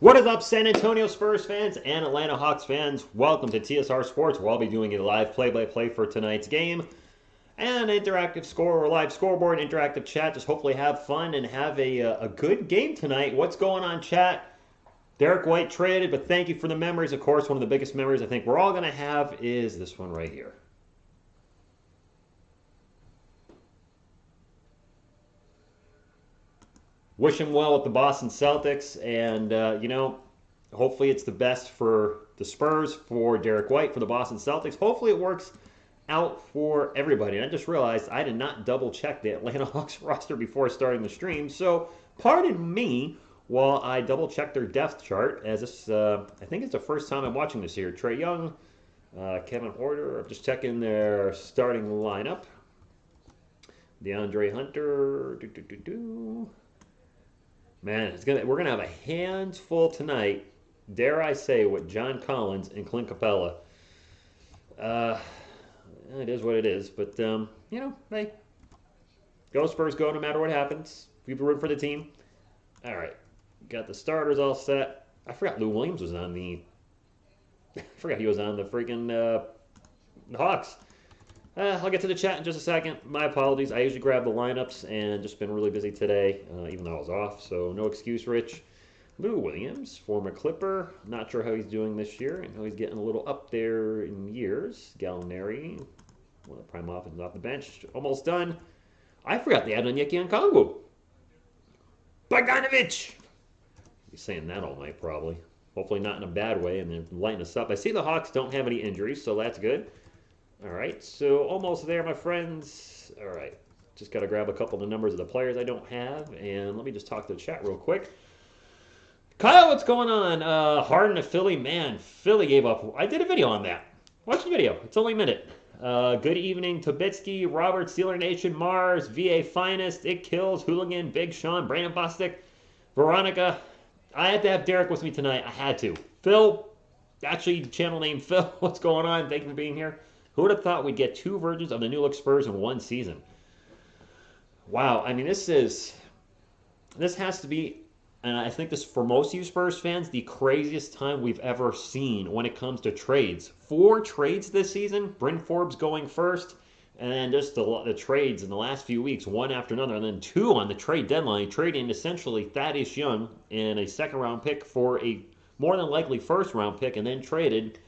What is up, San Antonio Spurs fans and Atlanta Hawks fans? Welcome to TSR Sports, where I'll be doing a live play-by-play for tonight's game and interactive score or live scoreboard, interactive chat. Just hopefully have fun and have a good game tonight. What's going on, chat? Derek White traded, but thank you for the memories. Of course, one of the biggest memories I think we're all going to have is this one right here. Wish him well with the Boston Celtics, and hopefully it's the best for the Spurs, for Derek White, for the Boston Celtics. Hopefully it works out for everybody. And I just realized I did not double check the Atlanta Hawks roster before starting the stream, so pardon me while I double check their depth chart. As this, I think it's the first time I'm watching this here. Trae Young, Kevin Porter. I'm just checking their starting lineup. DeAndre Hunter. Man, we're gonna have a hands full tonight. Dare I say, with John Collins and Clint Capella. It is what it is, but hey, go Spurs, go no matter what happens. We've been rooting for the team. All right, got the starters all set. I forgot Lou Williams was on the. I forgot he was on the freaking Hawks. I'll get to the chat in just a second. My apologies. I usually grab the lineups and just been really busy today, even though I was off. So no excuse, Rich. Lou Williams, former Clipper. Not sure how he's doing this year. I know he's getting a little up there in years. Gallinari, one of the prime offenses off the bench. Almost done. I forgot they had Onyeka Okongwu. Bogdanovic. He's saying that all night, probably. Hopefully not in a bad way, and then lighten us up. I see the Hawks don't have any injuries, so that's good. All right, so almost there, my friends. All right, just got to grab a couple of the numbers of the players I don't have, and let me just talk to the chat real quick. Kyle, what's going on? Harden to Philly, man, Philly gave up. I did a video on that. Watch the video. It's only a minute. Good evening, Tabitsky, Robert, Steeler Nation, Mars, VA Finest, It Kills, Hooligan, Big Sean, Brandon Bostic, Veronica. I had to have Derek with me tonight. I had to. Phil, actually, channel name Phil, what's going on? Thank you for being here. Who would have thought we'd get two versions of the new look Spurs in one season? Wow, I mean, this has to be, and I think this, for most of you Spurs fans, the craziest time we've ever seen when it comes to trades. 4 trades this season, Bryn Forbes going first, and then just the trades in the last few weeks, one after another, and then 2 on the trade deadline, trading essentially Thaddeus Young and a second-round pick for a more than likely first-round pick, and then traded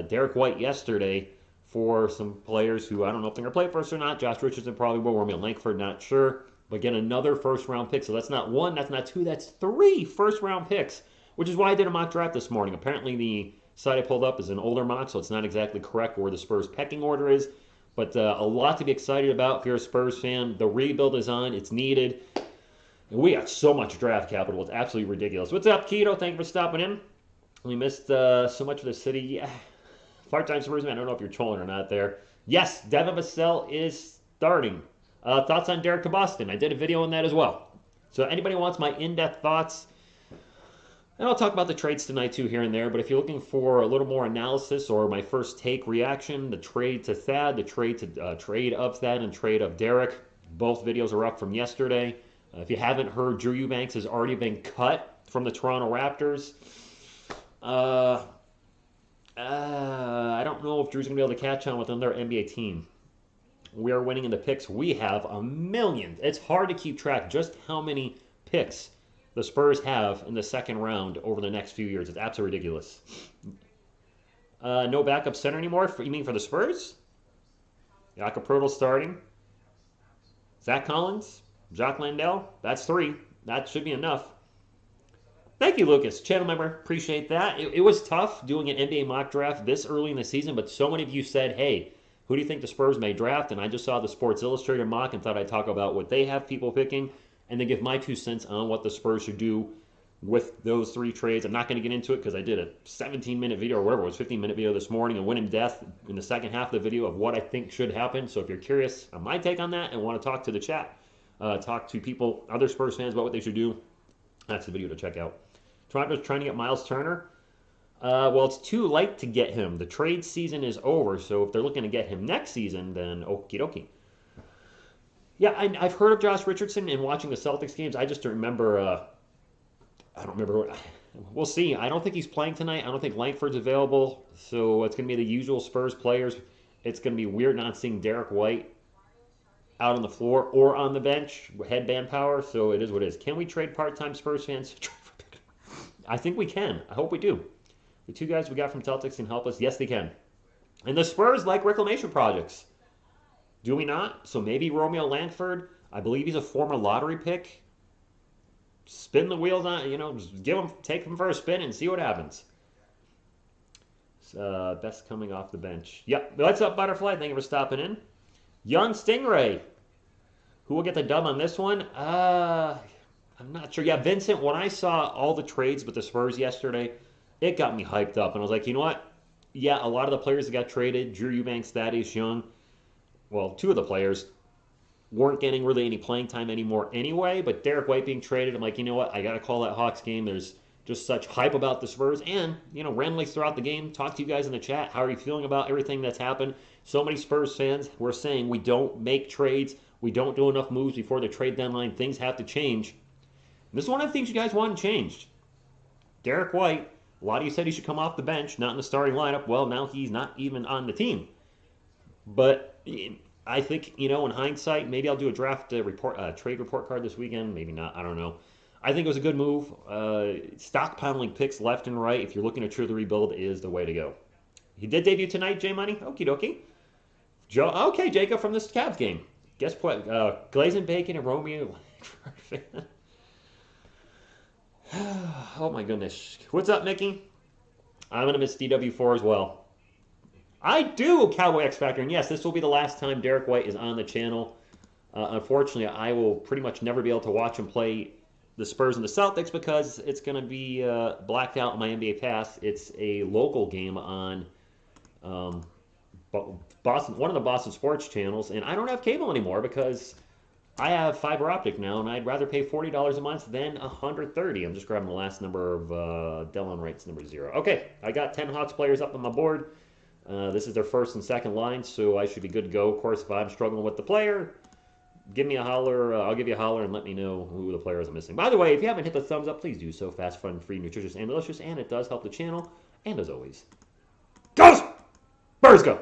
Derek White yesterday for some players who I don't know if they're going to play first or not. Josh Richardson probably will. Romeo Langford, not sure. But get another first-round pick. So that's not 1, that's not 2, that's 3 first-round picks, which is why I did a mock draft this morning. Apparently the site I pulled up is an older mock, so it's not exactly correct where the Spurs pecking order is. But a lot to be excited about if you're a Spurs fan. The rebuild is on. It's needed. And we got so much draft capital. It's absolutely ridiculous. What's up, Keto? Thank you for stopping in. We missed so much of the city. Yeah. Part-time Spurs man, I don't know if you're trolling or not there. Yes, Devin Vassell is starting. Thoughts on Derek to Boston? I did a video on that as well. So anybody wants my in-depth thoughts, and I'll talk about the trades tonight too here and there, but if you're looking for a little more analysis or my first take reaction, the trade to Thad, the trade to trade of Thad and trade of Derek, both videos are up from yesterday. If you haven't heard, Drew Eubanks has already been cut from the Toronto Raptors. I don't know if Drew's going to be able to catch on with another NBA team. We are winning in the picks. We have a million. It's hard to keep track just how many picks the Spurs have in the second round over the next few years. It's absolutely ridiculous. No backup center anymore? You mean for the Spurs? Jakob Poeltl starting. Zach Collins. Jacques Landale. That's 3. That should be enough. Thank you, Lucas. Channel member. Appreciate that. It was tough doing an NBA mock draft this early in the season, but so many of you said, hey, who do you think the Spurs may draft? And I just saw the Sports Illustrated mock and thought I'd talk about what they have people picking and then give my 2 cents on what the Spurs should do with those 3 trades. I'm not going to get into it because I did a 17-minute video or whatever it was, 15-minute video this morning and went in depth in the second half of the video of what I think should happen. So if you're curious on my take on that and want to talk to the chat, talk to people, other Spurs fans about what they should do, that's the video to check out. Toronto's trying to get Miles Turner. Well, it's too late to get him. The trade season is over, so if they're looking to get him next season, then okie dokie. Yeah, I've heard of Josh Richardson and watching the Celtics games. I just remember, I don't remember what, We'll see. I don't think he's playing tonight. I don't think Langford's available. So it's going to be the usual Spurs players. It's going to be weird not seeing Derek White out on the floor or on the bench. Headband power. So it is what it is. Can we trade part-time Spurs fans? I think we can. I hope we do. The two guys we got from Celtics can help us. Yes, they can. And the Spurs like reclamation projects. Do we not? So maybe Romeo Langford. I believe he's a former lottery pick. Spin the wheels on, just take him for a spin and see what happens. Best coming off the bench. Yep. What's up, Butterfly? Thank you for stopping in. Young Stingray. Who will get the dub on this one? I'm not sure. Yeah, Vincent, when I saw all the trades with the Spurs yesterday, it got me hyped up. And I was like, you know what? Yeah, a lot of the players that got traded, Drew Eubanks, Thaddeus Young, well, two of the players, weren't getting really any playing time anymore anyway. But Derek White being traded, I'm like, you know what? I got to call that Hawks game. There's just such hype about the Spurs. And, randomly throughout the game, talk to you guys in the chat. How are you feeling about everything that's happened? So many Spurs fans were saying we don't make trades. We don't do enough moves before the trade deadline. Things have to change. And this is one of the things you guys want changed. Derek White, a lot of you said he should come off the bench, not in the starting lineup. Well, now he's not even on the team. But I think, in hindsight, maybe I'll do a draft trade report card this weekend. Maybe not. I don't know. I think it was a good move. Stockpiling picks left and right, if you're looking to truly rebuild, is the way to go. He did debut tonight, J Money. Okie dokie. Okay, Jacob from this Cavs game. Guess what? Glazing Bacon and Romeo. Oh my goodness. What's up, Mickey? I'm going to miss DW4 as well. I do, Cowboy X Factor. And yes, this will be the last time Derek White is on the channel. Unfortunately, I will pretty much never be able to watch him play the Spurs and the Celtics because it's going to be blacked out on my NBA Pass. It's a local game on Boston, one of the Boston sports channels, and I don't have cable anymore because I have fiber optic now, and I'd rather pay $40 a month than $130. I'm just grabbing the last number of Delon Wright's number 0. Okay, I got 10 Hawks players up on my board. This is their first and second line, so I should be good to go. Of course, if I'm struggling with the player, give me a holler. I'll give you a holler and let me know who the players are missing. By the way, if you haven't hit the thumbs up, please do so. Fast, fun, free, nutritious, and delicious, and it does help the channel. And as always, goes! Spurs go!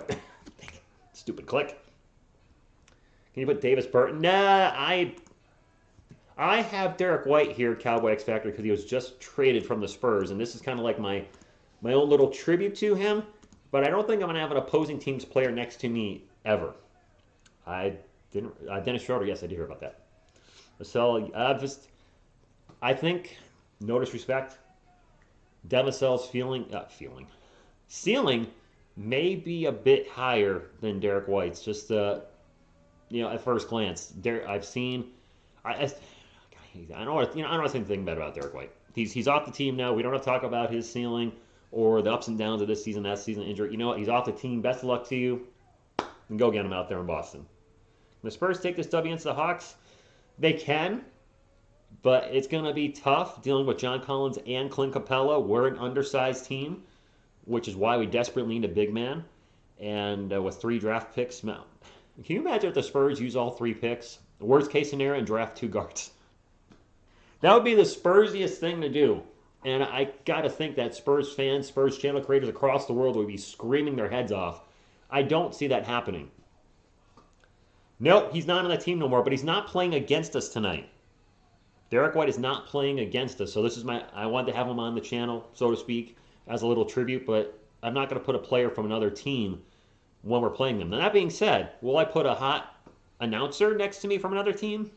Stupid click. Can you put Davis Burton? Nah, I have Derek White here, Cowboy X Factor, because he was just traded from the Spurs, and this is kind of like my own little tribute to him. But I don't think I'm going to have an opposing team's player next to me ever. Dennis Schroeder, yes, I did hear about that. Marcel, I think, no disrespect, Devasel's ceiling may be a bit higher than Derek White's. Just, at first glance, I've seen, I don't want to think anything bad about Derek White. He's off the team now. We don't have to talk about his ceiling or the ups and downs of this season, that season, injury. You know what? He's off the team. Best of luck to you. And go get him out there in Boston. Can the Spurs take this W against the Hawks? They can, but it's going to be tough dealing with John Collins and Clint Capella. We're an undersized team, which is why we desperately need a big man. And with 3 draft picks, can you imagine if the Spurs use all 3 picks? The worst case scenario, and draft 2 guards. That would be the Spursiest thing to do. And I got to think that Spurs fans, Spurs channel creators across the world would be screaming their heads off. I don't see that happening. Nope, he's not on the team no more, but he's not playing against us tonight. Derek White is not playing against us, so this is I wanted to have him on the channel, so to speak, as a little tribute, but I'm not going to put a player from another team when we're playing them. Now, that being said, will I put a hot announcer next to me from another team?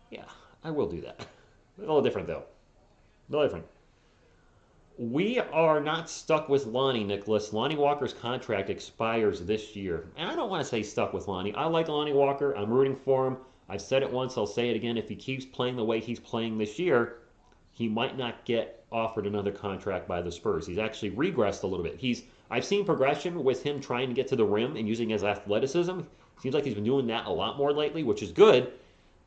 Yeah, I will do that. A little different, though. A little different. We are not stuck with Lonnie, Nicholas. Lonnie Walker's contract expires this year. And I don't want to say stuck with Lonnie. I like Lonnie Walker. I'm rooting for him. I've said it once. I'll say it again. If he keeps playing the way he's playing this year, he might not get offered another contract by the Spurs. He's actually regressed a little bit. I've seen progression with him trying to get to the rim and using his athleticism. Seems like he's been doing that a lot more lately, which is good.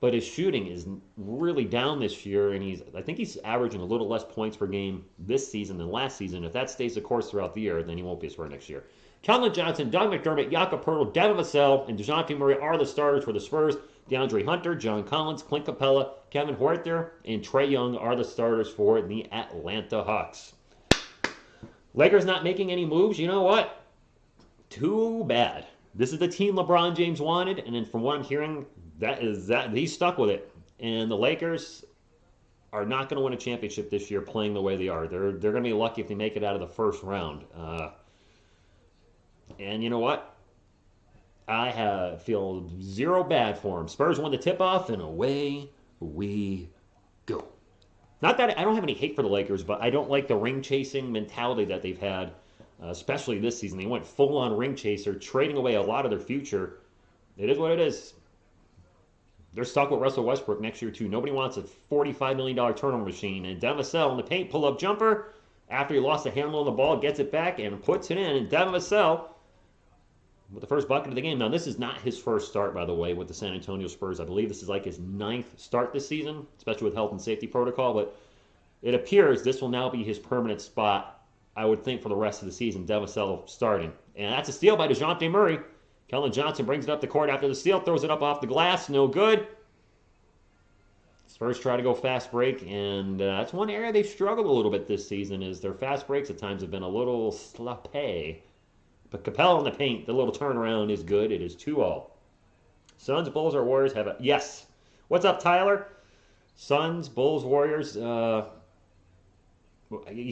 But his shooting is really down this year, and I think he's averaging a little less points per game this season than last season. If that stays the course throughout the year, then he won't be a Spur next year. Calvin Johnson, Doug McDermott, Jakob Poeltl, Devin Vassell, and DeJounte Murray are the starters for the Spurs. DeAndre Hunter, John Collins, Clint Capella, Kevin Huerter, and Trae Young are the starters for the Atlanta Hawks. Lakers not making any moves. You know what? Too bad. This is the team LeBron James wanted, and then from what I'm hearing, that he's stuck with it. And the Lakers are not going to win a championship this year playing the way they are. They're going to be lucky if they make it out of the first round. And you know what? Feel zero bad for them. Spurs won the tip-off, and away we go. Not that I don't have any hate for the Lakers, but I don't like the ring-chasing mentality that they've had, especially this season. They went full-on ring chaser, trading away a lot of their future. It is what it is. They're stuck with Russell Westbrook next year, too. Nobody wants a $45 million turnover machine. And Devin Vassell in the paint, pull-up jumper. After he lost the handle on the ball, gets it back and puts it in. And Devin Vassell with the first bucket of the game. Now, this is not his first start, by the way, with the San Antonio Spurs. I believe this is like his 9th start this season, especially with health and safety protocol. But it appears this will now be his permanent spot, I would think, for the rest of the season. Devin Vassell starting. And that's a steal by DeJounte Murray. Kellen Johnson brings it up the court after the steal, throws it up off the glass, no good. Spurs try to go fast break, and that's one area they've struggled a little bit this season, is their fast breaks at times have been a little sloppy. But Capella in the paint, the little turnaround is good. It is 2-all. Suns, Bulls, or Warriors have a... Yes. What's up, Tyler? Suns, Bulls, Warriors. You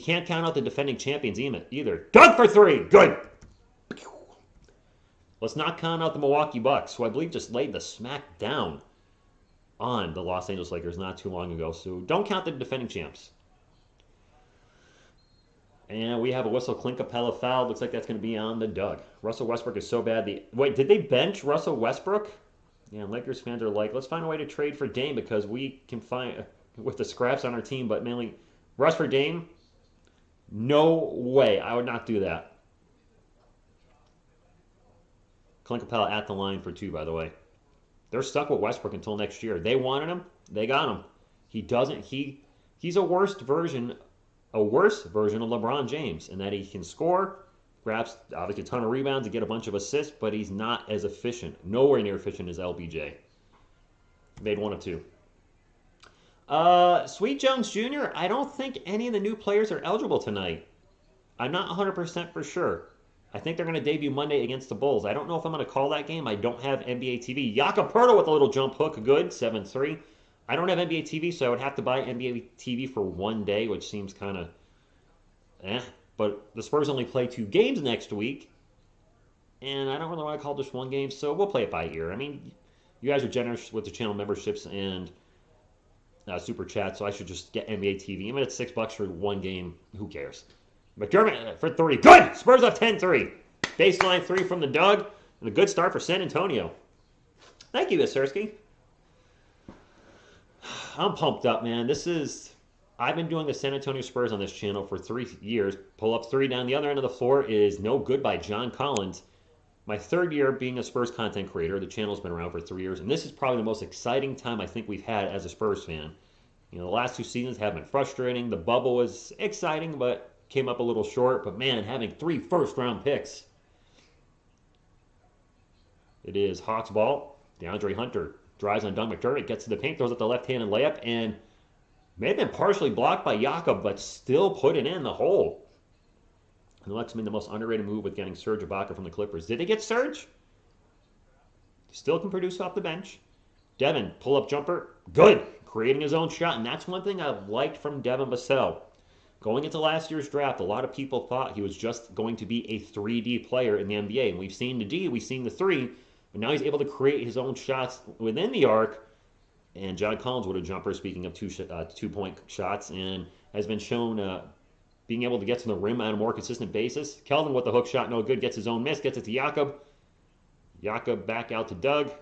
can't count out the defending champions either. Dunk for 3. Good. Let's not count out the Milwaukee Bucks, who I believe just laid the smack down on the Los Angeles Lakers not too long ago. So don't count the defending champs. And we have a whistle. Clint Capella foul. Looks like that's going to be on the Doug. Russell Westbrook is so bad. Wait, did they bench Russell Westbrook? Yeah, Lakers fans are like, let's find a way to trade for Dame because we can find, with the scraps on our team, but mainly Russ for Dame? No way. I would not do that. Clint Capella at the line for 2, by the way. They're stuck with Westbrook until next year. They wanted him. They got him. He's a worse version of LeBron James in that he can score, grabs obviously a ton of rebounds and get a bunch of assists, but he's not as efficient. Nowhere near efficient as LBJ. Made 1 of 2. Sweet Jones Jr., I don't think any of the new players are eligible tonight. I'm not 100% for sure. I think they're going to debut Monday against the Bulls. I don't know if I'm going to call that game. I don't have NBA TV. Jakob Poeltl with a little jump hook. Good. 7-3. I don't have NBA TV, so I would have to buy NBA TV for one day, which seems kind of But the Spurs only play 2 games next week, and I don't really want to call just one game, so we'll play it by ear. I mean, you guys are generous with the channel memberships and super chat, so I should just get NBA TV. I mean, it's $6 for one game. Who cares? McDermott for 3. Good! Spurs up 10-3. Baseline 3 from the Doug. And a good start for San Antonio. Thank you, Asursky. I'm pumped up, man. I've been doing the San Antonio Spurs on this channel for 3 years. Pull up 3 down the other end of the floor is No Good by John Collins. My 3rd year being a Spurs content creator. The channel's been around for 3 years. And this is probably the most exciting time I think we've had as a Spurs fan. You know, the last 2 seasons have been frustrating. The bubble was exciting, but came up a little short, but man, having 3 first-round picks. It is Hawks ball. DeAndre Hunter drives on Doug McDermott, gets to the paint, throws up the left-handed layup, and may have been partially blocked by Jakob, but still put it in the hole. And that's been the most underrated move with getting Serge Ibaka from the Clippers. Did they get Serge? Still can produce off the bench. Devin, pull-up jumper, good. Creating his own shot, and that's one thing I've liked from Devin Vassell. Going into last year's draft, a lot of people thought he was just going to be a 3D player in the NBA. And we've seen the D, we've seen the 3, but now he's able to create his own shots within the arc. And John Collins with a jumper, speaking of 2-point shots, and has been shown being able to get to the rim on a more consistent basis. Keldon with the hook shot, no good, gets his own miss, gets it to Jakob. Jakob back out to Doug.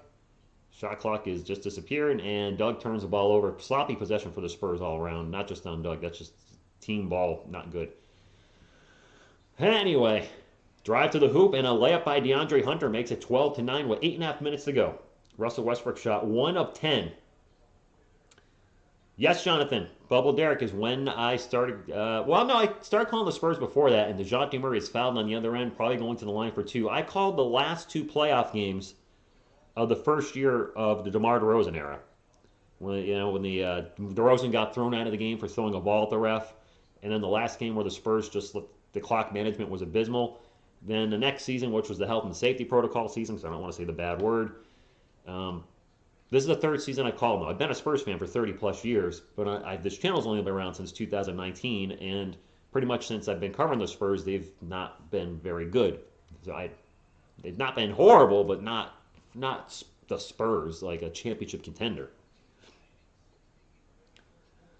Shot clock is just disappearing, and Doug turns the ball over. Sloppy possession for the Spurs all around, not just on Doug. That's just team ball, not good. Anyway, drive to the hoop and a layup by DeAndre Hunter makes it 12-9 with 8.5 minutes to go. Russell Westbrook shot 1 of 10. Yes, Jonathan. Bubble Derek is when I started. I started calling the Spurs before that, and DeJounte Murray is fouled on the other end, probably going to the line for 2. I called the last 2 playoff games of the first year of the DeMar DeRozan era. When the DeRozan got thrown out of the game for throwing a ball at the ref, and then the last game where the Spurs just the clock management was abysmal. Then the next season, which was the health and safety protocol season, because I don't want to say the bad word. This is the third season I call them. I've been a Spurs fan for 30 plus years, but this channel's only been around since 2019, and pretty much since I've been covering the Spurs, they've not been very good. They've not been horrible, but not the Spurs, like a championship contender.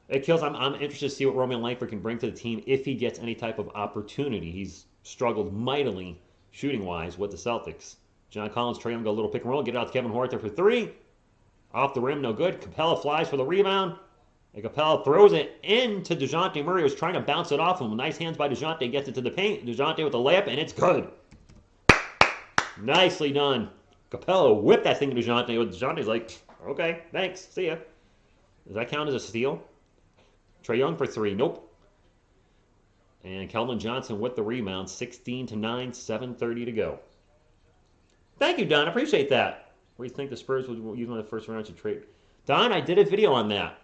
It kills. I'm interested to see what Romeo Langford can bring to the team if he gets any type of opportunity. He's struggled mightily shooting-wise with the Celtics. John Collins, Trae Young, go a little pick and roll, get out to Kevin Huerter for three. Off the rim, no good. Capella flies for the rebound. And Capella throws it into DeJounte Murray, who was trying to bounce it off him. Nice hands by DeJounte, gets it to the paint. DeJounte with the layup, and it's good. Nicely done. Capella whipped that thing to DeJounte. DeJounte's like, okay, thanks, see ya. Does that count as a steal? Trae Young for three, nope. And Keldon Johnson with the rebound, 16-9, 7:30 to go. Thank you, Don. I appreciate that. What do you think the Spurs would use in the first round to trade? Don, I did a video on that.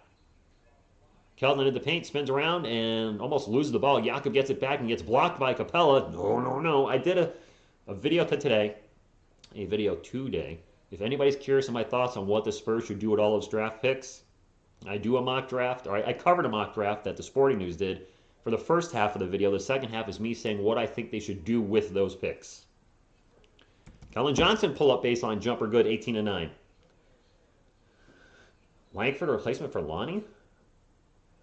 Keldon in the paint, spins around, and almost loses the ball. Jakob gets it back and gets blocked by Capella. No. I did a video today. If anybody's curious on my thoughts on what the Spurs should do with all those draft picks, I do a mock draft, or I covered a mock draft that the Sporting News did for the first half of the video. The second half is me saying what I think they should do with those picks. Keldon Johnson pull-up baseline jumper good, 18-9. Langford a replacement for Lonnie?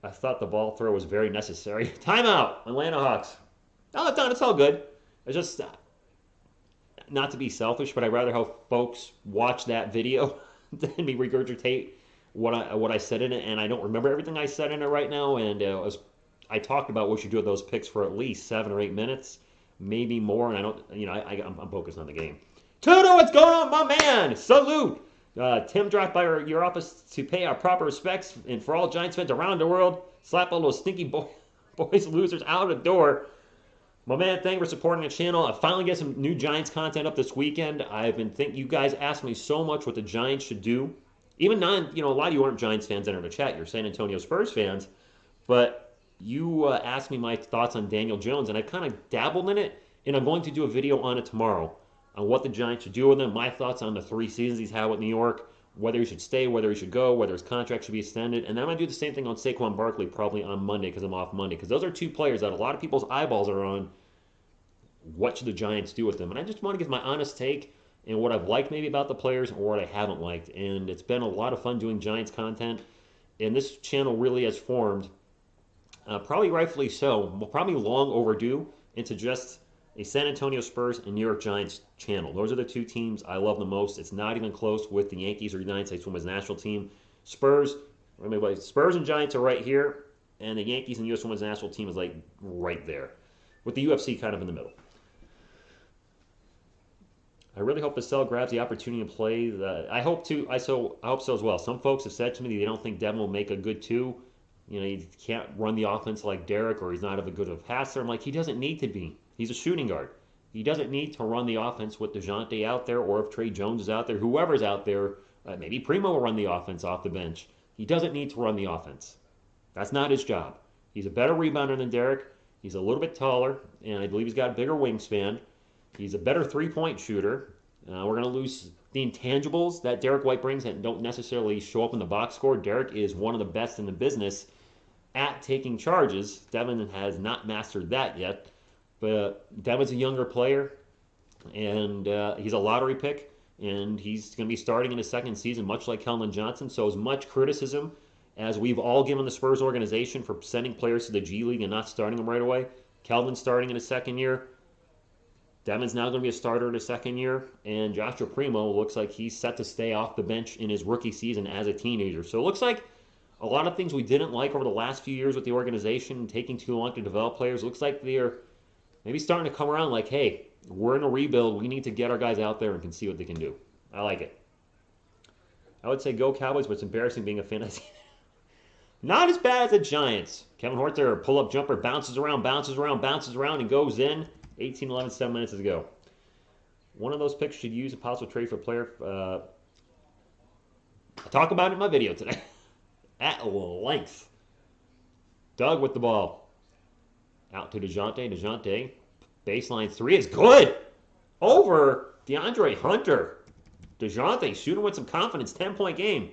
I thought the ball throw was very necessary. Timeout, Atlanta Hawks. Oh, it's done. It's all good. It's just not to be selfish, but I'd rather have folks watch that video than me regurgitate what I said in it. And I don't remember everything I said in it right now. And I talked about what you do with those picks for at least 7 or 8 minutes, maybe more. And I'm focused on the game. Tudo, what's going on, my man? Salute. Tim dropped by your office to pay our proper respects, and for all Giants fans around the world, slap all those stinky boys losers out the door. My man, thank you for supporting the channel. I finally get some new Giants content up this weekend. You guys asked me so much what the Giants should do. Even a lot of you aren't Giants fans enter the chat. You're San Antonio Spurs fans, but you asked me my thoughts on Daniel Jones, and I kind of dabbled in it, and I'm going to do a video on it tomorrow on what the Giants should do with him, my thoughts on the 3 seasons he's had with New York, whether he should stay, whether he should go, whether his contract should be extended. And then I'm going to do the same thing on Saquon Barkley probably on Monday because I'm off Monday. Because those are 2 players that a lot of people's eyeballs are on. What should the Giants do with them? And I just want to give my honest take and what I've liked maybe about the players or what I haven't liked. And it's been a lot of fun doing Giants content. And this channel really has formed, probably rightfully so, probably long overdue, into just a San Antonio Spurs and New York Giants channel. Those are the 2 teams I love the most. It's not even close with the Yankees or United States Women's National Team. Spurs and Giants are right here, and the Yankees and U.S. Women's National Team is like right there, with the UFC kind of in the middle. I really hope Vassell grabs the opportunity to play. I hope so as well. Some folks have said to me they don't think Devin will make a good 2. He can't run the offense like Derek, or he's not a good of a passer. I'm like, he doesn't need to be. He's a shooting guard. He doesn't need to run the offense with DeJounte out there, or if Trey Jones is out there, whoever's out there, maybe Primo will run the offense off the bench. He doesn't need to run the offense. That's not his job. He's a better rebounder than Derek. He's a little bit taller, and I believe he's got a bigger wingspan. He's a better three-point shooter. We're going to lose the intangibles that Derek White brings that don't necessarily show up in the box score. Derek is one of the best in the business at taking charges. Devin has not mastered that yet. But Devin's a younger player, and he's a lottery pick, and he's going to be starting in his 2nd season, much like Keldon Johnson. So as much criticism as we've all given the Spurs organization for sending players to the G League and not starting them right away, Keldon's starting in his 2nd year. Devin's now going to be a starter in his 2nd year, and Joshua Primo looks like he's set to stay off the bench in his rookie season as a teenager. So it looks like a lot of things we didn't like over the last few years with the organization, taking too long to develop players, looks like they're maybe starting to come around like, hey, we're in a rebuild. We need to get our guys out there and can see what they can do. I like it. I would say go Cowboys, but it's embarrassing being a fantasy. Not as bad as the Giants. Kevin Huerter, pull-up jumper, bounces around, and goes in. 18-11, 7 minutes to go. One of those picks should use a possible trade for a player I talk about it in my video today at length. Doug with the ball. Out to DeJounte. DeJounte. Baseline three is good. Over DeAndre Hunter. DeJounte shooting with some confidence. 10-point game.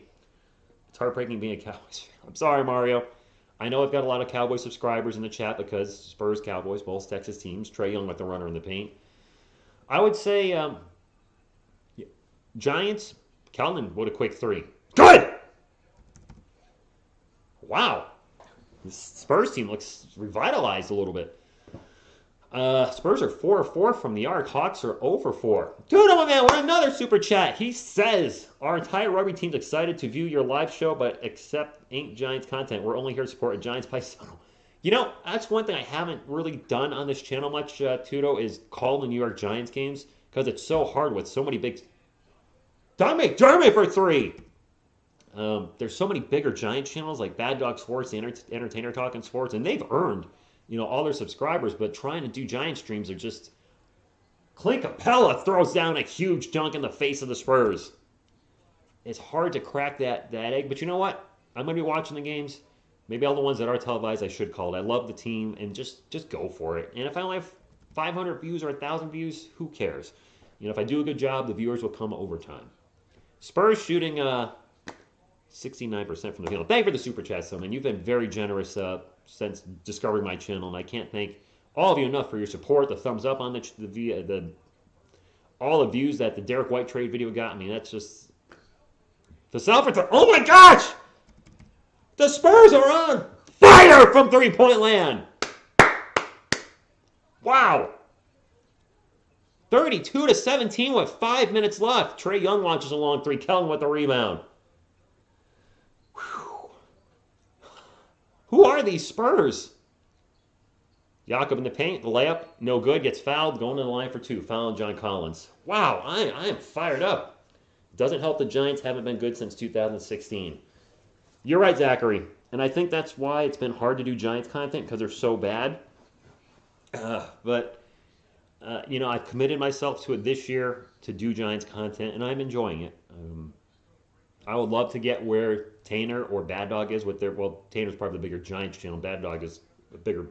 It's heartbreaking being a Cowboys fan. I'm sorry, Mario. I know I've got a lot of Cowboys subscribers in the chat because Spurs, Cowboys, both Texas teams. Trae Young with the runner in the paint. I would say Giants. Kelvin with a quick three. Good! Wow. This Spurs team looks revitalized a little bit. Spurs are 4-4 from the arc. Hawks are 0-4. Dude, oh man, what another super chat. He says, our entire rugby team's excited to view your live show, but except ain't Giants content. We're only here to support a Giants Paisano. You know, that's one thing I haven't really done on this channel much, Tudo, is call the New York Giants games, because it's so hard with so many big... Dominic Jeremy for three! There's so many bigger Giants channels like Bad Dog Sports, the Entertainer Talking Sports, and they've earned, you know, all their subscribers, but trying to do Giant streams are just... Clint Capella throws down a huge dunk in the face of the Spurs. It's hard to crack that egg, but you know what? I'm going to be watching the games. Maybe all the ones that are televised I should call it. I love the team, and just go for it. And if I only have 500 views or 1,000 views, who cares? You know, if I do a good job, the viewers will come over time. Spurs shooting 69% from the field. Thank you for the super chat, Silman. You've been very generous since discovering my channel, and I can't thank all of you enough for your support, the thumbs up on all the views that the Derek White trade video got. I mean, that's just... Oh my gosh! The Spurs are on fire from three-point land! Wow! 32-17 with 5 minutes left. Trae Young launches a long three. Kelvin with the rebound. Whew. Who are these Spurs? Jakob in the paint. The layup, no good. Gets fouled. Going to the line for two. Fouling John Collins. Wow, I am fired up. Doesn't help the Giants haven't been good since 2016. You're right, Zachary. And I think that's why it's been hard to do Giants content, because they're so bad. You know, I've committed myself to it this year to do Giants content, and I'm enjoying it. I would love to get where Tanner or Bad Dog is with their... Well, Tanner's probably the bigger Giants channel. Bad Dog is a bigger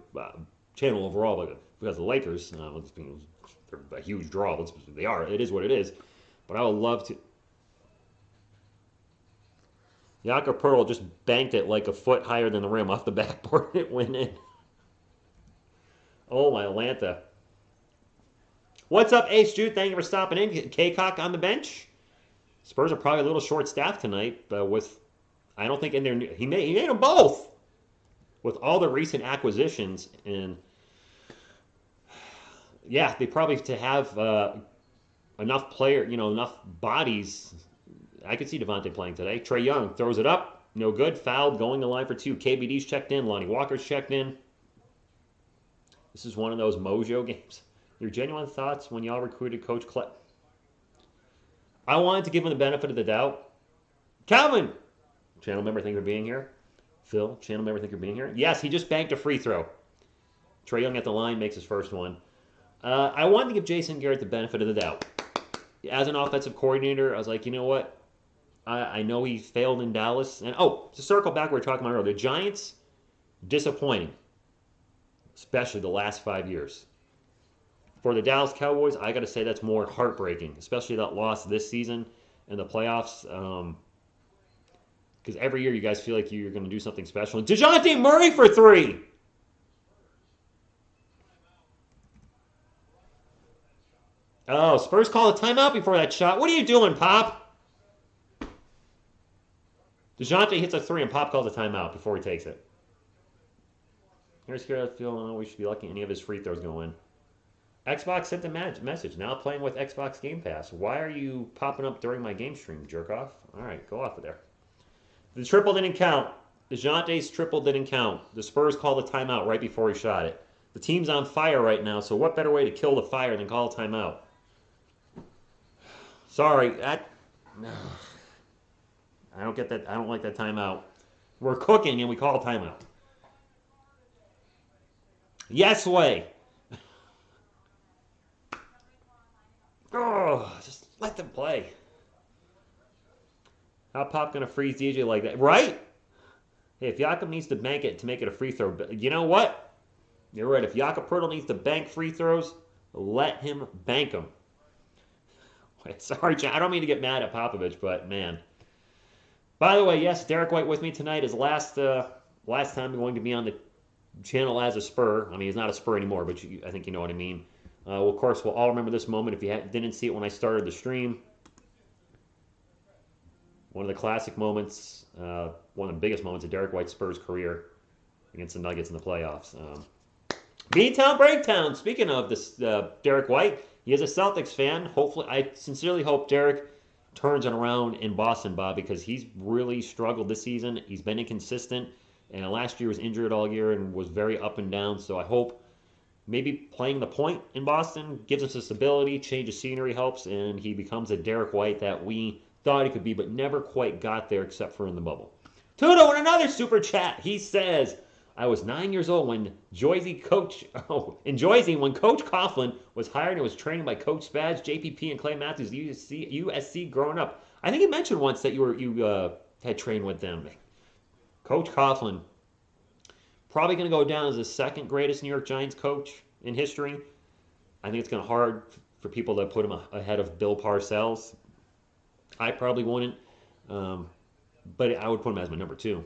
channel overall, but because of the Lakers, they're a huge draw. They are. It is what it is. But I would love to... Jakob Pearl just banked it like a foot higher than the rim off the backboard. It went in. Oh, my Atlanta. What's up, Ace Jude? Thank you for stopping in. K-Cock on the bench. Spurs are probably a little short-staffed tonight, but I don't think in there... He made them both! With all the recent acquisitions, and... Yeah, they probably to have enough enough bodies... I could see Devontae playing today. Trae Young throws it up. No good. Fouled. Going to line for two. KBD's checked in. Lonnie Walker's checked in. This is one of those mojo games. Your genuine thoughts when y'all recruited Coach Clay? I wanted to give him the benefit of the doubt. Calvin! Channel member, thank you for being here. Phil, channel member, thank you for being here. Yes, he just banked a free throw. Trae Young at the line makes his first one. I wanted to give Jason Garrett the benefit of the doubt. As an offensive coordinator, I was like, you know what? I know he failed in Dallas. And to circle back, we were talking about earlier. The Giants, disappointing. Especially the last 5 years. For the Dallas Cowboys, I got to say that's more heartbreaking. Especially that loss this season in the playoffs. Because every year you guys feel like you're going to do something special. And DeJounte Murray for three! Oh, Spurs call a timeout before that shot. What are you doing, Pop? DeJounte hits a three and Pop calls a timeout before he takes it. Here's Garrett feeling we should be lucky any of his free throws go in. Xbox sent a message. Now playing with Xbox Game Pass. Why are you popping up during my game stream, jerk off? All right, go off of there. The triple didn't count. DeJounte's triple didn't count. The Spurs called a timeout right before he shot it. The team's on fire right now, so what better way to kill the fire than call a timeout? Sorry, I don't get that. I don't like that timeout. We're cooking and we call a timeout. Yes way. Oh, just let them play. How Pop gonna freeze DJ like that? Right? Hey, if Jakob needs to bank it to make it a free throw, you know what? You're right. If Jakob Pertl needs to bank free throws, let him bank them. Sorry, John. I don't mean to get mad at Popovich, but man. By the way, yes, Derek White with me tonight. His last time going to be on the channel as a Spur. I mean, he's not a Spur anymore, but I think you know what I mean. Well, of course, we'll all remember this moment if you didn't see it when I started the stream. One of the classic moments, one of the biggest moments of Derek White's Spurs career against the Nuggets in the playoffs. B-Town Breakdown. Speaking of this, Derek White, he is a Celtics fan. Hopefully, I sincerely hope Derek turns it around in Boston, Bob, because he's really struggled this season. He's been inconsistent, and last year was injured all year and was very up and down. So I hope maybe playing the point in Boston gives us some stability, change of scenery helps, and he becomes a Derek White that we thought he could be, but never quite got there except for in the bubble. Tudo in another super chat. He says, I was 9 years old when in Joyzy, when Coach Coughlin was hired and was trained by Coach Spads, JPP, and Clay Matthews, USC growing up. I think he mentioned once that you had trained with them. Coach Coughlin, probably going to go down as the second greatest New York Giants coach in history. I think it's going to be hard for people to put him ahead of Bill Parcells. I probably wouldn't, but I would put him as my number 2.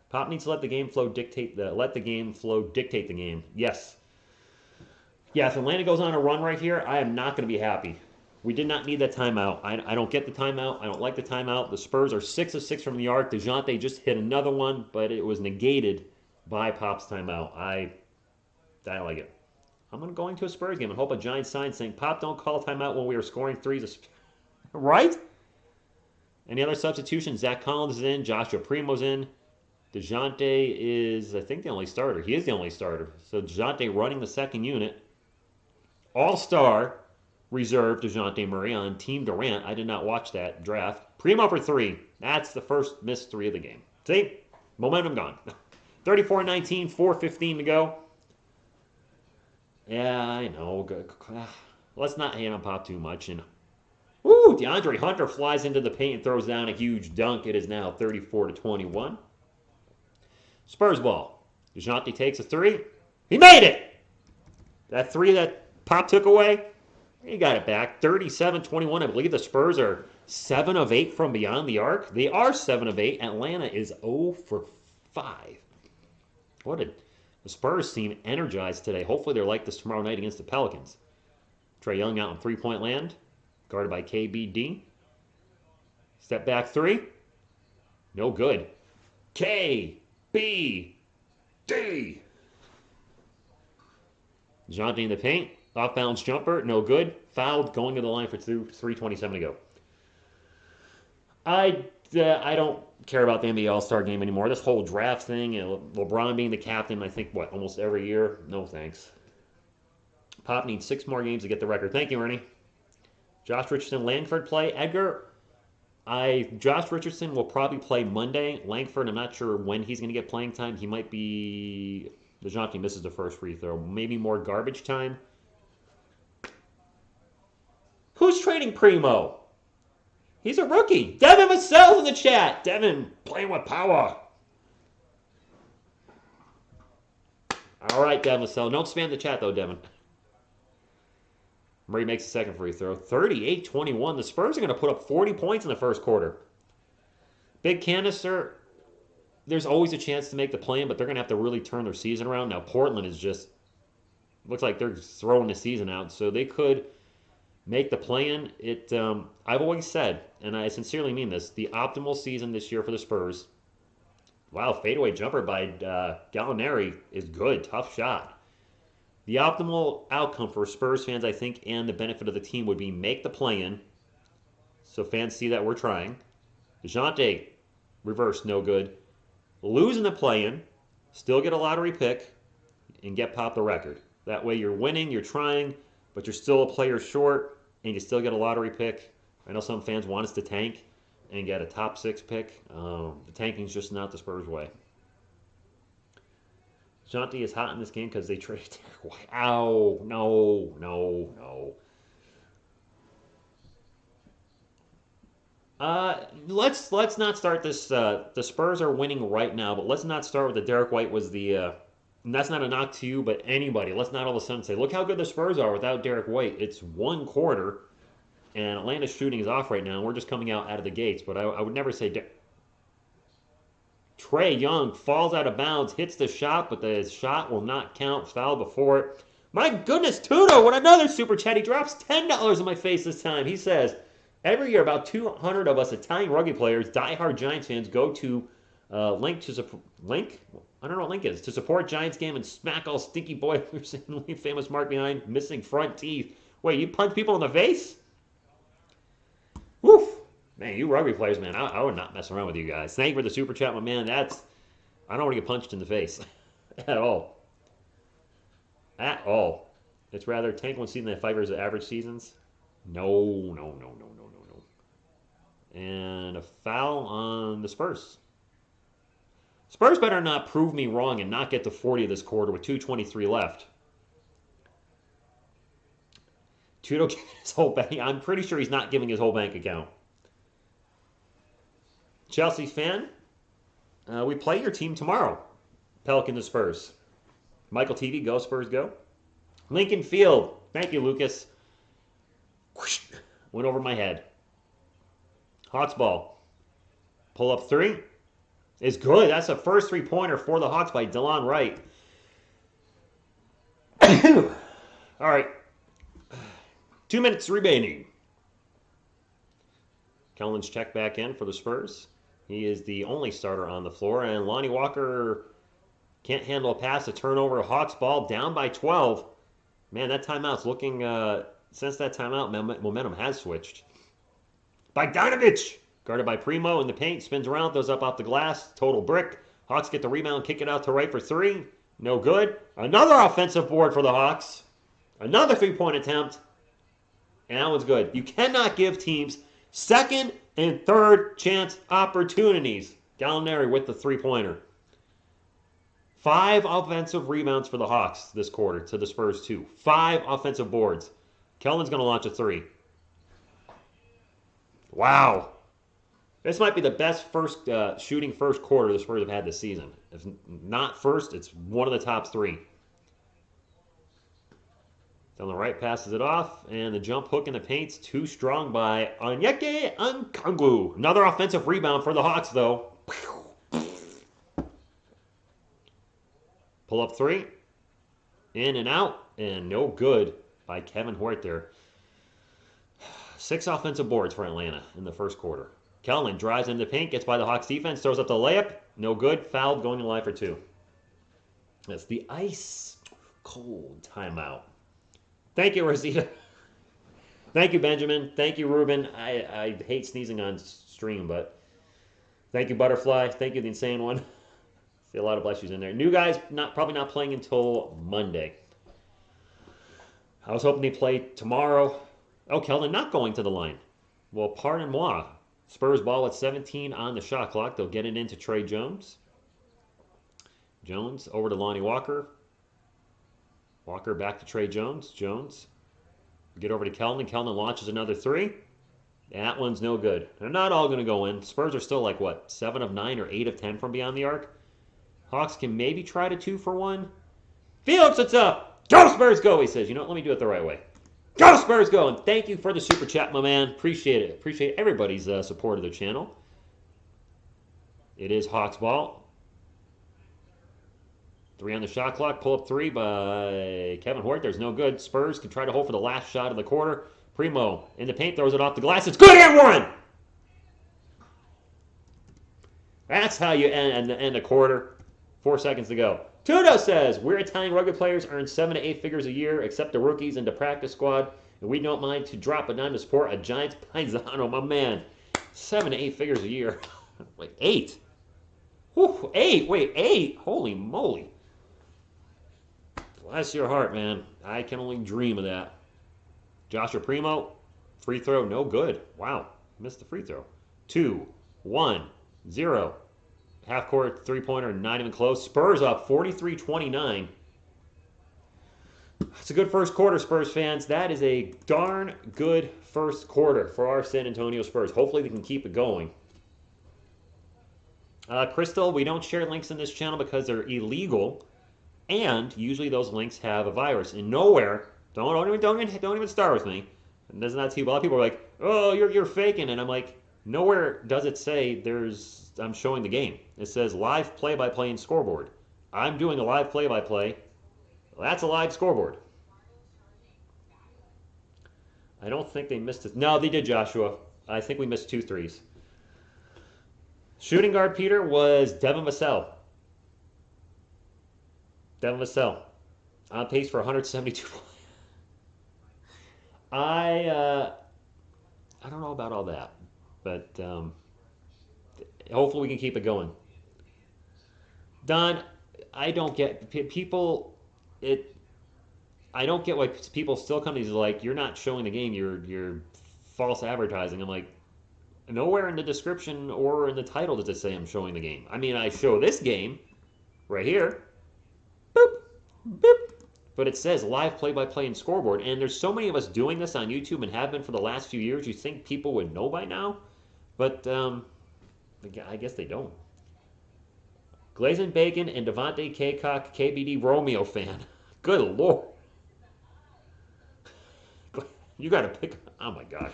Pop needs to let the game flow dictate the game. Yes. Yeah, if Atlanta goes on a run right here, I am not going to be happy. We did not need that timeout. I don't get the timeout. I don't like the timeout. The Spurs are 6 of 6 from the arc. DeJounte just hit another one, but it was negated by Pop's timeout. I don't like it. I'm going to a Spurs game and hope a giant sign saying, Pop, don't call a timeout when we are scoring threes. Right? Any other substitutions? Zach Collins is in. Joshua Primo's in. DeJounte is, I think, the only starter. He is the only starter. So DeJounte running the second unit. All-star reserve DeJounte Murray on Team Durant. I did not watch that draft. Primo for 3. That's the first missed 3 of the game. See? Momentum gone. 34-19, 4:15 to go. Yeah, I know. Let's not hate on Pop too much. And DeAndre Hunter flies into the paint and throws down a huge dunk. It is now 34-21. Spurs ball. DeJounte takes a 3. He made it! That 3 that Pop took away, he got it back. 37-21. I believe the Spurs are 7 of 8 from beyond the arc. They are 7 of 8. Atlanta is 0 for 5. The Spurs seem energized today. Hopefully they're like this tomorrow night against the Pelicans. Trae Young out in three-point land, guarded by KBD. Step back 3. No good. KBD. DeJounte in the paint. Off-balance jumper. No good. Fouled. Going to the line for 3:27 to go. I don't care about the NBA All-Star Game anymore. This whole draft thing, and LeBron being the captain, I think, almost every year? No thanks. Pop needs 6 more games to get the record. Thank you, Ernie. Josh Richardson, Langford play. Edgar, Josh Richardson will probably play Monday. Langford, I'm not sure when he's going to get playing time. He might be... DeJounte misses the first free throw. Maybe more garbage time. Who's trading Primo? He's a rookie. Devin Vassell in the chat. Devin playing with power. All right, Devin Vassell. Don't spam the chat, though, Devin. Murray makes the second free throw. 38-21. The Spurs are going to put up 40 points in the first quarter. Big canister. There's always a chance to make the play-in, but they're going to have to really turn their season around. Now, Portland is just... looks like they're throwing the season out, so they could make the play-in. I've always said, and I sincerely mean this, the optimal season this year for the Spurs. Wow, fadeaway jumper by Gallinari is good. Tough shot. The optimal outcome for Spurs fans, I think, and the benefit of the team would be make the play-in, so fans see that we're trying. DeJounte, reverse, no good. Lose in the play-in, still get a lottery pick, and get Pop the record. That way you're winning, you're trying, but you're still a player short, and you still get a lottery pick. I know some fans want us to tank and get a top 6 pick. The tanking's just not the Spurs' way. DeJounte is hot in this game because they traded Derek White. Ow, no. Let's not start this. The Spurs are winning right now, but let's not start with the Derek White was the. And that's not a knock to you, but anybody. Let's not all of a sudden say, look how good the Spurs are without Derek White. It's one quarter, and Atlanta's shooting is off right now. And we're just coming out of the gates, but I would never say. Trae Young falls out of bounds, hits the shot, but the shot will not count. Foul before it. My goodness, Tudo, what another super chat. He drops $10 in my face this time. He says, every year about 200 of us Italian rugby players, diehard Giants fans, go to link to link? I don't know what link is. To support Giants game and smack all stinky boilers and leave famous mark behind missing front teeth. Wait, you punch people in the face? Woof. Man, you rugby players, man, I would not mess around with you guys. Thank you for the super chat, my man. I don't want to get punched in the face at all. At all. It's rather tank one season than 5 years of average seasons. No. And a foul on the Spurs. Spurs better not prove me wrong and not get to 40 this quarter with 2:23 left. Tudo giving his whole bank. I'm pretty sure he's not giving his whole bank account. Chelsea fan, we play your team tomorrow. Pelican to Spurs. Michael TV, go Spurs, go. Lincoln Field, thank you, Lucas. Whoosh, went over my head. Hawks ball. Pull up 3 is good. That's the first 3-pointer for the Hawks by Delon Wright. All right. 2 minutes remaining. Kellen's checked back in for the Spurs. He is the only starter on the floor, and Lonnie Walker can't handle a pass, a turnover, a Hawks ball, down by 12. Man, that timeout's looking, since that timeout, momentum has switched. Bogdanovich, guarded by Primo in the paint, spins around, throws up off the glass, total brick. Hawks get the rebound, kick it out to Wright for 3. No good. Another offensive board for the Hawks. Another 3-point attempt. And that one's good. You cannot give teams second and third chance opportunities. Gallinari with the 3-pointer. 5 offensive rebounds for the Hawks this quarter to the Spurs 2. 5 offensive boards. Kellen's going to launch a 3. Wow. This might be the best shooting first quarter the Spurs have had this season. If not first, it's one of the top 3. Down the right, passes it off, and the jump hook in the paint's too strong by Onyeka Okongwu. Another offensive rebound for the Hawks, though. Pull up 3. In and out, and no good by Kevin Huerter. 6 offensive boards for Atlanta in the first quarter. Kellen drives into the paint, gets by the Hawks defense, throws up the layup. No good. Fouled, going to line for 2. That's the ice cold timeout. Thank you, Rosita. Thank you, Benjamin. Thank you, Ruben. I hate sneezing on stream, but thank you, Butterfly. Thank you, the Insane One. See a lot of bless yous in there. New guys probably not playing until Monday. I was hoping he'd play tomorrow. Oh, Keldon not going to the line. Well, pardon moi. Spurs ball at 17 on the shot clock. They'll get it into Trey Jones. Jones over to Lonnie Walker. Walker back to Trey Jones. Jones. Get over to Keldon. Keldon launches another 3. That one's no good. They're not all going to go in. Spurs are still like, what, 7 of 9 or 8 of 10 from beyond the arc? Hawks can maybe try to 2 for 1. Felix, it's up. Go Spurs, go, he says. You know what? Let me do it the right way. Go Spurs, go. And thank you for the super chat, my man. Appreciate it. Appreciate everybody's support of the channel. It is Hawks ball. 3 on the shot clock. Pull up 3 by Kevin Hort. There's no good. Spurs can try to hold for the last shot of the quarter. Primo in the paint, throws it off the glass. It's good and 1! That's how you end a quarter. 4 seconds to go. Tudo says, we're Italian rugby players earn 7 to 8 figures a year, except the rookies and the practice squad, and we don't mind to drop a dime to support a Giants paisano, my man. 7 to 8 figures a year. Wait, 8? Whew, 8? Wait, 8? Holy moly. Bless your heart, man. I can only dream of that. Joshua Primo, free throw, no good. Wow, missed the free throw. 2, 1, 0. Half-court three-pointer, not even close. Spurs up 43-29. It's a good first quarter, Spurs fans. That is a darn good first quarter for our San Antonio Spurs. Hopefully they can keep it going. Crystal, we don't share links in this channel because they're illegal, and usually those links have a virus. And nowhere, don't even start with me. And does not see. A lot of people are like, "Oh, you're faking," and I'm like, nowhere does it say I'm showing the game. It says live play-by-play and scoreboard. I'm doing a live play-by-play. Well, that's a live scoreboard. I don't think they missed it. No, they did, Joshua. I think we missed 2 threes. Shooting guard, Peter, was Devin Vassell. Devin Vassell. On pace for 172 points. I don't know about all that, but hopefully we can keep it going. Don, I don't get people. I don't get why people still come to these like you're not showing the game. You're false advertising. I'm like, nowhere in the description or in the title does it say I'm showing the game. I mean, I show this game right here, boop, boop, but it says live play-by-play and scoreboard. And there's so many of us doing this on YouTube and have been for the last few years. You think people would know by now, but I guess they don't. Glazing Bacon and Devontae Kaycock, KBD Romeo fan. Good Lord. You got to pick. Oh my gosh.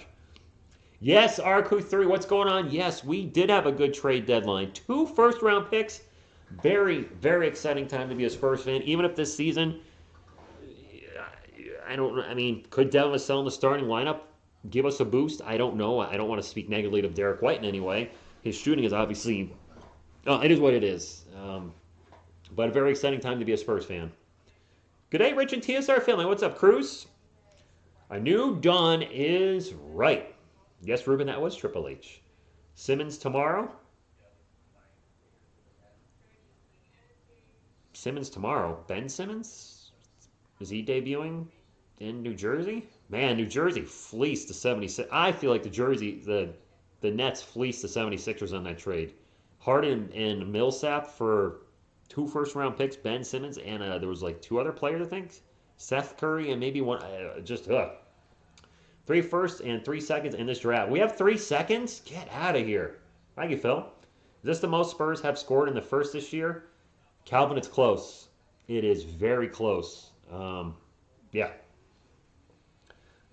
Yes, RQ3, what's going on? Yes, we did have a good trade deadline. 2 first-round picks. Very, very exciting time to be a Spurs fan. Even if this season, I mean, could Devin Vassell in the starting lineup give us a boost? I don't know. I don't want to speak negatively of Derek White in any way. His shooting is obviously, it is what it is. But a very exciting time to be a Spurs fan. Good day, Rich and TSR family. What's up, Cruz? I knew Don is right. Yes, Ruben, that was Triple H. Simmons tomorrow. Simmons tomorrow. Ben Simmons? Is he debuting in New Jersey? Man, New Jersey fleeced the 76. I feel like the Nets fleeced the 76ers on that trade. Harden and Millsap for 2 first-round picks, Ben Simmons, and there was like 2 other players, I think. Seth Curry and maybe one. 3 firsts and 3 seconds in this draft. We have 3 seconds? Get out of here. Thank you, Phil. Is this the most Spurs have scored in the first this year? Calvin, it's close. It is very close. Yeah.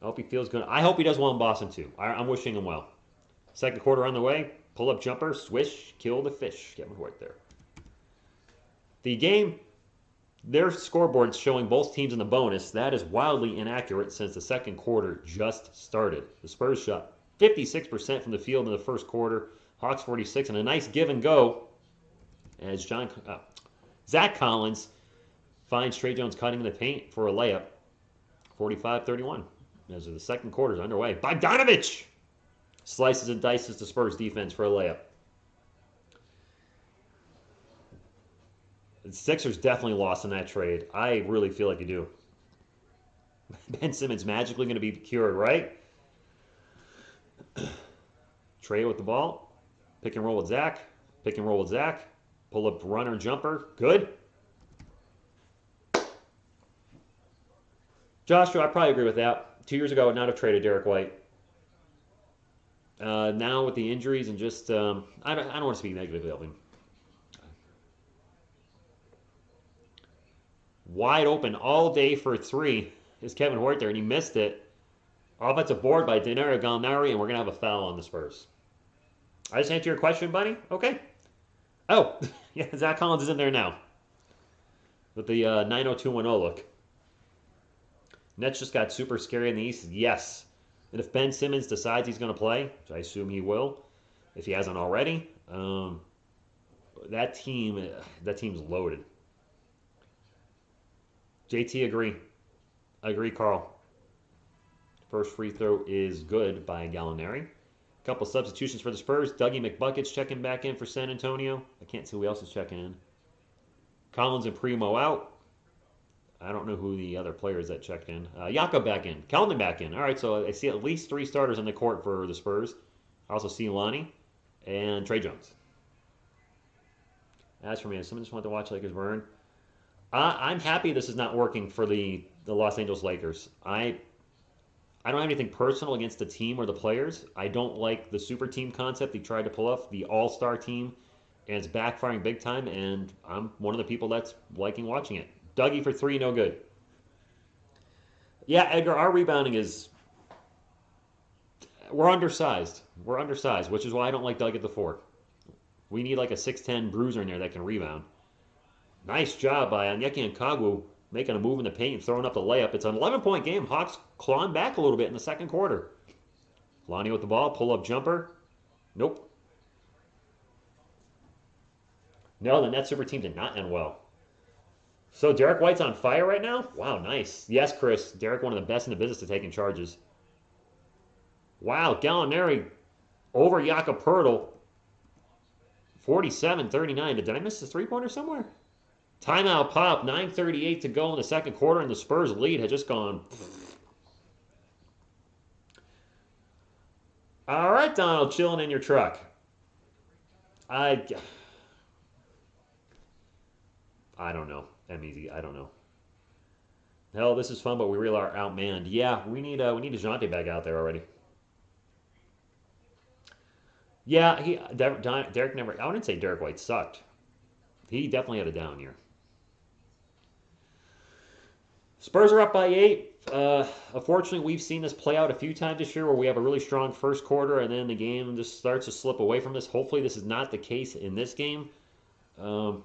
I hope he feels good. I hope he does well in Boston, too. I'm wishing him well. Second quarter on the way. Pull-up jumper, swish, kill the fish. Get my work there. The game, their scoreboard's showing both teams in the bonus. That is wildly inaccurate since the second quarter just started. The Spurs shot 56% from the field in the first quarter. Hawks 46, and a nice give and go as Zach Collins finds Trey Jones cutting in the paint for a layup. 45-31 as the second quarter is underway. Bogdanovich slices and dices the Spurs defense for a layup. The Sixers definitely lost in that trade. I really feel like you do. Ben Simmons magically going to be cured, right? Trey with the ball. Pick and roll with Zach. Pick and roll with Zach. Pull up runner jumper. Good. Joshua, I probably agree with that. 2 years ago, I would not have traded Derek White. Now with the injuries and just, I don't want to speak negatively of him. Wide open all day for 3 is Kevin Huerter, and he missed it. Offensive board by Danilo Gallinari, and we're going to have a foul on the Spurs. I just answered your question, buddy? Okay. Oh, yeah, Zach Collins is in there now with the 90210 look. Nets just got super scary in the East. Yes. And if Ben Simmons decides he's going to play, which I assume he will, if he hasn't already, that team's loaded. JT, agree. Agree, Carl. First free throw is good by Gallinari. A couple substitutions for the Spurs. Dougie McBucket's checking back in for San Antonio. I can't see who else is checking in. Collins and Primo out. I don't know who the other players that checked in. Jakob back in. Keldon back in. All right, so I see at least 3 starters on the court for the Spurs. I also see Lonnie and Trey Jones. As for me, if someone just wanted to watch Lakers burn, I'm happy this is not working for the Los Angeles Lakers. I don't have anything personal against the team or the players. I don't like the super team concept they tried to pull off, the all star team, and it's backfiring big time. And I'm one of the people that's liking watching it. Dougie for three, no good. Yeah, Edgar, our rebounding is we're undersized. We're undersized, which is why I don't like Doug at the four. We need like a 6'10 bruiser in there that can rebound. Nice job by Onyeka Nkagwu making a move in the paint and throwing up the layup. It's an 11-point game. Hawks clawing back a little bit in the second quarter. Lonnie with the ball, pull up jumper. Nope. No, the net super team did not end well. So Derek White's on fire right now? Wow, nice. Yes, Chris. Derek, one of the best in the business at taking charges. Wow, Gallinari over Jakob Pertl. 47-39. Did I miss a three-pointer somewhere? Timeout pop. 9:38 to go in the second quarter, and the Spurs lead had just gone. All right, Donald, chilling in your truck. I I don't know. MEZ, I don't know. Hell, this is fun, but we really are outmanned. Yeah, we need DeJounte back out there already. Yeah, Derek never. I wouldn't say Derek White sucked. He definitely had a down year. Spurs are up by 8. Unfortunately, we've seen this play out a few times this year where we have a really strong first quarter and then the game just starts to slip away from this. Hopefully, this is not the case in this game. Um,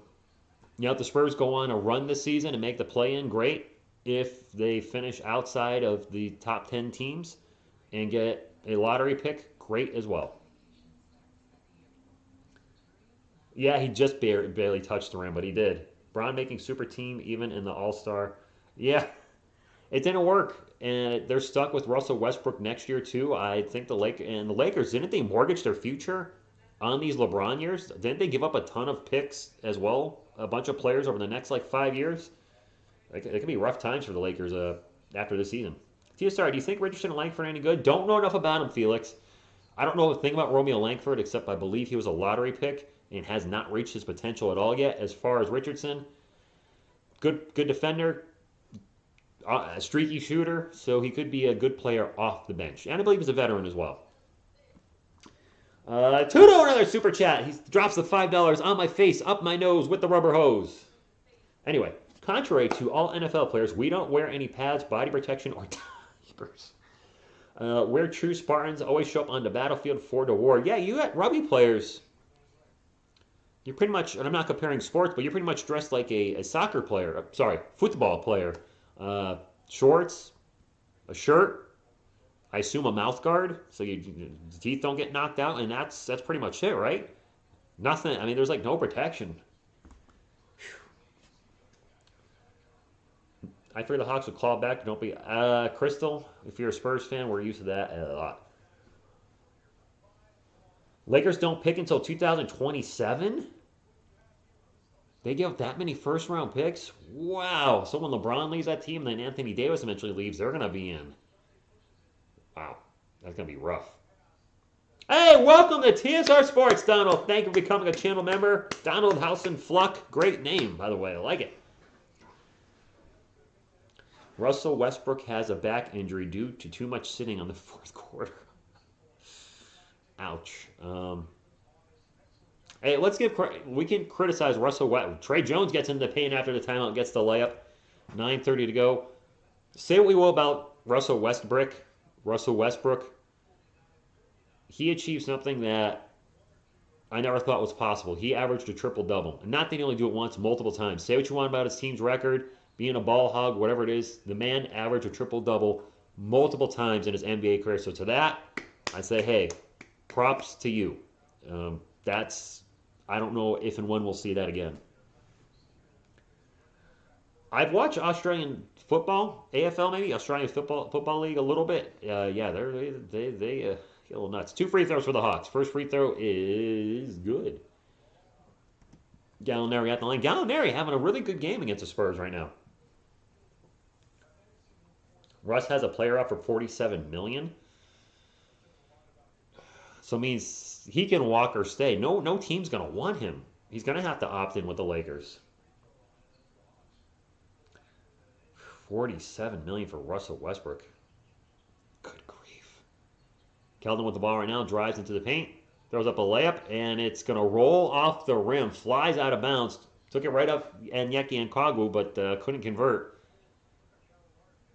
if the Spurs go on a run this season and make the play in, great. If they finish outside of the top 10 teams and get a lottery pick, great as well. Yeah, he just barely touched the rim, but he did. Braun making super team even in the All Star. Yeah, it didn't work, and they're stuck with Russell Westbrook next year too. I think the Lakers didn't they mortgage their future on these LeBron years? Didn't they give up a ton of picks as well? A bunch of players over the next like 5 years. It could be rough times for the Lakers after this season. TSR, do you think Richardson and Langford are any good? Don't know enough about him, Felix. I don't know a thing about Romeo Langford except I believe he was a lottery pick and has not reached his potential at all yet. As far as Richardson, good defender, a streaky shooter, so he could be a good player off the bench. And I believe he's a veteran as well. Tudo, another super chat. He drops the $5 on my face, up my nose with the rubber hose. Anyway, contrary to all NFL players, we don't wear any pads, body protection, or diapers. We're true Spartans, always show up on the battlefield for the war. Yeah, you got rugby players. You're pretty much, and I'm not comparing sports, but you're pretty much dressed like a soccer player. Sorry, football player. Shorts, a shirt, I assume a mouth guard, so your teeth don't get knocked out, and that's pretty much it, right? Nothing. I mean, there's like no protection. I figure the Hawks would claw back. Don't be Crystal. If you're a Spurs fan, we're used to that a lot. Lakers don't pick until 2027. They give up that many first round picks? Wow. So when LeBron leaves that team, then Anthony Davis eventually leaves, they're going to be in. Wow. That's going to be rough. Hey, welcome to TSR Sports, Donald. Thank you for becoming a channel member. Donald Housen Fluck. Great name, by the way. I like it. Russell Westbrook has a back injury due to too much sitting on the fourth quarter. Ouch. Hey, we can criticize Russell Westbrook. Trey Jones gets into the paint after the timeout and gets the layup. 9:30 to go. Say what we will about Russell Westbrook. He achieved something that I never thought was possible. He averaged a triple-double. And not that he only do it once, multiple times. Say what you want about his team's record, being a ball hog, whatever it is. The man averaged a triple-double multiple times in his NBA career. So to that, I say, hey, props to you. I don't know if and when we'll see that again. I've watched Australian football, AFL maybe, Australian football league a little bit. Yeah, they get a little nuts. 2 free throws for the Hawks. First free throw is good. Gallinari at the line. Gallinari having a really good game against the Spurs right now. Russ has a player up for $47 million. So it means he can walk or stay. No team's going to want him. He's going to have to opt in with the Lakers. $47 million for Russell Westbrook. Good grief. Keldon with the ball right now, drives into the paint, throws up a layup, and it's going to roll off the rim, flies out of bounds. Took it right up Anyeki and Kogwu, but couldn't convert.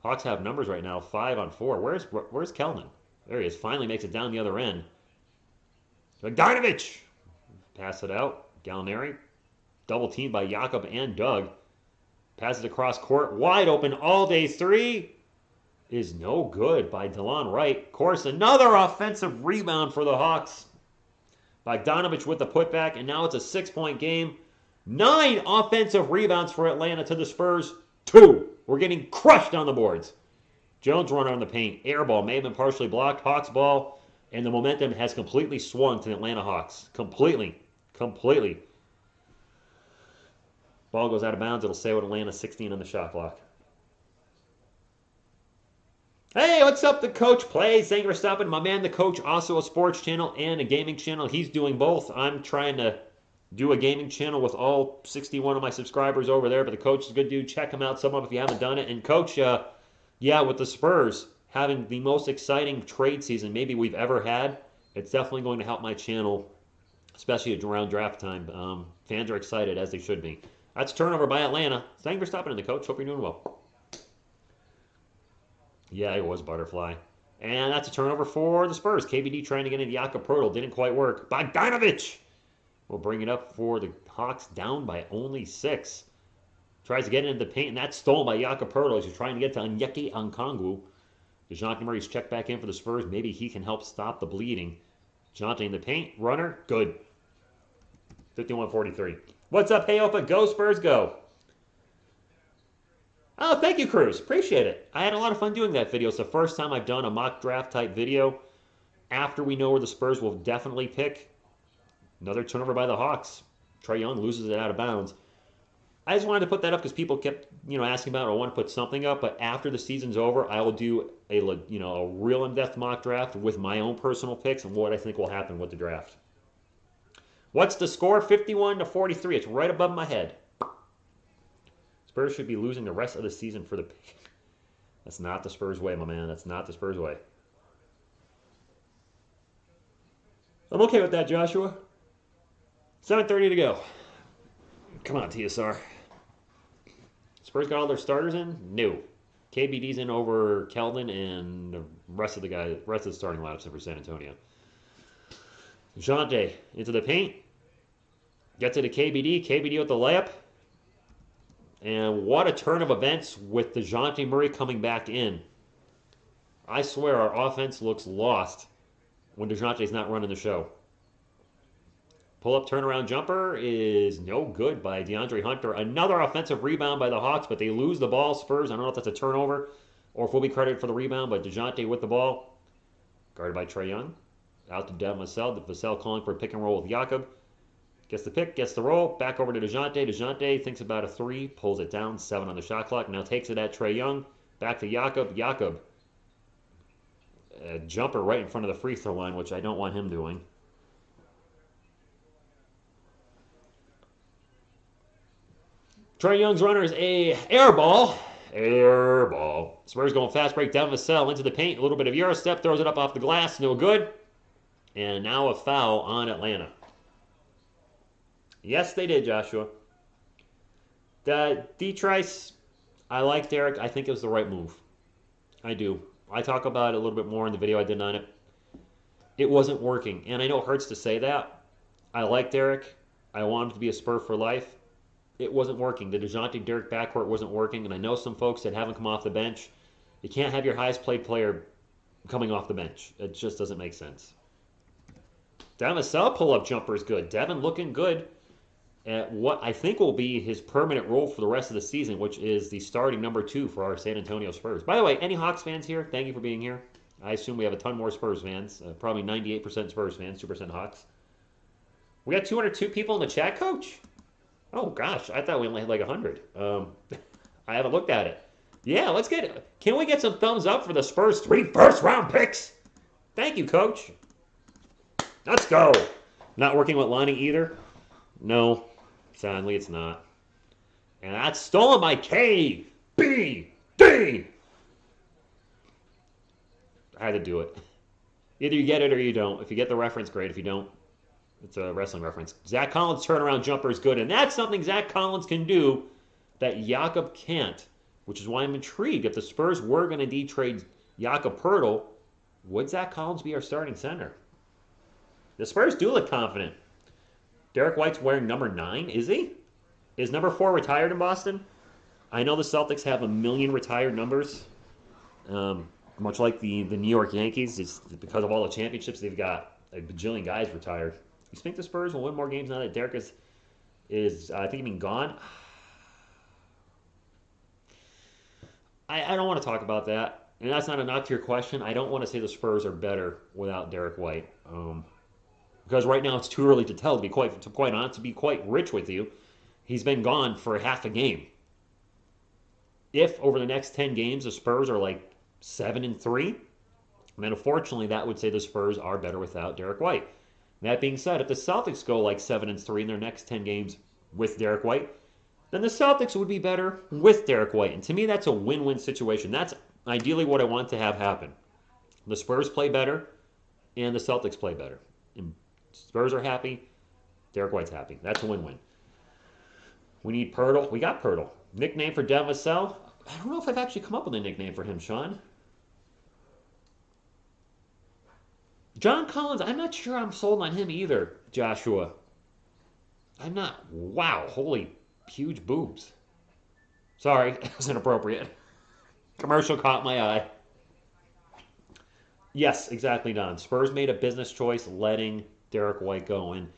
Hawks have numbers right now, 5 on 4. Where's Keldon? There he is. Finally makes it down the other end. Bogdanovich! Pass it out. Gallinari. Double teamed by Jakob and Doug. Passes across court. Wide open all day three. Is no good by DeLon Wright. Of course, another offensive rebound for the Hawks. Bogdanovich with the putback, and now it's a 6-point game. 9 offensive rebounds for Atlanta to the Spurs. 2. We're getting crushed on the boards. Jones running on the paint. Air ball may have been partially blocked. Hawks ball. And the momentum has completely swung to the Atlanta Hawks. Completely. Ball goes out of bounds. It'll stay with Atlanta 16 on the shot clock. Hey, what's up? The coach plays. Thank you for stopping. My man, the coach, also a sports channel and a gaming channel. He's doing both. I'm trying to do a gaming channel with all 61 of my subscribers over there, but the coach is a good dude. Check him out, some of if you haven't done it. And coach, yeah, with the Spurs having the most exciting trade season maybe we've ever had, it's definitely going to help my channel, especially around draft time. Fans are excited, as they should be. That's a turnover by Atlanta. Thank you for stopping in, the coach. Hope you're doing well. Yeah, it was Butterfly. And that's a turnover for the Spurs. KBD trying to get into Jakob Poeltl. Didn't quite work. Bogdanovich will bring it up for the Hawks, down by only 6. Tries to get into the paint, and that's stolen by Jakob Poeltl as he's trying to get to Anyeki Okongwu. DeJounte Murray's checked back in for the Spurs. Maybe he can help stop the bleeding. DeJounte in the paint. Runner. Good. 51-43. What's up, Hey Opa? Go Spurs, go. Oh, thank you, Cruz. Appreciate it. I had a lot of fun doing that video. It's the first time I've done a mock draft type video after we know where the Spurs will definitely pick. Another turnover by the Hawks. Trae Young loses it out of bounds. I just wanted to put that up because people kept, asking about it. I want to put something up, but after the season's over, I will do a real in-depth mock draft with my own personal picks and what I think will happen with the draft. What's the score? 51-43. It's right above my head. Spurs should be losing the rest of the season for the pick. That's not the Spurs way, my man. That's not the Spurs way. I'm okay with that, Joshua. 7:30 to go. Come on, TSR. Spurs got all their starters in? No. KBD's in over Keldon and the rest of the starting lineups for San Antonio. DeJounte into the paint. Gets it to KBD. KBD with the layup. And what a turn of events with DeJounte Murray coming back in. I swear our offense looks lost when DeJounte's not running the show. Pull-up turnaround jumper is no good by DeAndre Hunter. Another offensive rebound by the Hawks, but they lose the ball. Spurs, I don't know if that's a turnover or if we'll be credited for the rebound, but DeJounte with the ball. Guarded by Trae Young. Out to Devin Vassell. Vassell calling for a pick and roll with Jakob. Gets the pick, gets the roll. Back over to DeJounte. DeJounte thinks about a 3, pulls it down. 7 on the shot clock. Now takes it at Trae Young. Back to Jakob. Jakob. A jumper right in front of the free throw line, which I don't want him doing. Trae Young's runner is a air ball. Air ball. Spurs going fast break down Vassell into the paint. A little bit of Euro step. Throws it up off the glass. No good. And now a foul on Atlanta. Yes, they did, Joshua. Detrice, I like Derek. I think it was the right move. I do. I talk about it a little bit more in the video I did on it. It wasn't working. And I know it hurts to say that. I like Derek. I want him to be a Spur for life. It wasn't working. The DeJounte-Derek backcourt wasn't working, and I know some folks that haven't come off the bench. You can't have your highest played player coming off the bench. It just doesn't make sense. Devin Vassell pull-up jumper is good. Devin looking good at what I think will be his permanent role for the rest of the season, which is the starting number 2 for our San Antonio Spurs. By the way, any Hawks fans here? Thank you for being here. I assume we have a ton more Spurs fans. Probably 98% Spurs fans, 2% Hawks. We got 202 people in the chat, Coach? Oh, gosh. I thought we only had like 100. I haven't looked at it. Yeah, let's get it. Can we get some thumbs up for the Spurs 3 first-round picks? Thank you, Coach. Let's go. Not working with Lonnie either? No. Sadly, it's not. And that's stolen by KBD. me! I had to do it. Either you get it or you don't. If you get the reference, great. If you don't, it's a wrestling reference. Zach Collins' turnaround jumper is good, and that's something Zach Collins can do that Jakob can't, which is why I'm intrigued. If the Spurs were going to de-trade Jakob Poeltl, would Zach Collins be our starting center? The Spurs do look confident. Derek White's wearing number 9, is he? Is number 4 retired in Boston? I know the Celtics have a million retired numbers, much like the New York Yankees. It's because of all the championships, they've got a bajillion guys retired. You think the Spurs will win more games now that Derek is I think, gone? I don't want to talk about that. And that's not a knock to your question. I don't want to say the Spurs are better without Derek White. Because right now it's too early to tell, to be quite honest, to be quite rich with you. He's been gone for half a game. If over the next 10 games the Spurs are like 7-3, then unfortunately that would say the Spurs are better without Derek White. That being said, if the Celtics go like 7-3 in their next 10 games with Derek White, then the Celtics would be better with Derek White. And to me, that's a win-win situation. That's ideally what I want to have happen. The Spurs play better, and the Celtics play better. And Spurs are happy, Derek White's happy. That's a win-win. We need Poeltl. We got Poeltl. Nickname for Devin Vassell? I don't know if I've actually come up with a nickname for him, Sean. John Collins, I'm not sure I'm sold on him either, Joshua. I'm not. Wow, holy huge boobs. Sorry, that was inappropriate. Commercial caught my eye. Yes, exactly, Don. Spurs made a business choice letting Derek White go, and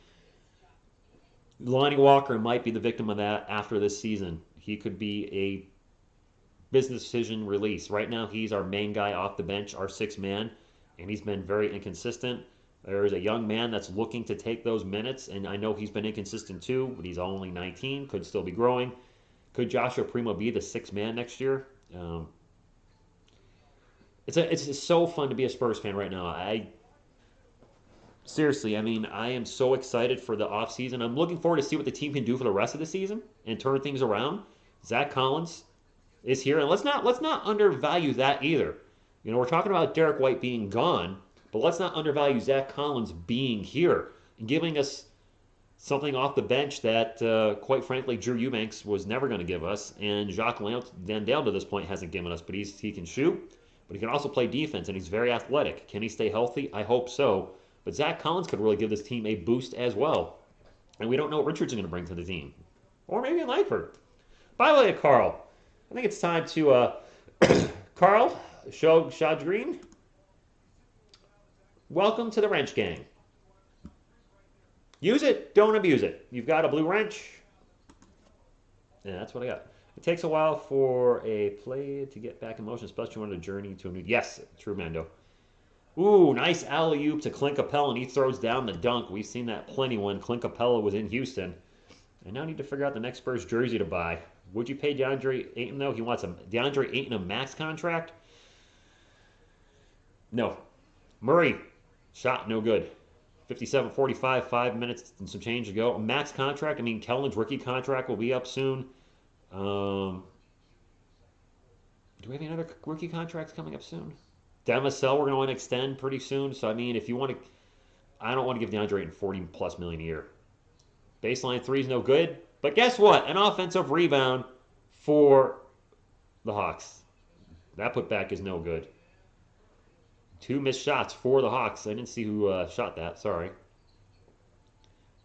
Lonnie Walker might be the victim of that after this season. He could be a business decision release. Right now, he's our main guy off the bench, our sixth man, and he's been very inconsistent. There's a young man that's looking to take those minutes, and I know he's been inconsistent too, but he's only 19, could still be growing. Could Joshua Primo be the sixth man next year? It's so fun to be a Spurs fan right now. Seriously, I mean, I am so excited for the offseason. I'm looking forward to see what the team can do for the rest of the season and turn things around. Zach Collins is here, and let's not undervalue that either. You know, we're talking about Derek White being gone, but let's not undervalue Zach Collins being here and giving us something off the bench that, quite frankly, Drew Eubanks was never going to give us, and Jacques Landale to this point hasn't given us. But he can shoot, but he can also play defense, and he's very athletic. Can he stay healthy? I hope so. But Zach Collins could really give this team a boost as well. And we don't know what Richards is going to bring to the team. Or maybe Langford. By the way, Carl, I think it's time to, Carl, Shad Green, welcome to the wrench gang. Use it, don't abuse it. You've got a blue wrench. Yeah, that's what I got. It takes a while for a play to get back in motion, especially on a journey to a new... Yes, true, Mando. Ooh, nice alley-oop to Clint Capella, and he throws down the dunk. We've seen that plenty when Clint Capella was in Houston. I now need to figure out the next Spurs jersey to buy. Would you pay DeAndre Ayton, though? He wants DeAndre Ayton a max contract? No. Murray, shot, no good. 57-45, 5 minutes and some change to go. A max contract, I mean, Kellen's rookie contract will be up soon. Do we have any other rookie contracts coming up soon? Devin Vassell, we're going to want to extend pretty soon. So, I mean, if you want to... I don't want to give DeAndre Ayton $40+ million a year. Baseline 3 is no good. But guess what? An offensive rebound for the Hawks. That putback is no good. 2 missed shots for the Hawks. I didn't see who shot that. Sorry.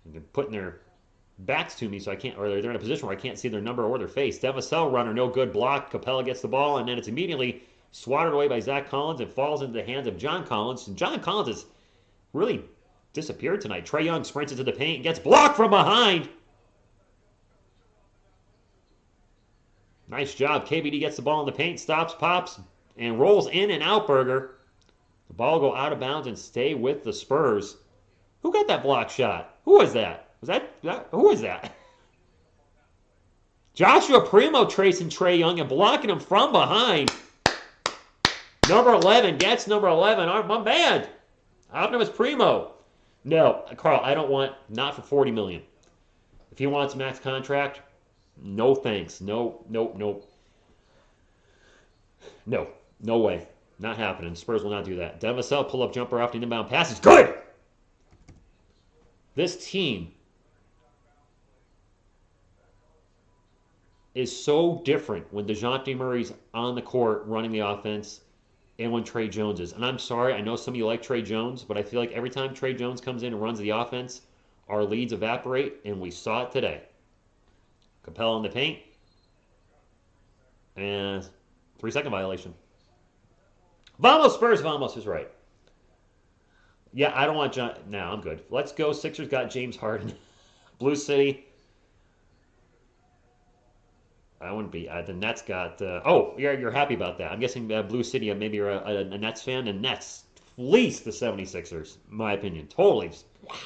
They're putting their backs to me, so I can't... Or they're in a position where I can't see their number or their face. Devin Vassell runner, no good block. Capella gets the ball, and then it's immediately... swatted away by Zach Collins and falls into the hands of John Collins. And John Collins has really disappeared tonight. Trae Young sprints into the paint and gets blocked from behind. Nice job. KBD gets the ball in the paint, stops, pops, and rolls in and out, Berger. The ball will go out of bounds and stay with the Spurs. Who got that block shot? Who was that? Who was that? Joshua Primo tracing Trae Young and blocking him from behind. Number 11 gets number 11. My man. Optimus Primo. No, Carl, I don't want, not for $40 million. If he wants max contract, no thanks. No. No, no way. Not happening. Spurs will not do that. Devin Vassell, pull-up jumper off the inbound pass. It's good! This team is so different when DeJounte Murray's on the court running the offense and when Trey Jones is. And I'm sorry, I know some of you like Trey Jones, but I feel like every time Trey Jones comes in and runs the offense, our leads evaporate, and we saw it today. Capella in the paint, and 3-second violation. Vamos, Spurs. Vamos is right. Yeah, I don't want John. No, I'm good. Let's go. Sixers got James Harden. Blue City. I wouldn't be. The Nets got. Oh, you're happy about that. I'm guessing Blue City, maybe you're a Nets fan, and Nets fleeced the 76ers, in my opinion. Totally. Wow.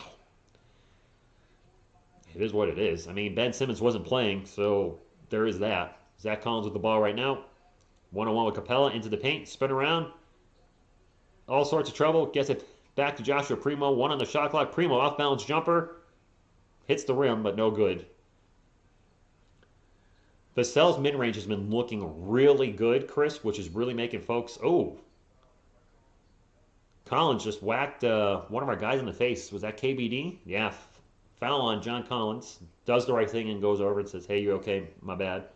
It is what it is. I mean, Ben Simmons wasn't playing, so there is that. Zach Collins with the ball right now. One-on-one with Capella into the paint. Spin around. All sorts of trouble. Gets it back to Joshua Primo. One on the shot clock. Primo off-balance jumper. Hits the rim, but no good. Vassell's mid-range has been looking really good, Chris, which is really making folks... Oh. Collins just whacked one of our guys in the face. Was that KBD? Yeah. Foul on John Collins. Does the right thing and goes over and says, hey, you okay? My bad.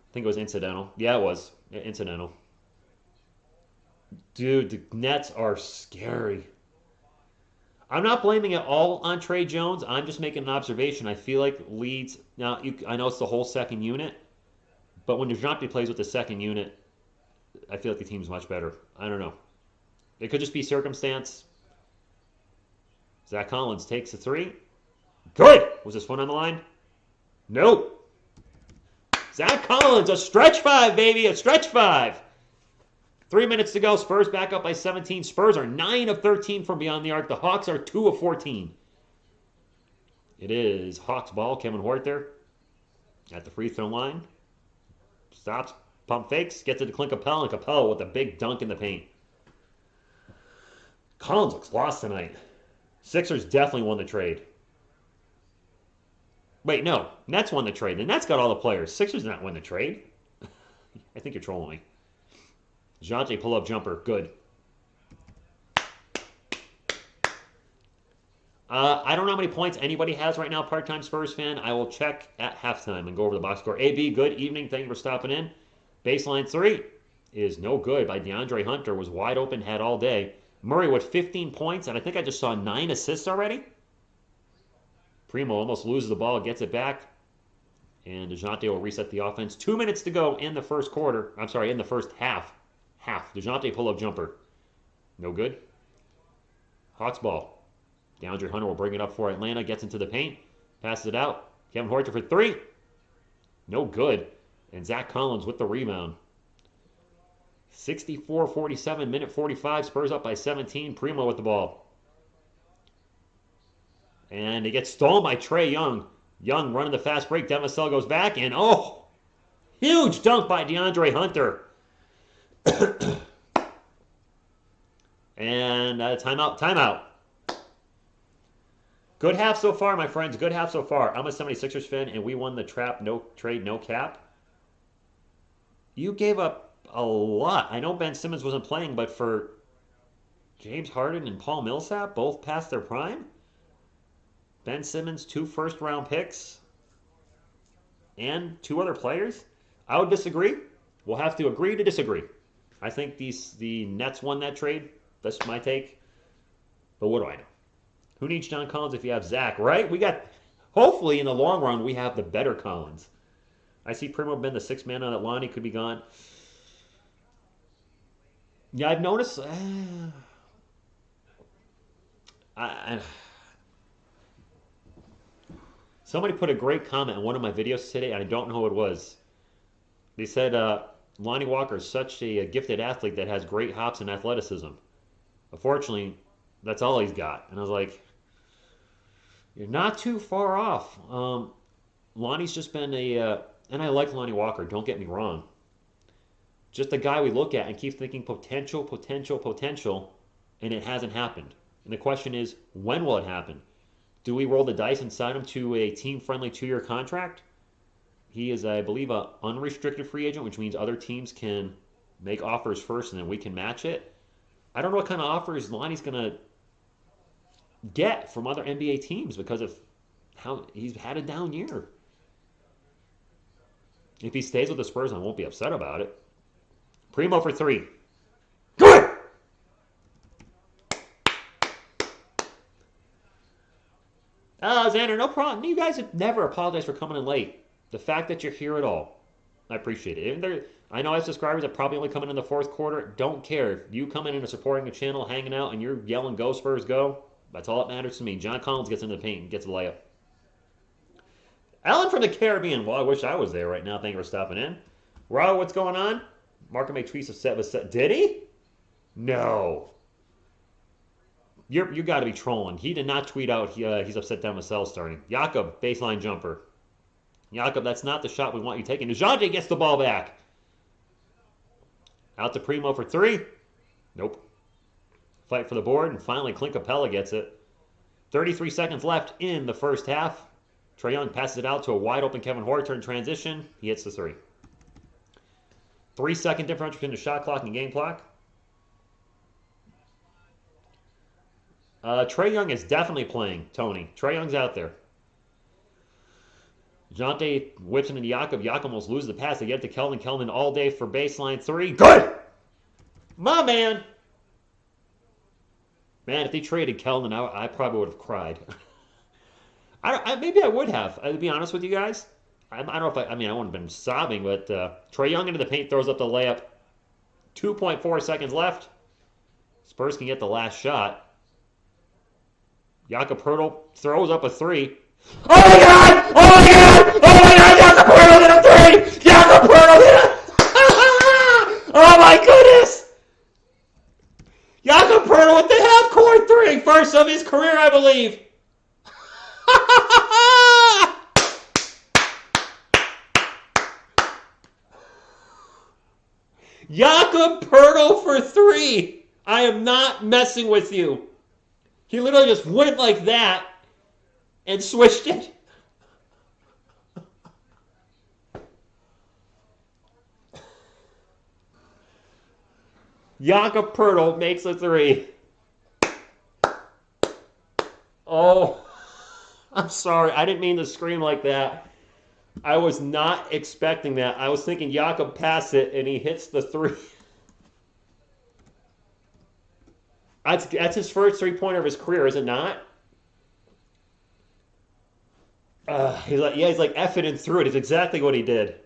I think it was incidental. Yeah, it was. Incidental. Dude, the Nets are scary. I'm not blaming it all on Trey Jones. I'm just making an observation. I feel like Leeds... Now, I know it's the whole second unit, but when DeJounte plays with the second unit, I feel like the team's much better. I don't know. It could just be circumstance. Zach Collins takes a three. Good! Was this one on the line? Nope. Zach Collins, a stretch five, baby, a stretch five. 3 minutes to go. Spurs back up by 17. Spurs are 9 of 13 from beyond the arc. The Hawks are 2 of 14. It is Hawks ball. Kevin Huerter at the free throw line. Stops, pump fakes, gets it to Clint Capella, and Capella with a big dunk in the paint. Collins looks lost tonight. Sixers definitely won the trade. Wait, no. Nets won the trade. The Nets got all the players. Sixers did not win the trade. I think you're trolling me. DeJounte pull-up jumper. Good. I don't know how many points anybody has right now, part-time Spurs fan. I will check at halftime and go over the box score. AB, good evening. Thank you for stopping in. Baseline 3 is no good by DeAndre Hunter. Was wide open, had all day. Murray with 15 points, and I think I just saw 9 assists already. Primo almost loses the ball, gets it back, and DeJounte will reset the offense. 2 minutes to go in the first quarter. I'm sorry, in the first half. DeJounte pull-up jumper. No good. Hawks ball. DeAndre Hunter will bring it up for Atlanta. Gets into the paint. Passes it out. Kevin Huerter for 3. No good. And Zach Collins with the rebound. 64-47, minute 45. Spurs up by 17. Primo with the ball. And it gets stolen by Trae Young. Young running the fast break. Devin Vassell goes back. And, oh, huge dunk by DeAndre Hunter. And timeout. Good half so far, my friends. Good half so far. I'm a 76ers fan, and we won the trap, no trade, no cap. You gave up a lot. I know Ben Simmons wasn't playing, but for James Harden and Paul Millsap, both past their prime. Ben Simmons, 2 first-round picks, and 2 other players. I would disagree. We'll have to agree to disagree. I think the Nets won that trade. That's my take. But what do I know? Who needs John Collins if you have Zach, right? We got, hopefully in the long run, we have the better Collins. I see Primo been the 6th man on that line. He could be gone. Yeah, I've noticed. Somebody put a great comment in one of my videos today, and I don't know who it was. They said, Lonnie Walker is such a gifted athlete that has great hops and athleticism. Unfortunately, that's all he's got. And I was like, you're not too far off. Lonnie's just been and I like Lonnie Walker, don't get me wrong. Just a guy we look at and keep thinking potential, and it hasn't happened. And the question is, when will it happen? Do we roll the dice and sign him to a team-friendly 2-year contract? He is, I believe, a unrestricted free agent, which means other teams can make offers first and then we can match it. I don't know what kind of offers Lonnie's going to get from other NBA teams because of how he's had a down year. If he stays with the Spurs, I won't be upset about it. Primo for 3. Good! Xander, no problem. You guys have never apologized for coming in late. The fact that you're here at all, I appreciate it. I know I have subscribers that probably only come in the fourth quarter. Don't care. If you come in and are supporting the channel, hanging out, and you're yelling, "Go Spurs, go!" That's all that matters to me. John Collins gets into the paint and gets a layup. Alan from the Caribbean. Well, I wish I was there right now. Thank you for stopping in. Raw, what's going on? Marco made tweets of set. Did he? No. You got to be trolling. He did not tweet out he's upset down Vassell starting. Jakob, baseline jumper. Jakob, that's not the shot we want you taking. DeJounte gets the ball back. Out to Primo for 3. Nope. Fight for the board, and finally Clint Capella gets it. 33 seconds left in the first half. Trae Young passes it out to a wide-open Kevin Huerter in transition. He hits the 3. 3-second differential between the shot clock and game clock. Trae Young is definitely playing, Tony. Trae Young's out there. DeJounte whips it into Jakob. Jakob almost loses the pass. They get it to Keldon. Keldon all day for baseline 3. Good! My man! Man, if they traded Keldon, I probably would have cried. Maybe I would have. To be honest with you guys. I don't know if I wouldn't have been sobbing, but Trae Young into the paint throws up the layup. 2.4 seconds left. Spurs can get the last shot. Jakob Poeltl throws up a 3. Oh my God! Oh my God! Oh my God! Jakob Poeltl hit a 3! Jakob Poeltl hit a... Oh my goodness! Jakob Poeltl with the half-court 3, first of his career, I believe. Jakob Poeltl for 3. I am not messing with you. He literally just went like that and switched it. Jakob Poeltl makes a 3. Oh, I'm sorry. I didn't mean to scream like that. I was not expecting that. I was thinking Jakob passed it and he hits the 3. That's his first three-pointer of his career, is it not? He's like effing and through it. It's exactly what he did.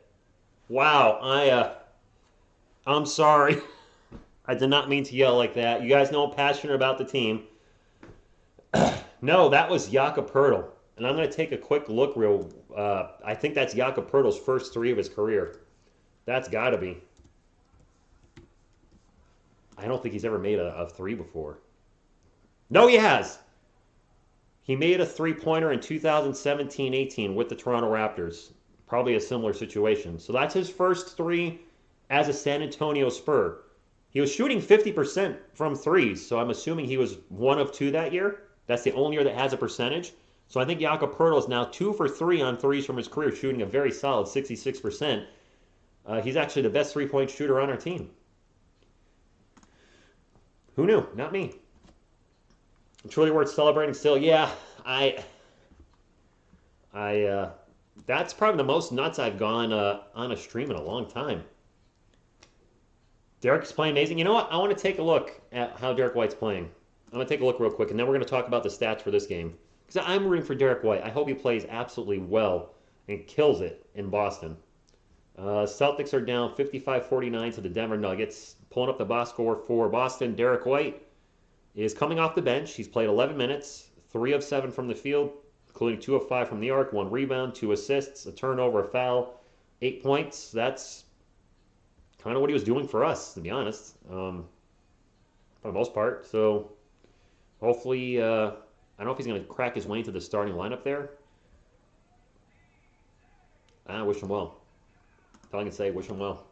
Wow, I'm sorry. I did not mean to yell like that. You guys know I'm passionate about the team. No, that was Jakob Poeltl. And I'm going to take a quick look I think that's Jakob Poeltl's first 3 of his career. That's got to be. I don't think he's ever made a 3 before. No, he has. He made a 3-pointer in 2017-18 with the Toronto Raptors. Probably a similar situation. So that's his first 3 as a San Antonio Spur. He was shooting 50% from threes, so I'm assuming he was 1 of 2 that year. That's the only year that has a percentage. So I think Jakob Poeltl is now 2 for 3 on threes from his career, shooting a very solid 66%. He's actually the best 3-point shooter on our team. Who knew? Not me. Truly worth celebrating still. Yeah, that's probably the most nuts I've gone on a stream in a long time. Derek's playing amazing. You know what? I want to take a look at how Derek White's playing. I'm going to take a look real quick, and then we're going to talk about the stats for this game. Because I'm rooting for Derek White. I hope he plays absolutely well and kills it in Boston. Celtics are down 55-49 to the Denver Nuggets. Pulling up the box score for Boston, Derek White is coming off the bench. He's played 11 minutes, 3 of 7 from the field, including 2 of 5 from the arc, 1 rebound, 2 assists, a turnover, a foul, 8 points. That's kind of what he was doing for us, to be honest, for the most part. So hopefully, I don't know if he's going to crack his way into the starting lineup there. I wish him well. That's all I can say, wish him well.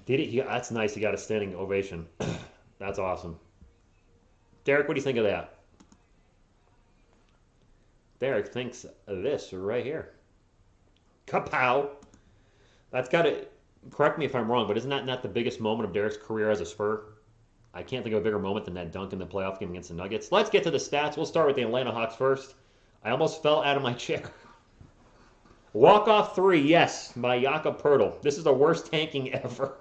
Did he? That's nice. He got a standing ovation. That's awesome. Derek, what do you think of that? Derek thinks of this right here. Kapow! That's got to, correct me if I'm wrong, but isn't that not the biggest moment of Derek's career as a Spur? I can't think of a bigger moment than that dunk in the playoff game against the Nuggets. Let's get to the stats. We'll start with the Atlanta Hawks first. I almost fell out of my chair. Walk-off three, yes, by Jakob Poeltl. This is the worst tanking ever.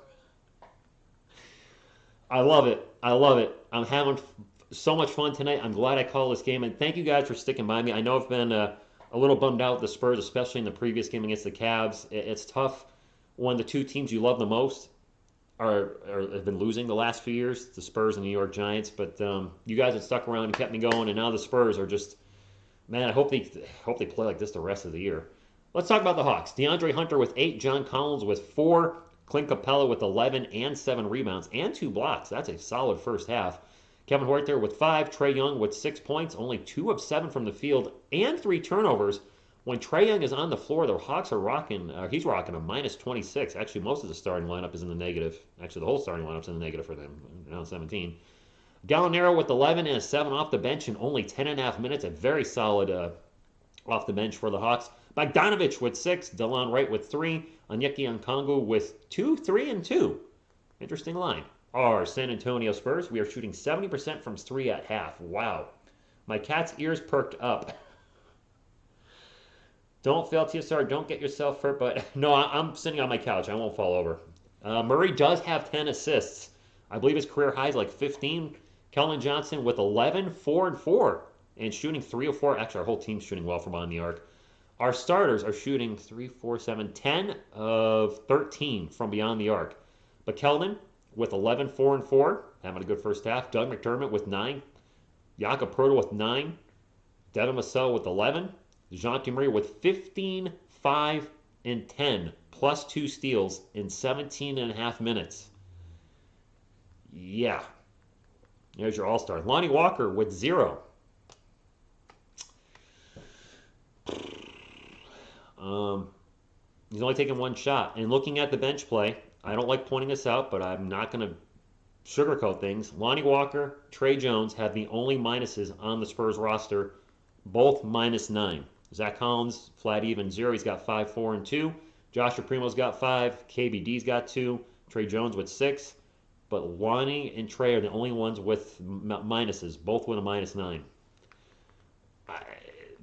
I love it. I love it. I'm having so much fun tonight. I'm glad I called this game, and thank you guys for sticking by me. I know I've been a little bummed out with the Spurs, especially in the previous game against the Cavs. It's tough when the two teams you love the most have been losing the last few years, the Spurs and the New York Giants. But you guys have stuck around and kept me going, and now the Spurs are just, man, I hope they play like this the rest of the year. Let's talk about the Hawks. DeAndre Hunter with 8, John Collins with 4, Clint Capella with 11 and 7 rebounds and 2 blocks. That's a solid first half. Kevin Huerter with 5, Trae Young with 6 points, only 2 of 7 from the field, and 3 turnovers. When Trae Young is on the floor, the Hawks are rocking. He's rocking a minus 26. Actually, most of the starting lineup is in the negative. Actually, the whole starting lineup's in the negative for them, around 17. Gallinaro with 11 and a 7 off the bench in only 10.5 minutes. A very solid off the bench for the Hawks. Bogdanovich with 6, Delon Wright with 3, Onyeka Okongwu with 2, 3, and 2. Interesting line. Our San Antonio Spurs, we are shooting 70% from 3 at half. Wow. My cat's ears perked up. Don't fail, TSR. Don't get yourself hurt. But no, I'm sitting on my couch. I won't fall over. Murray does have 10 assists. I believe his career high is like 15. Keldon Johnson with 11, 4, and 4. And shooting 3 of 4. Actually, our whole team's shooting well from behind the arc. Our starters are shooting 3, 4, 7, 10 of 13 from beyond the arc. But Keldon with 11, 4, and 4. Having a good first half. Doug McDermott with 9. Jakob Poeltl with 9. Devin Vassell with 11. DeJounte Murray with 15, 5, and 10, plus 2 steals in 17.5 minutes. Yeah. There's your all-star. Lonnie Walker with 0. He's only taken 1 shot. And looking at the bench play, I don't like pointing this out, but I'm not going to sugarcoat things. Lonnie Walker, Trey Jones have the only minuses on the Spurs roster, both minus 9. Zach Collins, flat even 0. He's got 5, 4, and 2. Joshua Primo's got 5. KBD's got 2. Trey Jones with 6. But Lonnie and Trey are the only ones with minuses, both with a minus 9.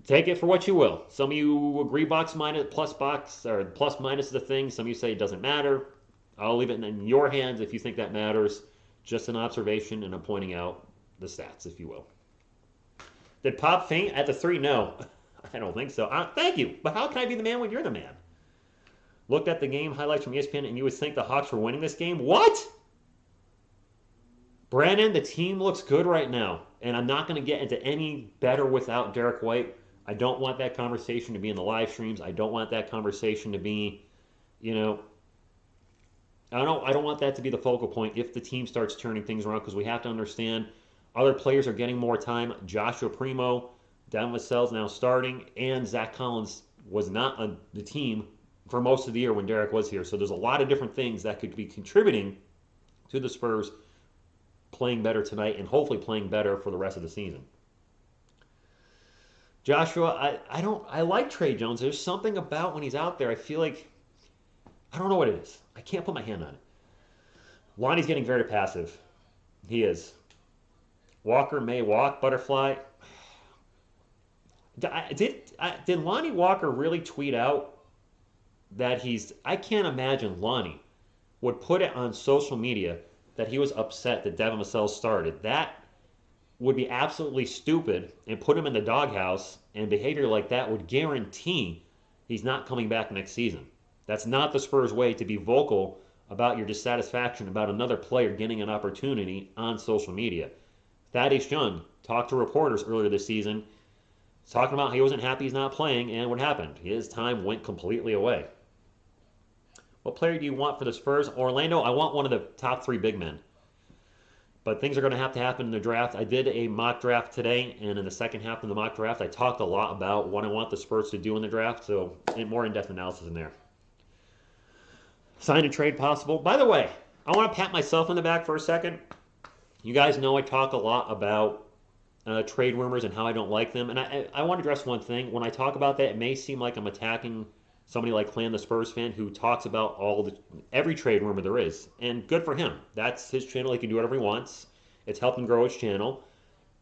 Take it for what you will. Some of you agree box minus, plus box, or plus minus is the thing. Some of you say it doesn't matter. I'll leave it in your hands if you think that matters. Just an observation, and I'm pointing out the stats, if you will. Did Pop faint at the 3? No. I don't think so. Thank you. But how can I be the man when you're the man? Looked at the game highlights from ESPN, and you would think the Hawks were winning this game. What? Brandon, the team looks good right now. And I'm not going to get into any better without Derek White. I don't want that conversation to be in the live streams. I don't want that conversation to be, I don't want that to be the focal point if the team starts turning things around, because we have to understand other players are getting more time. Joshua Primo, Devin Vassell's now starting, and Zach Collins was not on the team for most of the year when Derek was here. So there's a lot of different things that could be contributing to the Spurs playing better tonight and hopefully playing better for the rest of the season. Joshua, I like Trey Jones. There's something about when he's out there, I feel like, I don't know what it is. I can't put my hand on it. Lonnie's getting very passive. He is. Walker may walk, Butterfly. Did Lonnie Walker really tweet out that I can't imagine Lonnie would put it on social media that he was upset that Devin Vassell started. That would be absolutely stupid and put him in the doghouse, and behavior like that would guarantee he's not coming back next season. That's not the Spurs way to be vocal about your dissatisfaction about another player getting an opportunity on social media. Thaddeus Young talked to reporters earlier this season talking about he wasn't happy he's not playing, and what happened? His time went completely away. What player do you want for the Spurs? Orlando, I want one of the top 3 big men. But things are going to happen in the draft. I did a mock draft today, and in the second half of the mock draft, I talked a lot about what I want the Spurs to do in the draft, so more in-depth analysis in there. Sign and trade possible. By the way, I want to pat myself on the back for a second. You guys know I talk a lot about trade rumors and how I don't like them, and I want to address one thing. When I talk about that, it may seem like I'm attacking somebody like Clan the Spurs fan who talks about every trade rumor there is, and good for him. That's his channel. He can do whatever he wants. It's helped him grow his channel.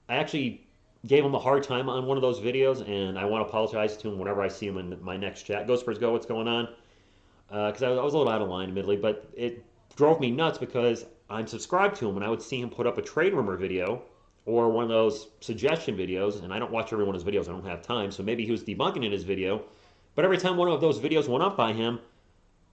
I actually gave him a hard time on one of those videos, and I want to apologize to him whenever I see him in my next chat. Go Spurs, go! What's going on? Because I was a little out of line, admittedly, but it drove me nuts because I'm subscribed to him, and I would see him put up a trade rumor video or one of those suggestion videos, and I don't watch every one of his videos. I don't have time, so maybe he was debunking in his video. But every time one of those videos went up by him,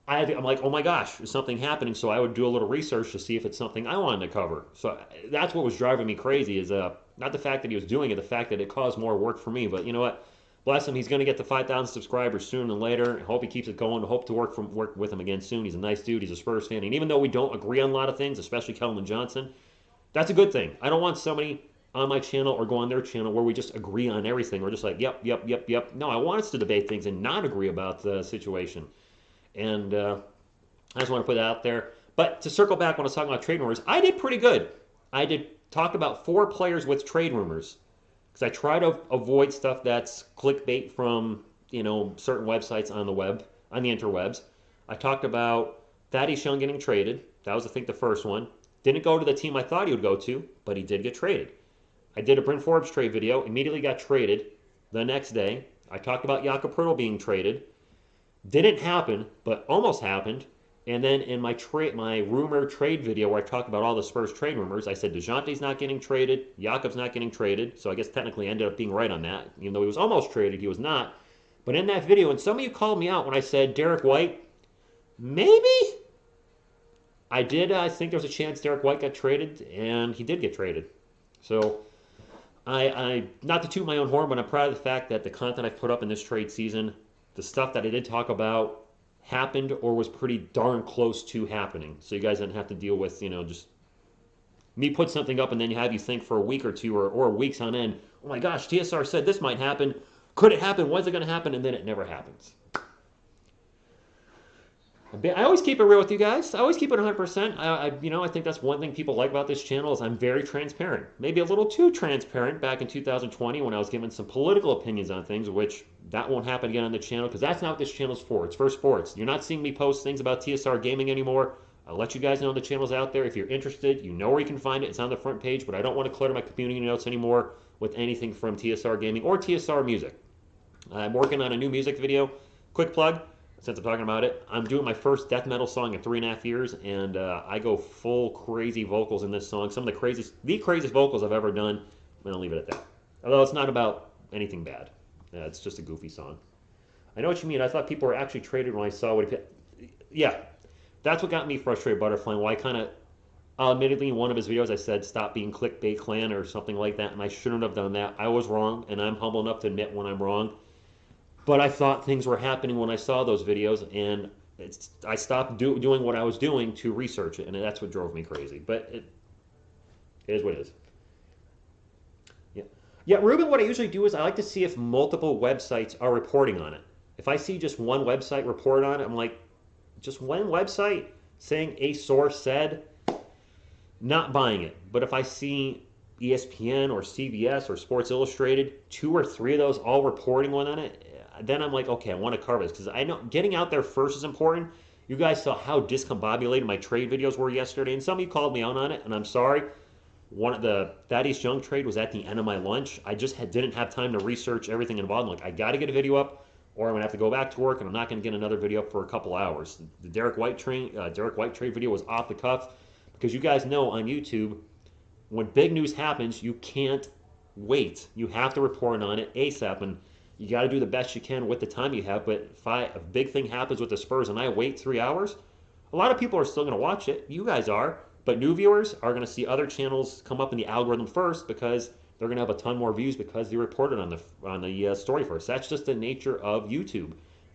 I'm like, oh my gosh, is something happening? So I would do a little research to see if it's something I wanted to cover. So that's what was driving me crazy is not the fact that he was doing it, the fact that it caused more work for me. But you know what? Bless him. He's going to get to 5,000 subscribers sooner than later. I hope he keeps it going. I hope to work with him again soon. He's a nice dude. He's a Spurs fan. And even though we don't agree on a lot of things, especially Keldon Johnson, that's a good thing. I don't want somebody on my channel or go on their channel where we just agree on everything. We're just like, yep, yep, yep, yep. No, I want us to debate things and not agree about the situation. And I just want to put that out there. But to circle back when I was talking about trade rumors, I did pretty good. I did talk about 4 players with trade rumors. Because I try to avoid stuff that's clickbait from, certain websites on the web, on the interwebs. I talked about Thaddeus Young getting traded. That was, I think, the first one. Didn't go to the team I thought he would go to, but he did get traded. I did a Bryn Forbes trade video, immediately got traded the next day. I talked about Jakob Poeltl being traded. Didn't happen, but almost happened. And then in my rumor trade video where I talked about all the Spurs trade rumors, I said DeJounte's not getting traded, Jakob's not getting traded. So I guess technically I ended up being right on that. Even though he was almost traded, he was not. But in that video, and some of you called me out when I said Derek White, maybe? I did. I think there was a chance Derek White got traded, and he did get traded. So I not to toot my own horn, but I'm proud of the fact that the content I've put up in this trade season, the stuff that I did talk about, happened or was pretty darn close to happening. So you guys didn't have to deal with, just me put something up and then you think for a week or two or weeks on end, oh my gosh, TSR said this might happen. Could it happen? When's it going to happen? And then it never happens. I always keep it real with you guys. I always keep it 100%. I think that's one thing people like about this channel is I'm very transparent. Maybe a little too transparent back in 2020 when I was giving some political opinions on things, which that won't happen again on the channel because that's not what this channel's for. It's for sports. You're not seeing me post things about TSR gaming anymore. I'll let you guys know the channel's out there. If you're interested, you know where you can find it. It's on the front page, but I don't want to clutter my community notes anymore with anything from TSR gaming or TSR music. I'm working on a new music video. Quick plug. Since I'm talking about it, I'm doing my first death metal song in 3.5 years, and I go full crazy vocals in this song. Some of the craziest vocals I've ever done. I'm going to leave it at that. Although it's not about anything bad. It's just a goofy song. I know what you mean. I thought people were actually traded when I saw what he... Yeah, that's what got me frustrated, Butterfly. Well, I kind of... admittedly, in one of his videos, I said, stop being clickbait clan or something like that, and I shouldn't have done that. I was wrong, and I'm humble enough to admit when I'm wrong. But I thought things were happening when I saw those videos, and I stopped doing what I was doing to research it, and that's what drove me crazy. But it is what it is. Yeah, Ruben, what I usually do is I like to see if multiple websites are reporting on it. If I see just one website report on it, I'm like, just one website saying a source said, not buying it. But if I see ESPN or CBS or Sports Illustrated, 2 or 3 of those all reporting one on it, then I'm like, okay, I want to cover this because I know getting out there first is important. You guys saw how discombobulated my trade videos were yesterday, and some of you called me out on it, and I'm sorry. One of the Thaddeus Young trade was at the end of my lunch. I just didn't have time to research everything involved. I'm like, I got to get a video up, or I'm gonna have to go back to work, and I'm not gonna get another video up for a couple hours. The Derek White trade video was off the cuff because you guys know on YouTube, when big news happens, you can't wait. You have to report on it ASAP, and you got to do the best you can with the time you have. But if a big thing happens with the Spurs and I wait 3 hours, a lot of people are still going to watch it. You guys are. But new viewers are going to see other channels come up in the algorithm first because they're going to have a ton more views because they reported on the story first. That's just the nature of YouTube.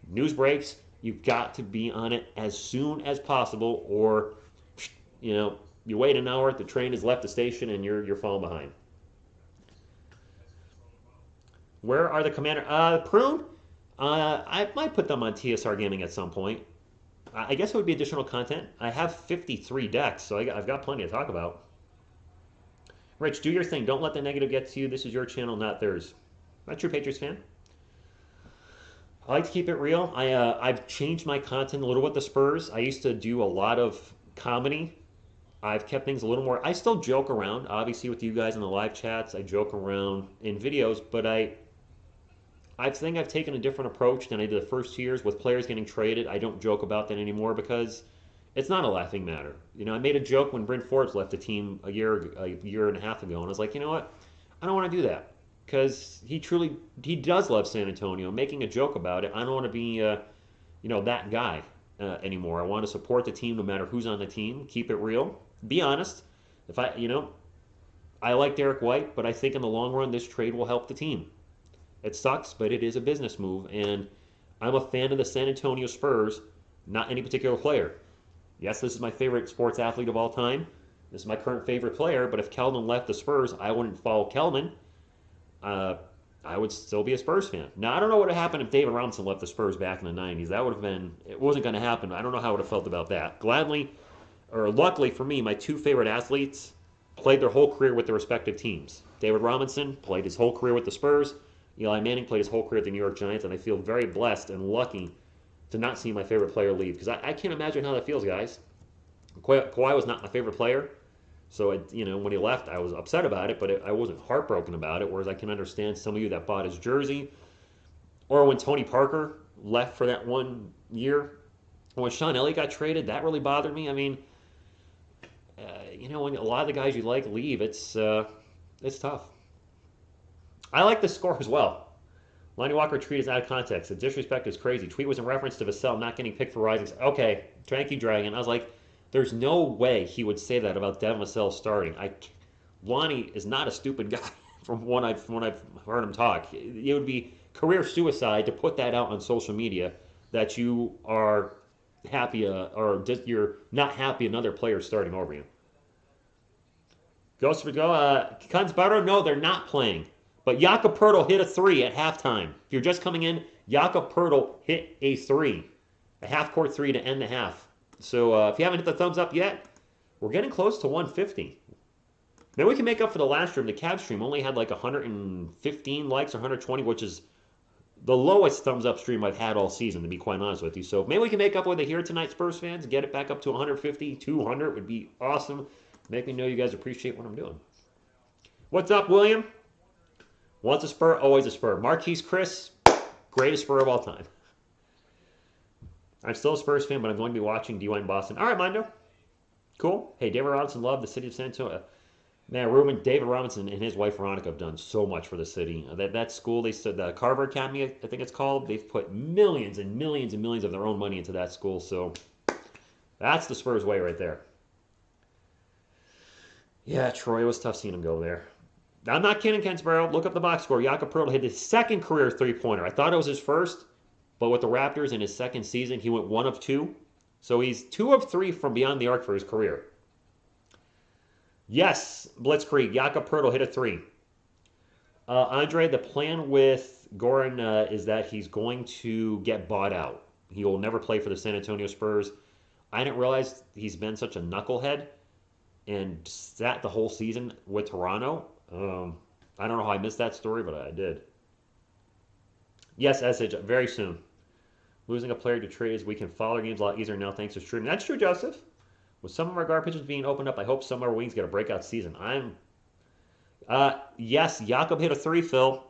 News breaks, you've got to be on it as soon as possible, or you wait an hour, the train has left the station, and you're falling behind. Where are the commander? Prune? I might put them on TSR Gaming at some point. I guess it would be additional content. I have 53 decks, so I've got plenty to talk about. Rich, do your thing. Don't let the negative get to you. This is your channel, not theirs. Not true Patriots fan. I like to keep it real. I've changed my content a little with the Spurs. I used to do a lot of comedy. I've kept things a little more. I still joke around, obviously, with you guys in the live chats. I joke around in videos, but I think I've taken a different approach than I did the first 2 years with players getting traded. I don't joke about that anymore because it's not a laughing matter. You know, I made a joke when Bryn Forbes left the team a year and a half ago, and I was like, you know what? I don't want to do that because he does love San Antonio. Making a joke about it, I don't want to be that guy anymore. I want to support the team no matter who's on the team. Keep it real. Be honest. If I like Derek White, but I think in the long run this trade will help the team. It sucks, but it is a business move, and I'm a fan of the San Antonio Spurs, not any particular player. Yes, this is my favorite sports athlete of all time. This is my current favorite player, but if Keldon left the Spurs, I wouldn't follow Keldon. I would still be a Spurs fan. Now, I don't know what would have happened if David Robinson left the Spurs back in the 90s. That would have been, it wasn't going to happen. I don't know how I would have felt about that. Gladly, or luckily for me, my two favorite athletes played their whole career with their respective teams. David Robinson played his whole career with the Spurs. Eli Manning played his whole career at the New York Giants, and I feel very blessed and lucky to not see my favorite player leave because I can't imagine how that feels, guys. Kawhi was not my favorite player, so when he left, I was upset about it, but I wasn't heartbroken about it. Whereas I can understand some of you that bought his jersey, or when Tony Parker left for that 1 year, or when Sean Elliott got traded, that really bothered me. I mean, when a lot of the guys you like leave, it's tough. I like the score as well. Lonnie Walker tweet is out of context. The disrespect is crazy. Tweet was in reference to Vassell not getting picked for Rising. Okay, thank you, Dragon. I was like, there's no way he would say that about Devin Vassell starting. Lonnie is not a stupid guy from when I've heard him talk. It would be career suicide to put that out on social media that you are happy or just you're not happy another player starting over you. Ghost would go. Kunsbutter, no, they're not playing. But Jakob Poeltl hit a 3 at halftime. If you're just coming in, Jakob Poeltl hit a 3, a half-court 3 to end the half. So if you haven't hit the thumbs up yet, we're getting close to 150. Maybe we can make up for the last stream. The Cavs stream only had like 115 likes or 120, which is the lowest thumbs up stream I've had all season, to be quite honest with you. So maybe we can make up with it here tonight, Spurs fans. Get it back up to 150, 200 would be awesome. Make me know you guys appreciate what I'm doing. What's up, William? Once a Spur, always a Spur. Marquise Chris, greatest Spur of all time. I'm still a Spurs fan, but I'm going to be watching DY in Boston. All right, Mondo. Cool. Hey, David Robinson loved the city of San Antonio. Man, Ruben, David Robinson and his wife Veronica have done so much for the city. That school, they said the Carver Academy, I think it's called, they've put millions and millions and millions of their own money into that school. So that's the Spurs way right there. Yeah, Troy, it was tough seeing him go there. I'm not kidding, Kensborough. Look up the box score. Jakob Poeltl hit his second career three-pointer. I thought it was his first, but with the Raptors in his second season, he went 1 of 2. So he's 2 of 3 from beyond the arc for his career. Yes, Blitzkrieg. Jakob Poeltl hit a 3. Andre, the plan with Goran is that he's going to get bought out. He will never play for the San Antonio Spurs. I didn't realize he's been such a knucklehead and sat the whole season with Toronto. I don't know how I missed that story, but I did. Yes, SH, very soon. Losing a player to trades, we can follow our games a lot easier now thanks to streaming. That's true, Joseph. With some of our guard pitchers being opened up, I hope some of our wings get a breakout season. Yes, Jakob hit a 3, Phil.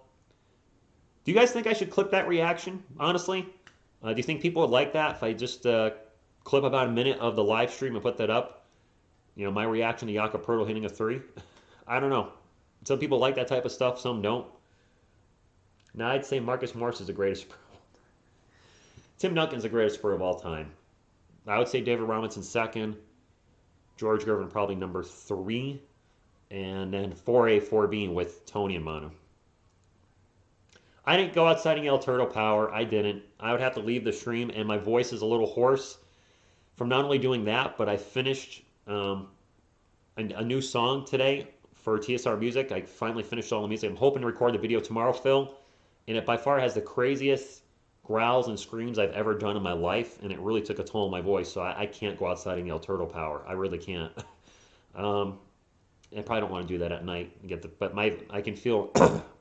Do you guys think I should clip that reaction, honestly? Do you think people would like that if I just clip about a minute of the live stream and put that up? My reaction to Jakob Poeltl hitting a 3? I don't know. Some people like that type of stuff, some don't. Now, I'd say Marcus Morris is the greatest Spur. Tim Duncan's the greatest Spur of all time. I would say David Robinson second. George Gervin probably number 3. And then 4A, 4B with Tony and Manu. I didn't go outside and yell Turtle Power. I didn't. I would have to leave the stream, and my voice is a little hoarse from not only doing that, but I finished a new song today for TSR Music. I finally finished all the music. I'm hoping to record the video tomorrow, Phil. And it by far has the craziest growls and screams I've ever done in my life, and it really took a toll on my voice, so I can't go outside and yell Turtle Power. I really can't. I probably don't want to do that at night. But I can feel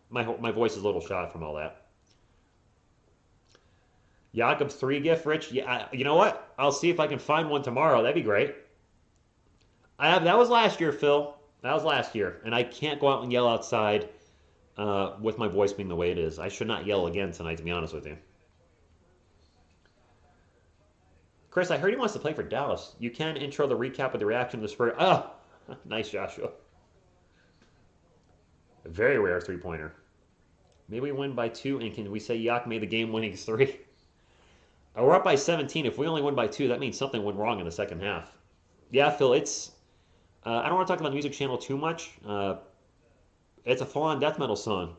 my voice is a little shot from all that. Jakob's 3 gift, Rich. Yeah, you know what? I'll see if I can find one tomorrow. That'd be great. That was last year, Phil. That was last year, and I can't go out and yell outside with my voice being the way it is. I should not yell again tonight, to be honest with you. Chris, I heard he wants to play for Dallas. You can intro the recap with the reaction to the Spurs. Oh, nice, Joshua. A very rare three-pointer. Maybe we win by 2, and can we say Yak made the game-winning 3? We're up by 17. If we only win by 2, that means something went wrong in the second half. Yeah, Phil, it's... I don't want to talk about the music channel too much. It's a full-on death metal song.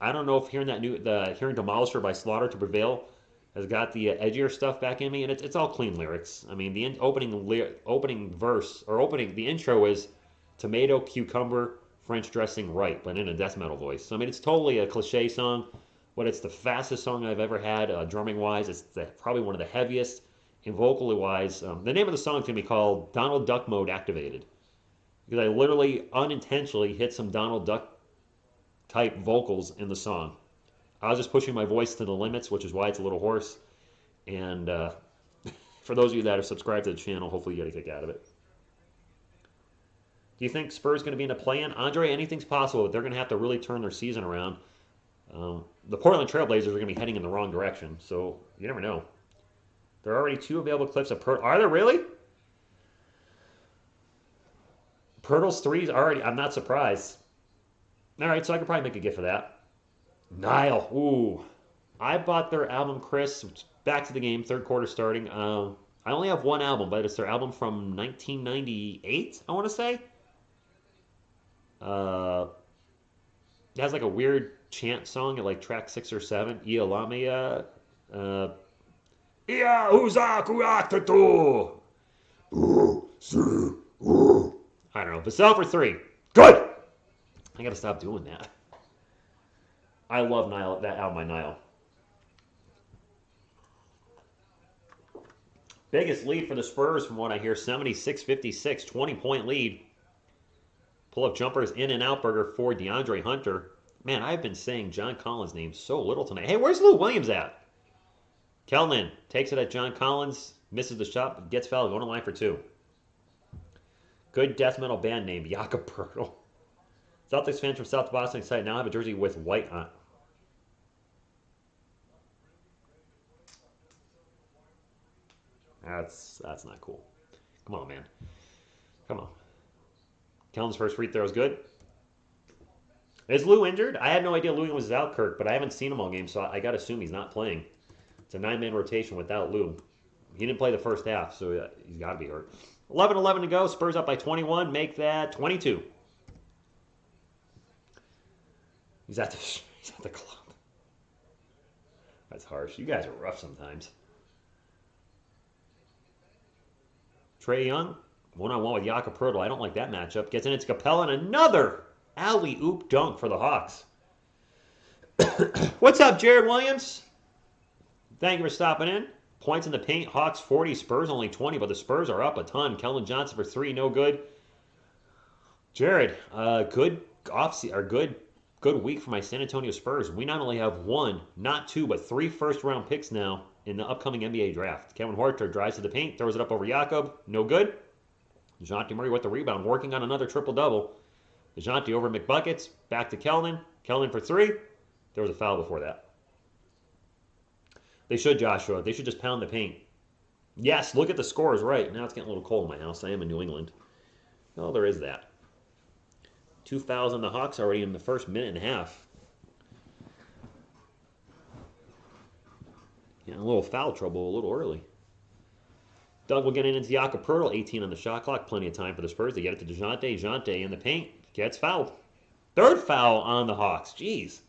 I don't know if hearing Demolisher by Slaughter to Prevail has got the edgier stuff back in me, and it's all clean lyrics. I mean, the opening verse, or the intro is tomato, cucumber, French dressing, right, but in a death metal voice. So, I mean, it's totally a cliche song, but it's the fastest song I've ever had, drumming-wise. It's probably one of the heaviest, and vocally-wise. The name of the song is going to be called Donald Duck Mode Activated, because I literally unintentionally hit some Donald Duck type vocals in the song. I was just pushing my voice to the limits, which is why it's a little hoarse. And for those of you that are subscribed to the channel, hopefully you get a kick out of it. Do you think Spurs going to be in a play-in? Andre, anything's possible, but they're going to have to really turn their season around. The Portland Trailblazers are going to be heading in the wrong direction, so you never know. There are already 2 available clips of Pirtle. Are there really? Pirtle's 3's already. I'm not surprised. All right, so I could probably make a gift for that. Nile. Ooh. I bought their album, Chris. Back to the game, third quarter starting. I only have one album, but it's their album from 1998, I want to say. It has like a weird chant song at like track 6 or 7. Ia Lamia. Ia Uza Kuatatu. I don't know. But sell for 3. Good! I gotta stop doing that. I love Nile, that album by Nile. Biggest lead for the Spurs from what I hear, 76-56, 20-point lead. Pull-up jumpers in and out burger for DeAndre Hunter. Man, I've been saying John Collins' name so little tonight. Hey, where's Lou Williams at? Kellnan takes it at John Collins, misses the shot, gets fouled, going to line for 2. Good death metal band name, Jakob Pertl. Celtics fans from South Boston excited now have a jersey with white on. That's not cool. Come on, man. Come on. Kellen's first free throw is good. Is Lou injured? I had no idea Lou was out, Kirk, but I haven't seen him all game, so I got to assume he's not playing. It's a 9-man rotation without Lou. He didn't play the first half, so he's got to be hurt. 11-11 to go. Spurs up by 21. Make that 22. He's at the club. That's harsh. You guys are rough sometimes. Trae Young, one-on-one with Jakob Pertl. I don't like that matchup. Gets in its Capella and another alley-oop dunk for the Hawks. What's up, Jared Williams? Thank you for stopping in. Points in the paint. Hawks 40, Spurs only 20, but the Spurs are up a ton. Keldon Johnson for 3, no good. Jared, good week for my San Antonio Spurs. We not only have 1, not 2, but 3 first-round picks now in the upcoming NBA draft. Kevin Huerter drives to the paint, throws it up over Jakob. No good. DeJounte Murray with the rebound, working on another triple-double. DeJounte over McBuckets, back to Keldon. Keldon for 3. There was a foul before that. They should, Joshua. They should just pound the paint. Yes, look at the scores, right. Now it's getting a little cold in my house. I am in New England. Well, there is that. 2 fouls on the Hawks already in the first minute and a half. Yeah, a little foul trouble a little early. Doug will get into Jakob Pertl, 18 on the shot clock. Plenty of time for the Spurs. They get it to DeJounte. DeJounte in the paint. Gets fouled. 3rd foul on the Hawks. Jeez.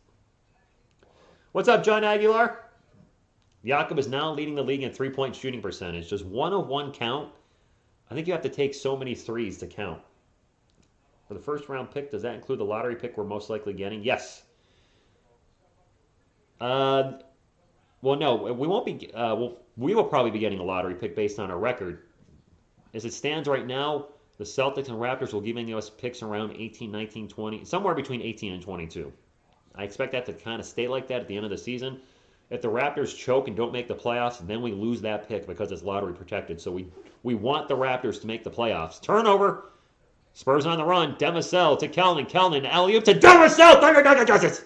What's up, John Aguilar? Jakob is now leading the league in 3-point shooting percentage. Just 1 of 1 count. I think you have to take so many threes to count. For the first round pick, does that include the lottery pick we're most likely getting? Yes. Well, no, we won't be. We will probably be getting a lottery pick based on our record. As it stands right now, the Celtics and Raptors will be giving us picks around 18, 19, 20, somewhere between 18 and 22. I expect that to kind of stay like that at the end of the season. if the Raptors choke and don't make the playoffs, then we lose that pick because it's lottery protected. So we want the Raptors to make the playoffs. Turnover. Spurs on the run. Demisel to Kellnan. Kellnan alley-oop to Demisel. Thunder Dunk Justice.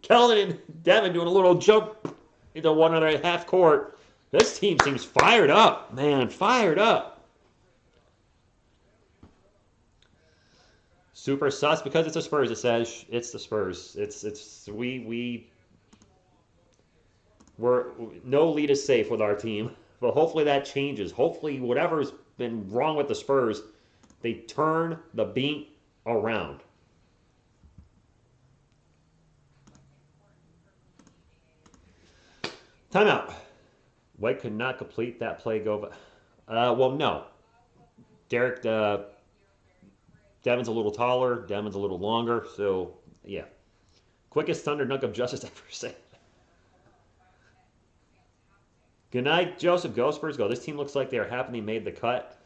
Kellnan and Devin doing a little jump into one another half court. This team seems fired up, man. Fired up. Super sus because it's the Spurs. It says it's the Spurs. We're no lead is safe with our team, but hopefully that changes. Hopefully whatever's been wrong with the Spurs, they turn the beat around. Timeout. White could not complete that play. Well, no. Derek, Devin's a little taller. Devin's a little longer. So, yeah. Quickest Thunder Dunk of Justice ever said. Good night, Joseph. Go Spurs, go. This team looks like they're happy they made the cut.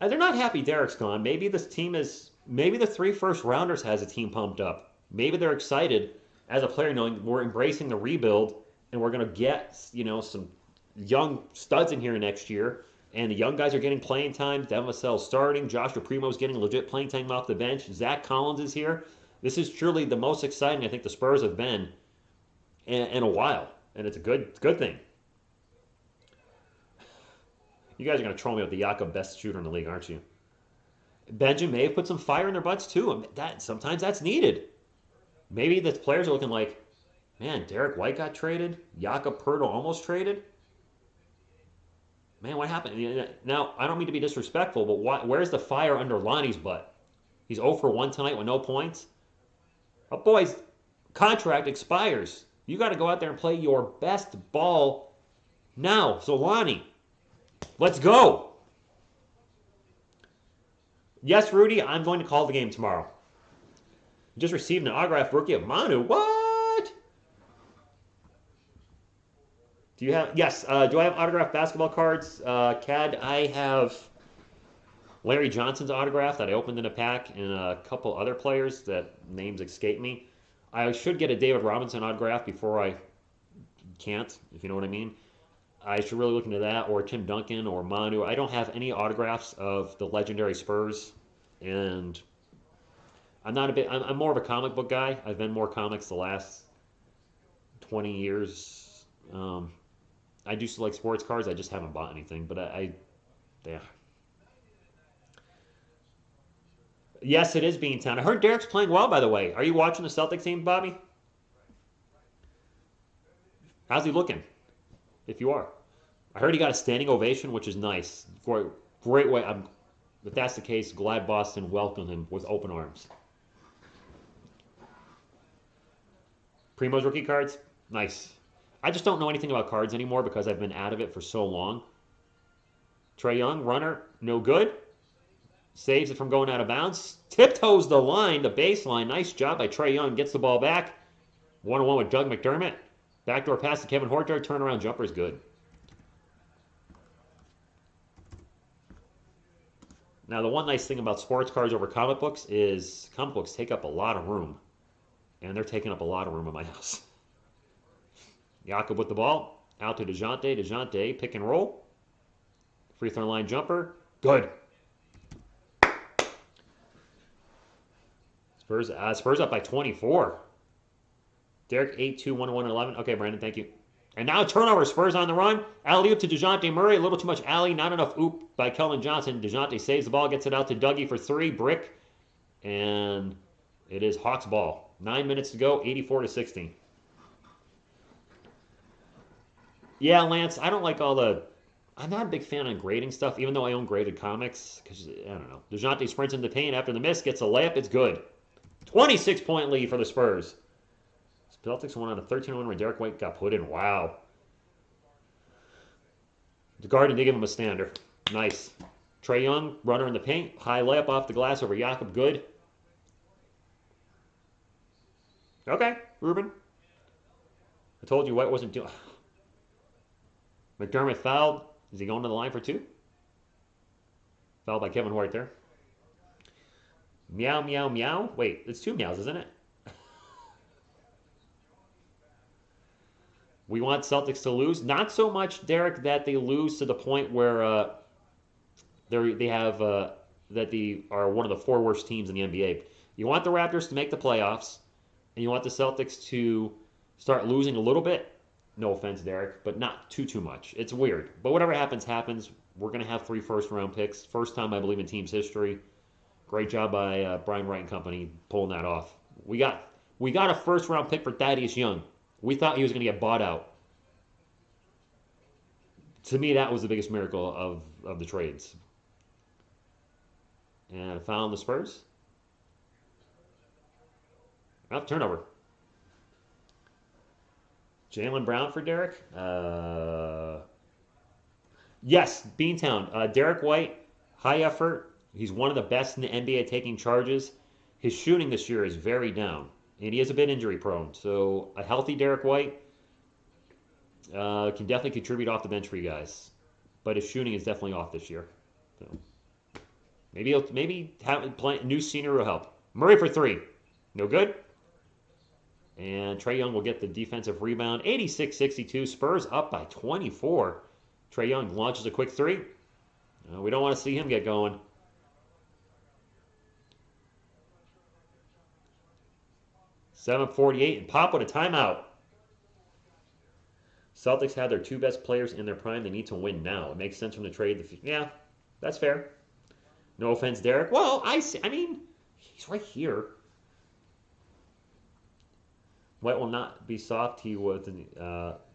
They're not happy Derek's gone. Maybe this team is... Maybe the 3 first-rounders has a team pumped up. Maybe they're excited as a player knowing we're embracing the rebuild and we're going to get, some young studs in here next year. And the young guys are getting playing time. Devin Vassell's starting. Joshua Primo's getting legit playing time off the bench. Zach Collins is here. This is truly the most exciting I think the Spurs have been in a while. And it's a good thing. You guys are going to troll me with the Jakob best shooter in the league, aren't you? Benjamin may have put some fire in their butts, too. Sometimes that's needed. Maybe the players are looking like, man, Derek White got traded. Jakob Poeltl almost traded. Man, what happened? Now, I don't mean to be disrespectful, but where's the fire under Lonnie's butt? He's 0 for 1 tonight with no points. A boy's contract expires. You got to go out there and play your best ball now. So, Lonnie, let's go. Yes, Rudy, I'm going to call the game tomorrow. Just received an autographed rookie of Manu. What? Do you have... Yes. Do I have autographed basketball cards? Cad, I have Larry Johnson's autograph that I opened in a pack and a couple other players that names escape me. I should get a David Robinson autograph before I can't, if you know what I mean. I should really look into that, or Tim Duncan, or Manu. I don't have any autographs of the legendary Spurs, and I'm more of a comic book guy. I've been more comics the last 20 years. I do select sports cards. I just haven't bought anything, but yeah. Yes, it is Beantown. I heard Derek's playing well, by the way. Are you watching the Celtics game, Bobby? How's he looking? If you are. I heard he got a standing ovation, which is nice. Great way. If that's the case, glad Boston welcomed him with open arms. Primo's rookie cards? Nice. I just don't know anything about cards anymore because I've been out of it for so long. Trae Young, runner, no good. Saves it from going out of bounds. Tiptoes the line, the baseline. Nice job by Trae Young. Gets the ball back. 1-on-1 with Doug McDermott. Backdoor pass to Kevin Huerter. Turnaround jumper is good. Now, the one nice thing about sports cards over comic books is comic books take up a lot of room. And they're taking up a lot of room in my house. Jakob with the ball. Out to DeJounte. DeJounte, pick and roll. Free throw line jumper. Good. Spurs up by 24. Derek 8-2, 1-1, 11. Okay, Brandon, thank you. And now turnover. Spurs on the run. Alley-oop to DeJounte Murray. A little too much alley. Not enough oop by Keldon Johnson. DeJounte saves the ball. Gets it out to Dougie for 3. Brick. And it is Hawks ball. 9 minutes to go. 84-60. Yeah, Lance, I don't like all the... I'm not a big fan of grading stuff, even though I own graded comics. Because, I don't know. DeJounte sprints in the paint after the miss. Gets a layup. It's good. 26-point lead for the Spurs. Celtics won on a 13-1 where Derek White got put in. Wow. The Garden did give him a stander. Nice. Trae Young, runner in the paint. High layup off the glass over Jakob. Good. Okay, Ruben. I told you White wasn't doing... McDermott fouled. Is he going to the line for 2? Fouled by Kevin White there. Meow, meow, meow. Wait, it's two meows, isn't it? We want Celtics to lose. Not so much, Derek, that they lose to the point where they have that they are one of the four worst teams in the NBA. You want the Raptors to make the playoffs, and you want the Celtics to start losing a little bit. No offense, Derek, but not too much. It's weird, but whatever happens, happens. We're gonna have 3 first-round picks. First time I believe in team's history. Great job by Brian Wright and company pulling that off. We got a first-round pick for Thaddeus Young. We thought he was gonna get bought out. To me, that was the biggest miracle of the trades. And I found the Spurs. Oh, turnover. Jaylen Brown for Derek. Yes, Beantown. Derek White, high effort. He's one of the best in the NBA at taking charges. His shooting this year is very down, and he is a bit injury prone. So a healthy Derek White can definitely contribute off the bench for you guys. But his shooting is definitely off this year. So maybe new scenery will help. Murray for 3. No good. And Trae Young will get the defensive rebound. 86-62. Spurs up by 24. Trae Young launches a quick 3. We don't want to see him get going. .748 and Pop with a timeout. Celtics have their 2 best players in their prime. They need to win now. It makes sense from the trade. Yeah, that's fair. No offense, Derek. Well, I mean, he's right here. White will not be soft. He was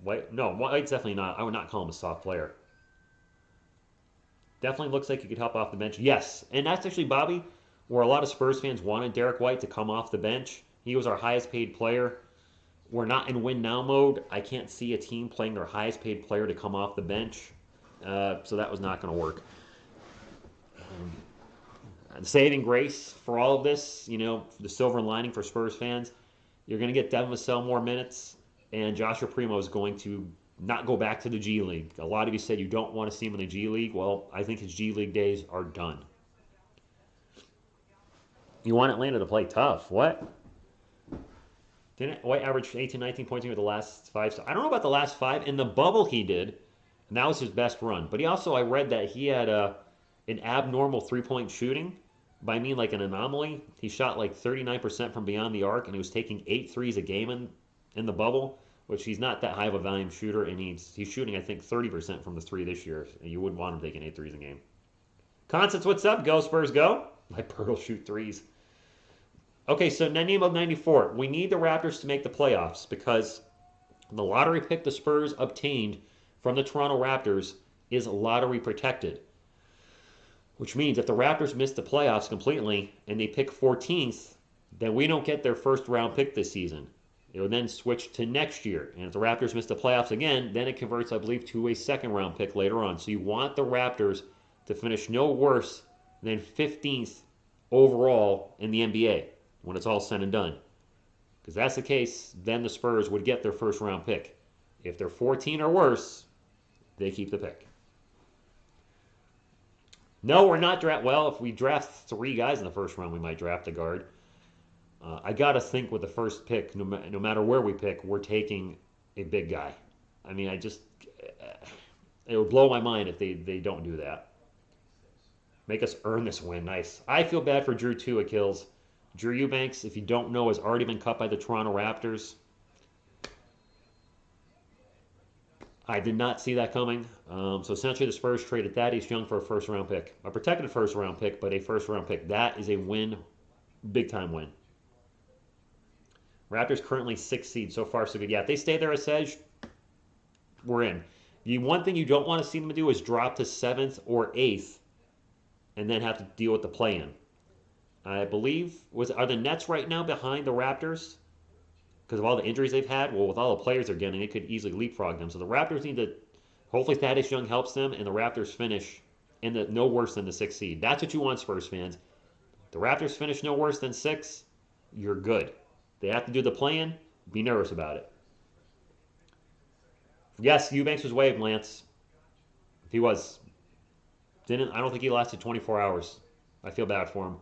White. No, White's definitely not. I would not call him a soft player. Definitely looks like he could help off the bench. Yes, and that's actually, Bobby, where a lot of Spurs fans wanted Derek White to come off the bench. He was our highest paid player. We're not in win now mode. I can't see a team playing their highest paid player to come off the bench. So that was not going to work. The saving grace for all of this, the silver lining for Spurs fans, you're going to get Devin Vassell more minutes, and Joshua Primo is going to not go back to the G League. A lot of you said you don't want to see him in the G League. Well, I think his G League days are done. You want Atlanta to play tough. What? Didn't White average 18, 19 points in the last 5? I don't know about the last 5. In the bubble he did, and that was his best run. But I read that he had an abnormal three-point shooting. By I mean like an anomaly. He shot like 39% from beyond the arc, and he was taking 8 threes a game in the bubble, which he's not that high of a volume shooter, and he's shooting, I think, 30% from the 3 this year, and you wouldn't want him taking 8 threes a game. Constance, what's up? Go, Spurs, go. My Pearl shoot 3s. Okay, so Nemo 94. We need the Raptors to make the playoffs because the lottery pick the Spurs obtained from the Toronto Raptors is lottery protected. Which means if the Raptors miss the playoffs completely and they pick 14th, then we don't get their first round pick this season. It will then switch to next year. And if the Raptors miss the playoffs again, then it converts, I believe, to a second round pick later on. So you want the Raptors to finish no worse than 15th overall in the NBA when it's all said and done. Because that's the case, then the Spurs would get their first round pick. If they're 14 or worse, they keep the pick. No, we're not well, if we draft 3 guys in the first round, we might draft a guard. I got to think with the first pick, no matter where we pick, we're taking a big guy. I mean, it would blow my mind if they don't do that. Make us earn this win. Nice. I feel bad for Drew, too, Achilles. Drew Eubanks, if you don't know, has already been cut by the Toronto Raptors. I did not see that coming. So essentially the Spurs traded Thaddeus Young for a first-round pick. A protected first-round pick, but a first-round pick. That is a win. Big-time win. Raptors currently 6th seed. So far, so good. Yeah, if they stay there as Sedge, we're in. The one thing you don't want to see them do is drop to 7th or 8th and then have to deal with the play-in. I believe, are the Nets right now behind the Raptors? Because of all the injuries they've had? Well, with all the players they're getting, it could easily leapfrog them. So the Raptors need to, hopefully Thaddeus Young helps them, and the Raptors finish in the no worse than the 6th seed. That's what you want, Spurs fans. The Raptors finish no worse than 6, you're good. They have to do the play-in, be nervous about it. Yes, Eubanks was waived, Lance. He was. I don't think he lasted 24 hours. I feel bad for him.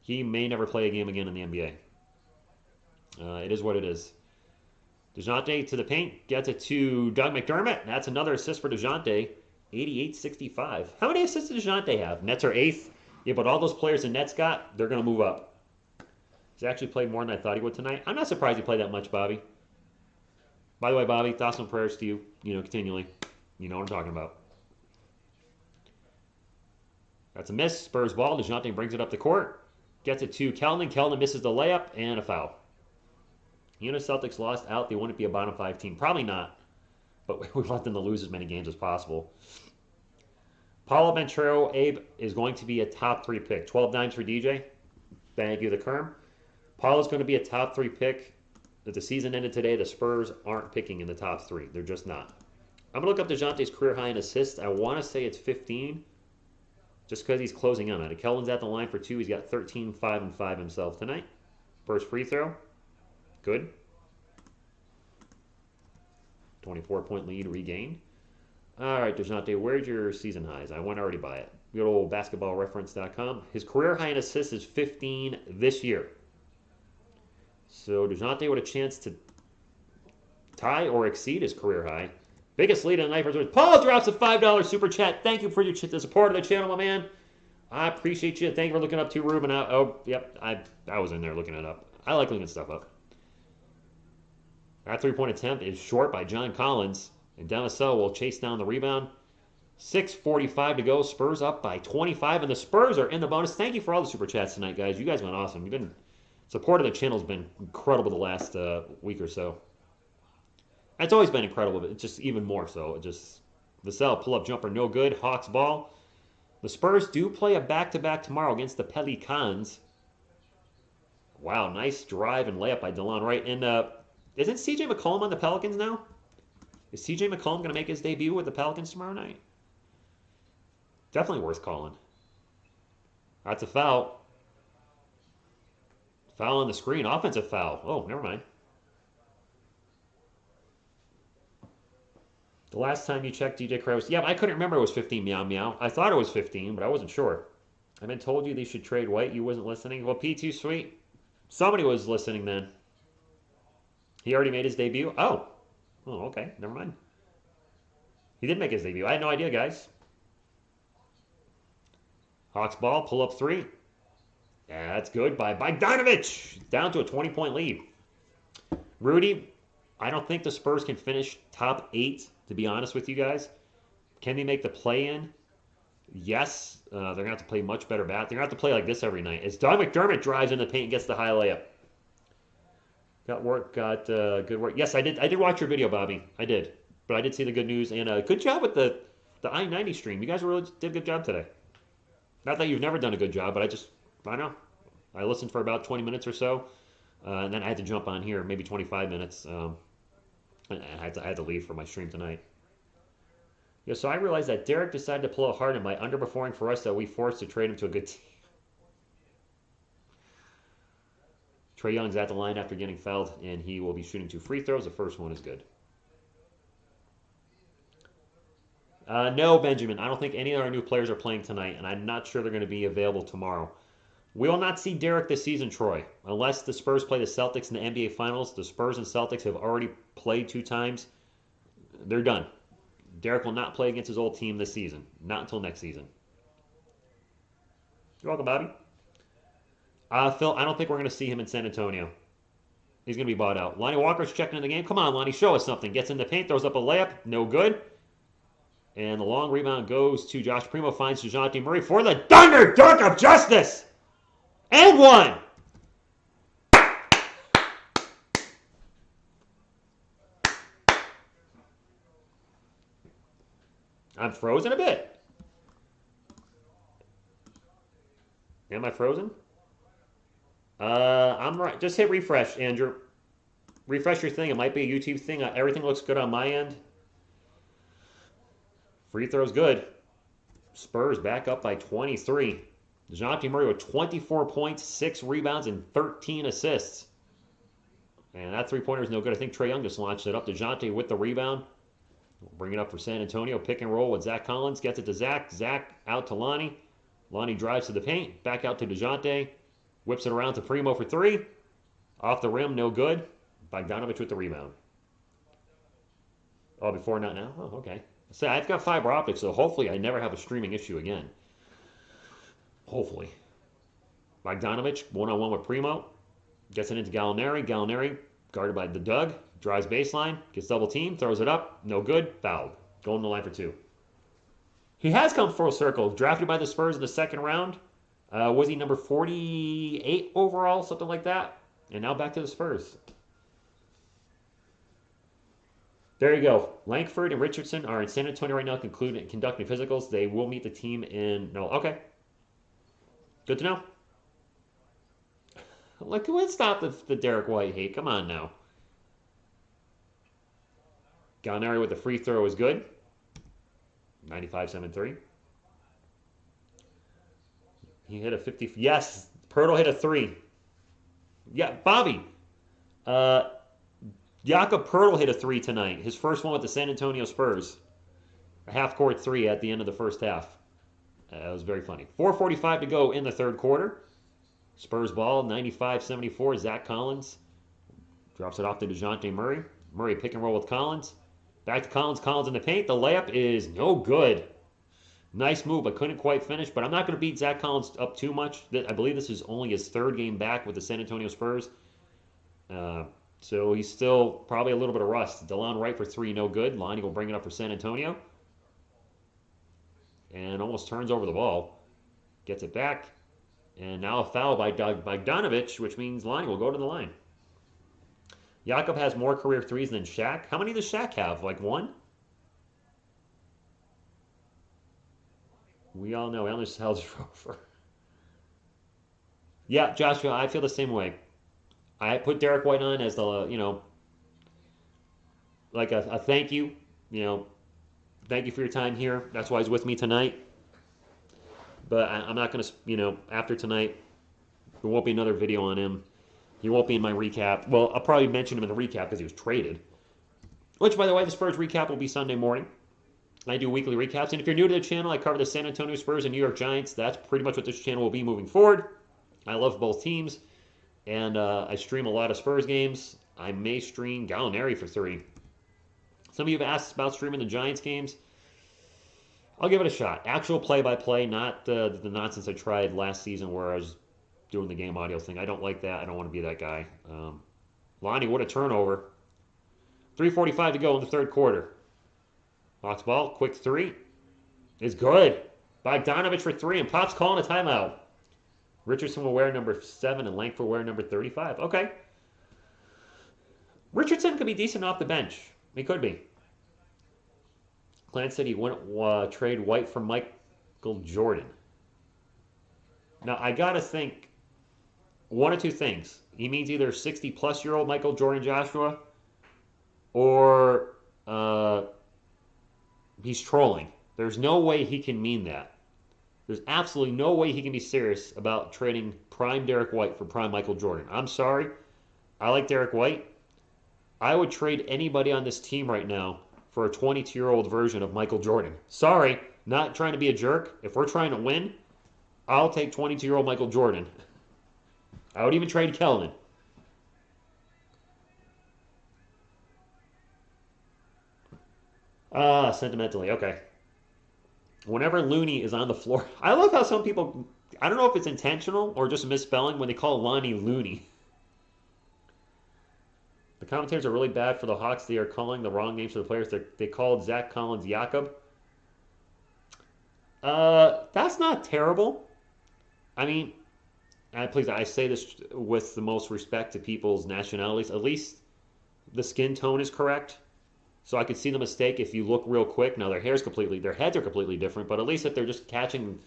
He may never play a game again in the NBA. It is what it is. DeJounte to the paint. Gets it to Doug McDermott. That's another assist for DeJounte. 88-65. How many assists does DeJounte have? Nets are 8th. Yeah, but all those players the Nets got, they're going to move up. He's actually played more than I thought he would tonight. I'm not surprised he played that much, Bobby. By the way, Bobby, thoughts and prayers to you, continually. You know what I'm talking about. That's a miss. Spurs ball. DeJounte brings it up the court. Gets it to Keldon. Keldon misses the layup and a foul. Celtics lost out. They wouldn't be a bottom 5 team. Probably not. But we want them to lose as many games as possible. Paulo Banchero, Abe, is going to be a top 3 pick. 12 dimes for DJ. Thank you, the Kerm. Paulo's going to be a top 3 pick. If the season ended today, the Spurs aren't picking in the top 3. They're just not. I'm going to look up DeJounte's career high in assists. I want to say it's 15. Just because he's closing in on it. Keldon's at the line for 2. He's got 13, 5, and 5 himself tonight. First free throw. Good. 24-point lead regained. All right, DeJounte, where's your season highs? I want to already buy it. Good old basketballreference.com. His career high in assists is 15 this year. So DeJounte with a chance to tie or exceed his career high. Biggest lead in the night for Paul drops a $5 super chat. Thank you for the support of the channel, my man. I appreciate you. Thank you for looking up to Ruben. Oh, yep, I was in there looking it up. I like looking stuff up. That 3-point attempt is short by John Collins. And Demisel will chase down the rebound. 6:45 to go. Spurs up by 25. And the Spurs are in the bonus. Thank you for all the super chats tonight, guys. You guys went awesome. Support of the channel has been incredible the last week or so. It's always been incredible, but it's just even more so. Vassell, pull-up jumper, no good. Hawks ball. The Spurs do play a back-to-back tomorrow against the Pelicans. Wow, nice drive and layup by DeLon Wright. And isn't C.J. McCollum on the Pelicans now? Is C.J. McCollum going to make his debut with the Pelicans tomorrow night? Definitely worth calling. That's a foul. Foul on the screen. Offensive foul. Oh, never mind. The last time you checked DJ Krause. Yeah, I couldn't remember it was 15 meow meow. I thought it was 15, but I wasn't sure. I've been told you they should trade White. You wasn't listening. Well, P2 sweet. Somebody was listening then. He already made his debut? Oh. Oh, okay. Never mind. He did make his debut. I had no idea, guys. Hawks ball. Pull up 3. Yeah, that's good by Bogdanovich. Down to a 20-point lead. Rudy, I don't think the Spurs can finish top 8, to be honest with you guys. Can they make the play-in? Yes. They're going to have to play much better bat. They're going to have to play like this every night. As Doug McDermott drives in the paint and gets the high layup. Got good work. Yes, I did watch your video, Bobby. I did. But I did see the good news. And good job with the I-90 stream. You guys really did a good job today. Not that you've never done a good job, but I know. I listened for about 20 minutes or so. And then I had to jump on here, maybe 25 minutes. And I had to leave for my stream tonight. Yeah, so I realized that Derek decided to pull a Harden by underperforming for us that we forced to trade him to a good team. Trae Young's at the line after getting fouled, and he will be shooting 2 free throws. The first one is good. No, Benjamin. I don't think any of our new players are playing tonight, and I'm not sure they're going to be available tomorrow. We will not see Derek this season, Troy, unless the Spurs play the Celtics in the NBA Finals. The Spurs and Celtics have already played 2 times. They're done. Derek will not play against his old team this season. Not until next season. You're welcome, Bobby. Phil, I don't think we're going to see him in San Antonio. He's going to be bought out. Lonnie Walker's checking in the game. Come on, Lonnie, show us something. Gets in the paint, throws up a layup. No good. And the long rebound goes to Josh Primo. Finds DeJounte Murray for the Thunder Dunk of Justice. And 1. I'm frozen a bit. Am I frozen? I'm right. Just hit refresh, Andrew. Refresh your thing. It might be a YouTube thing. Everything looks good on my end. Free throw's good. Spurs back up by 23. DeJounte Murray with 24 points, 6 rebounds, and 13 assists. And that three-pointer is no good. I think Trae Young just launched it up. DeJounte with the rebound. Bring it up for San Antonio. Pick and roll with Zach Collins. Gets it to Zach. Zach out to Lonnie. Lonnie drives to the paint. Back out to DeJounte. Whips it around to Primo for 3. Off the rim, no good. Bogdanovich with the rebound. Oh, before, not now? Oh, okay. So I've got fiber optics, so hopefully I never have a streaming issue again. Hopefully. Bogdanovich, one-on-one with Primo. Gets it into Gallinari. Gallinari, guarded by the Doug. Drives baseline. Gets double teamed. Throws it up. No good. Fouled. Going to the line for 2. He has come full circle. Drafted by the Spurs in the second round. Was he number 48 overall? Something like that. And now back to the Spurs. There you go. Langford and Richardson are in San Antonio right now conducting physicals. They will meet the team in... No, okay. Good to know. Look, let's stop the Derek White hate. Come on now. Gallinari with the free throw is good. 95-7-3. He hit a 50... Yes, Pirtle hit a 3. Yeah, Bobby. Jakob Pirtle hit a 3 tonight. His first one with the San Antonio Spurs. A half-court 3 at the end of the first half. That was very funny. 4:45 to go in the third quarter. Spurs ball, 95-74. Zach Collins drops it off to DeJounte Murray. Murray pick and roll with Collins. Back to Collins. Collins in the paint. The layup is no good. Nice move, but couldn't quite finish. But I'm not going to beat Zach Collins up too much. I believe this is only his 3rd game back with the San Antonio Spurs. So he's still probably a little bit of rust. DeLon Wright for 3, no good. Lonnie will bring it up for San Antonio. And almost turns over the ball. Gets it back. And now a foul by Bogdanovich, which means Lonnie will go to the line. Jakob has more career 3s than Shaq. How many does Shaq have? Like 1? We all know Ellis Hell's Rover. Yeah, Joshua, I feel the same way. I put Derek White on as the, like a thank you. Thank you for your time here. That's why he's with me tonight. But I'm not going to, after tonight, there won't be another video on him. He won't be in my recap. Well, I'll probably mention him in the recap because he was traded. Which, by the way, the Spurs recap will be Sunday morning. I do weekly recaps. And if you're new to the channel, I cover the San Antonio Spurs and New York Giants. That's pretty much what this channel will be moving forward. I love both teams. And I stream a lot of Spurs games. I may stream Gallinari for 3. Some of you have asked about streaming the Giants games. I'll give it a shot. Actual play-by-play, not the nonsense I tried last season where I was doing the game audio thing. I don't like that. I don't want to be that guy. Lonnie, what a turnover. 3:45 to go in the third quarter. Hawks ball, quick 3. It's good. Bogdanovich for 3, and Pop's calling a timeout. Richardson will wear number 7, and Langford will wear number 35. Okay. Richardson could be decent off the bench. He could be. Clan said he wouldn't trade White for Michael Jordan. Now, I got to think one of two things. He means either 60-plus-year-old Michael Jordan Joshua or he's trolling. There's no way he can mean that. There's absolutely no way he can be serious about trading prime Derek White for prime Michael Jordan. I'm sorry. I like Derek White. I would trade anybody on this team right now for a 22-year-old version of Michael Jordan. Sorry, not trying to be a jerk. If we're trying to win, I'll take 22-year-old Michael Jordan. I would even trade Kelvin. Sentimentally, okay. Whenever Looney is on the floor, I love how some people, I don't know if it's intentional or just misspelling when they call Lonnie Looney. The commentators are really bad for the Hawks. They are calling the wrong names for the players. They called Zach Collins Jakob. That's not terrible. I mean, please, I say this with the most respect to people's nationalities. At least the skin tone is correct. So I could see the mistake if you look real quick. Now their heads are completely different, but at least if they're just catching,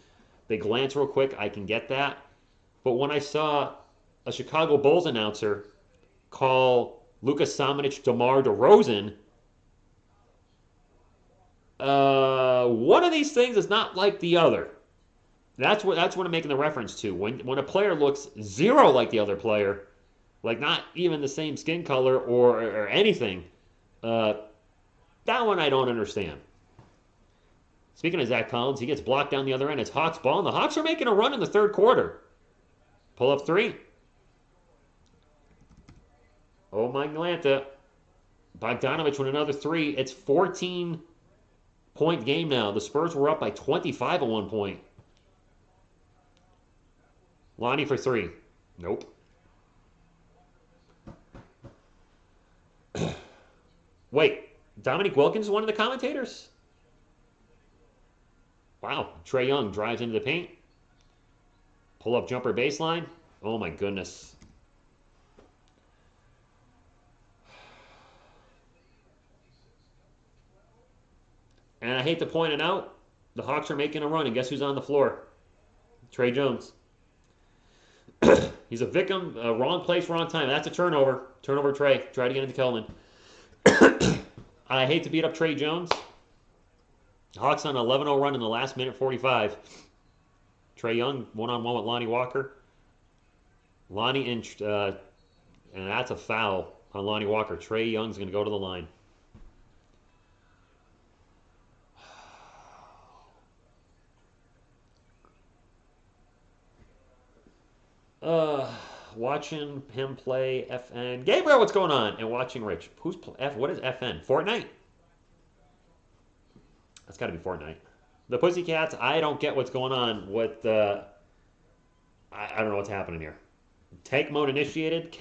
they glance real quick, I can get that. But when I saw a Chicago Bulls announcer call Luka Samanic DeMar DeRozan, one of these things is not like the other. That's what I'm making the reference to. When a player looks zero like the other player, like not even the same skin color or anything, that one I don't understand. Speaking of Zach Collins, he gets blocked down the other end. It's Hawks ball, and the Hawks are making a run in the third quarter. Pull up 3. Oh, my Atlanta. Bogdanovich with another 3. It's 14-point game now. The Spurs were up by 25 at one point. Lonnie for 3. Nope. Wait, Dominique Wilkins is one of the commentators? Wow. Trae Young drives into the paint. Pull-up jumper baseline. Oh, my goodness. And I hate to point it out, the Hawks are making a run, and guess who's on the floor? Tre Jones. He's a victim. Wrong place, wrong time. That's a turnover. Turnover, Trey. Try to get into Kelman. I hate to beat up Tre Jones. Hawks on an 11-0 run in the last minute 45. Trae Young one-on-one with Lonnie Walker. Lonnie and that's a foul on Lonnie Walker. Trae Young's going to go to the line. Watching him play FN. Gabriel, what's going on? And watching Rich. What is FN? Fortnite? That's got to be Fortnite. The Pussycats, I don't get what's going on with I don't know what's happening here. Tank mode initiated.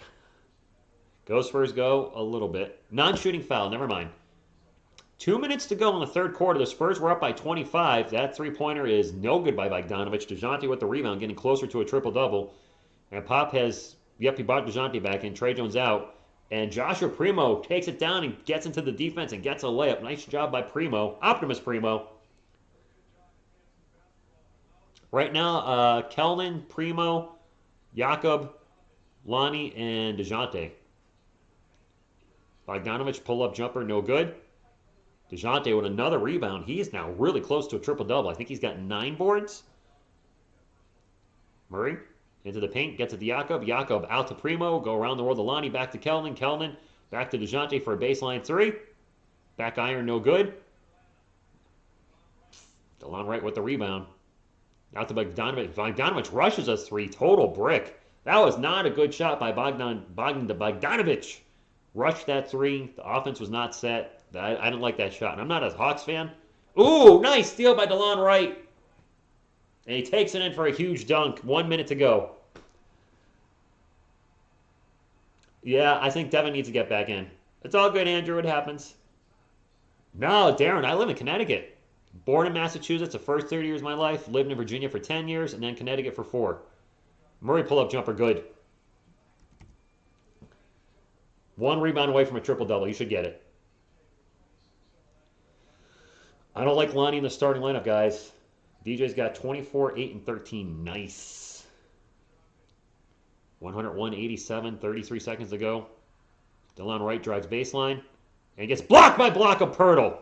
Go Spurs go a little bit. Non-shooting foul, never mind. 2 minutes to go in the third quarter. The Spurs were up by 25. That three-pointer is no good by Bogdanovich. DeJounte with the rebound, getting closer to a triple-double. And Pop has, he brought DeJounte back in. Tre Jones out. And Joshua Primo takes it down and gets into the defense and gets a layup. Nice job by Primo. Optimus Primo. Right now, Kelman, Primo, Jakob, Lonnie, and DeJounte. Bogdanovich pull-up jumper, no good. DeJounte with another rebound. He is now really close to a triple-double. I think he's got 9 boards. Murray into the paint, gets it to Jakob. Jakob out to Primo, go around the world to Lonnie, back to Kelman. Kelman back to DeJounte for a baseline 3. Back iron, no good. DeLon Wright with the rebound. Out to Bogdanovich. Bogdanovich rushes us 3. Total brick. That was not a good shot by Bogdanovich. Rushed that 3. The offense was not set. I didn't like that shot. And I'm not a Hawks fan. Ooh, nice steal by DeLon Wright. And he takes it in for a huge dunk. 1 minute to go. Yeah, I think Devin needs to get back in. It's all good, Andrew. It happens. No, Darren, I live in Connecticut. Born in Massachusetts the first 30 years of my life. Lived in Virginia for 10 years, and then Connecticut for 4. Murray pull-up jumper, good. 1 rebound away from a triple-double. You should get it. I don't like Lonnie in the starting lineup, guys. DJ's got 24, 8, and 13. Nice. 101-87, 33 seconds to go. DeLon Wright drives baseline and gets blocked by Pirtle.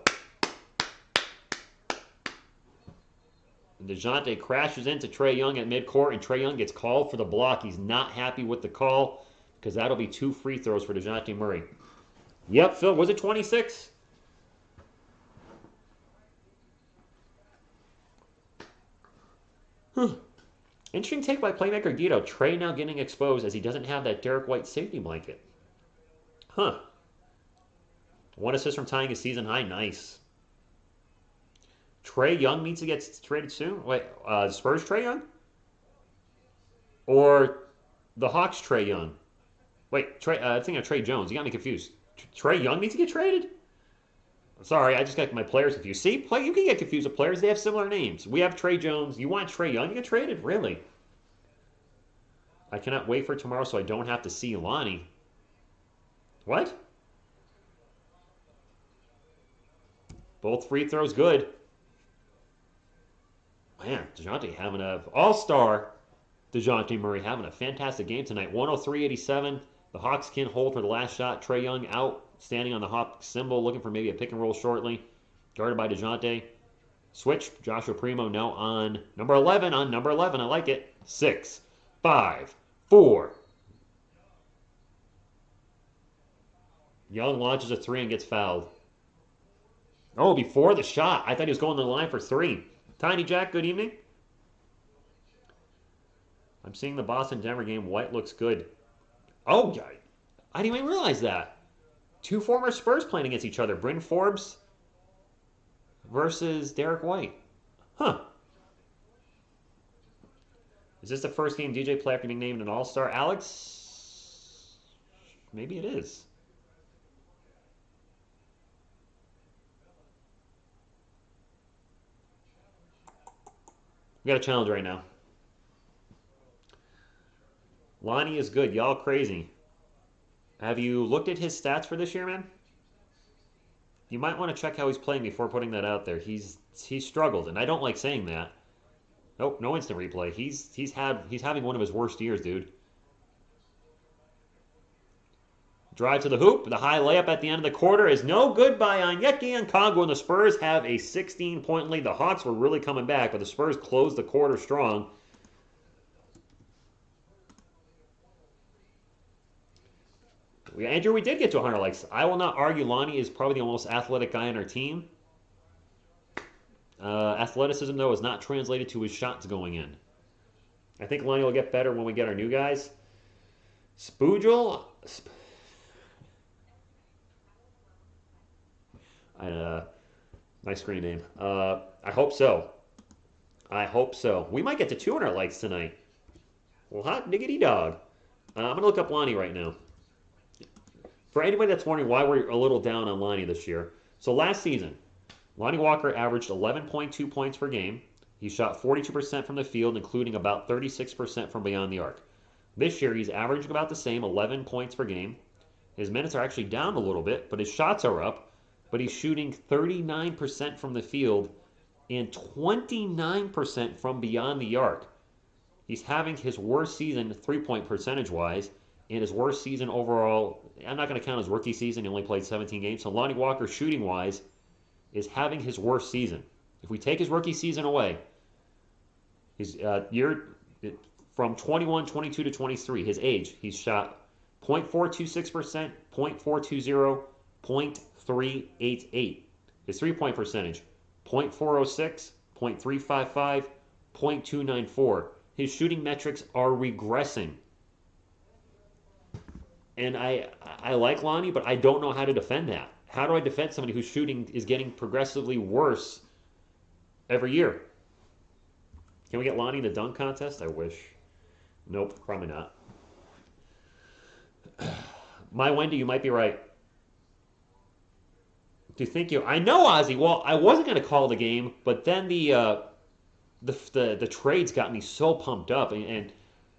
And DeJounte crashes into Trae Young at midcourt, and Trae Young gets called for the block. He's not happy with the call because that'll be 2 free throws for DeJounte Murray. Yep, Phil, was it 26? Interesting take by playmaker Guido. Trae now getting exposed as he doesn't have that Derek White safety blanket. 1 assist from tying his season high. Nice. Trae Young needs to get traded soon. Wait, Spurs Trae Young? Or the Hawks Trae Young? Wait, I think of Tre Jones. You got me confused. Trae Young needs to get traded? Sorry, I just got my players confused. See, you can get confused with players. They have similar names. We have Tre Jones. You want Trae Young to get traded? Really? I cannot wait for tomorrow so I don't have to see Lonnie. What? Both free throws good. Man, DeJounte having an all-star. DeJounte Murray having a fantastic game tonight. 103-87. The Hawks can't hold for the last shot. Trae Young out, standing on the Hawks symbol, looking for maybe a pick and roll shortly. Guarded by DeJounte. Switch. Joshua Primo now on number 11. On number 11. I like it. 6, 5, 4. Young launches a 3 and gets fouled. Oh, before the shot. I thought he was going to the line for 3. Tiny Jack, good evening. I'm seeing the Boston-Denver game. White looks good. Oh, yeah. I didn't even realize that. Two former Spurs playing against each other. Bryn Forbes versus Derek White. Huh. Is this the first game DJ play after being named an All-Star? Alex? Maybe it is. We got a challenge right now. Lonnie is good. Y'all crazy. Have you looked at his stats for this year, man? You might want to check how he's playing before putting that out there. He's struggled, and I don't like saying that. Nope, no instant replay. He's having one of his worst years, dude. Drive to the hoop. The high layup at the end of the quarter is no good by Onyeka Okongwu, and the Spurs have a 16-point lead. The Hawks were really coming back, but the Spurs closed the quarter strong. Andrew, we did get to 100 likes. I will not argue Lonnie is probably the most athletic guy on our team. Athleticism, though, is not translated to his shots going in. I think Lonnie will get better when we get our new guys. Spoojel. Nice screen name. I hope so. I hope so. We might get to 200 likes tonight. Well, hot diggity dog. I'm going to look up Lonnie right now. For anybody that's wondering why we're a little down on Lonnie this year. So last season, Lonnie Walker averaged 11.2 points per game. He shot 42% from the field, including about 36% from beyond the arc. This year, he's averaging about the same, 11 points per game. His minutes are actually down a little bit, but his shots are up. But he's shooting 39% from the field and 29% from beyond the arc. He's having his worst season three-point percentage-wise and his worst season overall. I'm not going to count his rookie season. He only played 17 games. So Lonnie Walker, shooting-wise, is having his worst season. If we take his rookie season away, his year from 21, 22 to 23, his age, he's shot 0.426%, 0.420, 0.388. His three-point percentage, 0.406, 0.355, 0.294. His shooting metrics are regressing. And I like Lonnie, but I don't know how to defend that. How do I defend somebody whose shooting is getting progressively worse every year? Can we get Lonnie in the dunk contest? I wish. Nope, probably not. My Wendy, you might be right. Do you think you? I know, Ozzy. Well, I wasn't going to call the game, but then the trades got me so pumped up, and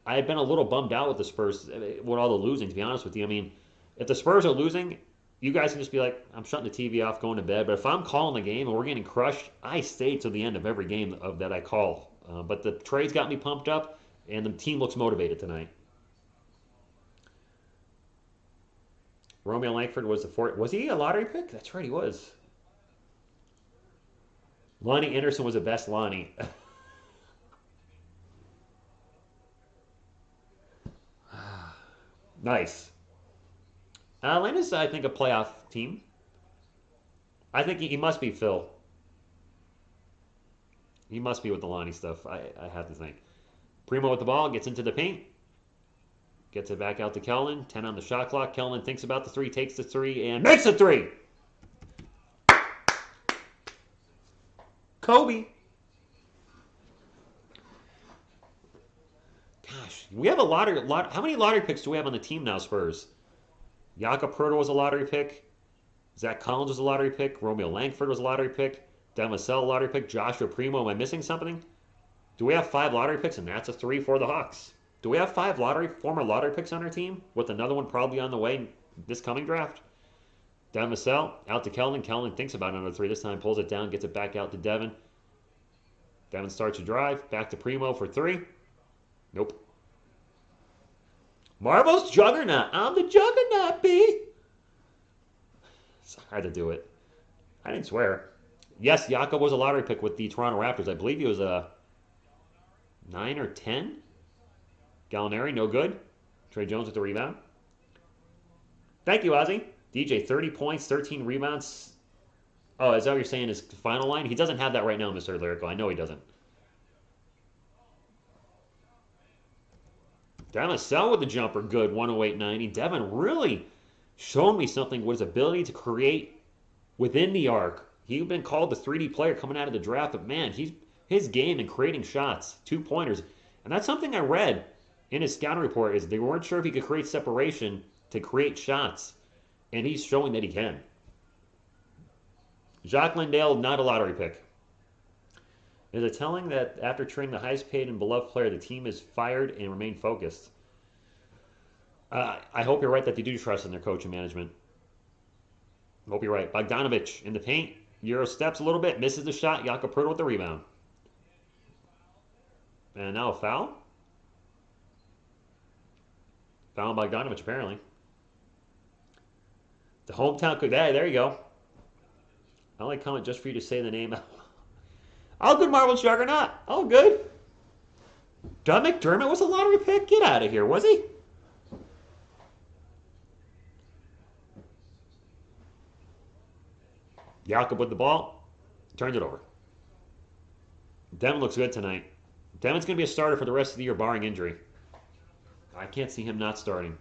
I had been a little bummed out with the Spurs with all the losing. To be honest with you, I mean, if the Spurs are losing, you guys can just be like, I'm shutting the TV off, going to bed. But if I'm calling the game and we're getting crushed, I stay to the end of every game that I call. But the trades got me pumped up, and the team looks motivated tonight. Romeo Langford was the fourth. Was he a lottery pick? That's right, he was. Lonnie Anderson was the best Lonnie. Nice. Atlanta's, I think, a playoff team. I think he must be Phil. He must be with the Lonnie stuff, I have to think. Primo with the ball, gets into the paint. Gets it back out to Kellen. 10 on the shot clock. Kellen thinks about the three, takes the three, and makes the three. Kobe. Gosh, we have a lottery. How many lottery picks do we have on the team now, Spurs? Jakob Poeltl was a lottery pick. Zach Collins was a lottery pick. Romeo Langford was a lottery pick. Dan Vassell, lottery pick. Joshua Primo. Am I missing something? Do we have 5 lottery picks, and that's a 3 for the Hawks? Do we have 5 former lottery picks on our team, with another one probably on the way this coming draft? Dan Vassell, out to Kellen. Kellen thinks about another 3 this time, pulls it down, gets it back out to Devin. Devin starts to drive. Back to Primo for 3. Nope. Marvel's Juggernaut. I'm the Juggernaut, B. I had to do it. I didn't swear. Yes, Jakob was a lottery pick with the Toronto Raptors. I believe he was a 9 or 10. Gallinari, no good. Trey Jones with the rebound. Thank you, Ozzy. DJ, 30 points, 13 rebounds. Oh, is that what you're saying is the final line? He doesn't have that right now, Mr. Lyrical. I know he doesn't. Devin Sell with the jumper, good, 108.90. Devin really showing me something with his ability to create within the arc. He's been called the 3D player coming out of the draft, but man, his game in creating shots, 2-pointers, and that's something I read in his scouting report is they weren't sure if he could create separation to create shots, and he's showing that he can. Jacques Lindale, not a lottery pick. Is it telling that after trading the highest paid and beloved player, the team is fired and remain focused? I hope you're right that they do trust in their coach and management. I hope you're right. Bogdanovich in the paint. Euro steps a little bit, misses the shot. Jakob Poeltl with the rebound. And now a foul. Foul on Bogdanovich, apparently. The hometown cook. Hey, there you go. I only comment just for you to say the name. All good, Marvel Juggernaut. All good. Doug McDermott was a lottery pick? Get out of here, was he? Jakob with the ball. Turns it over. Devin looks good tonight. Devin's going to be a starter for the rest of the year, barring injury. I can't see him not starting.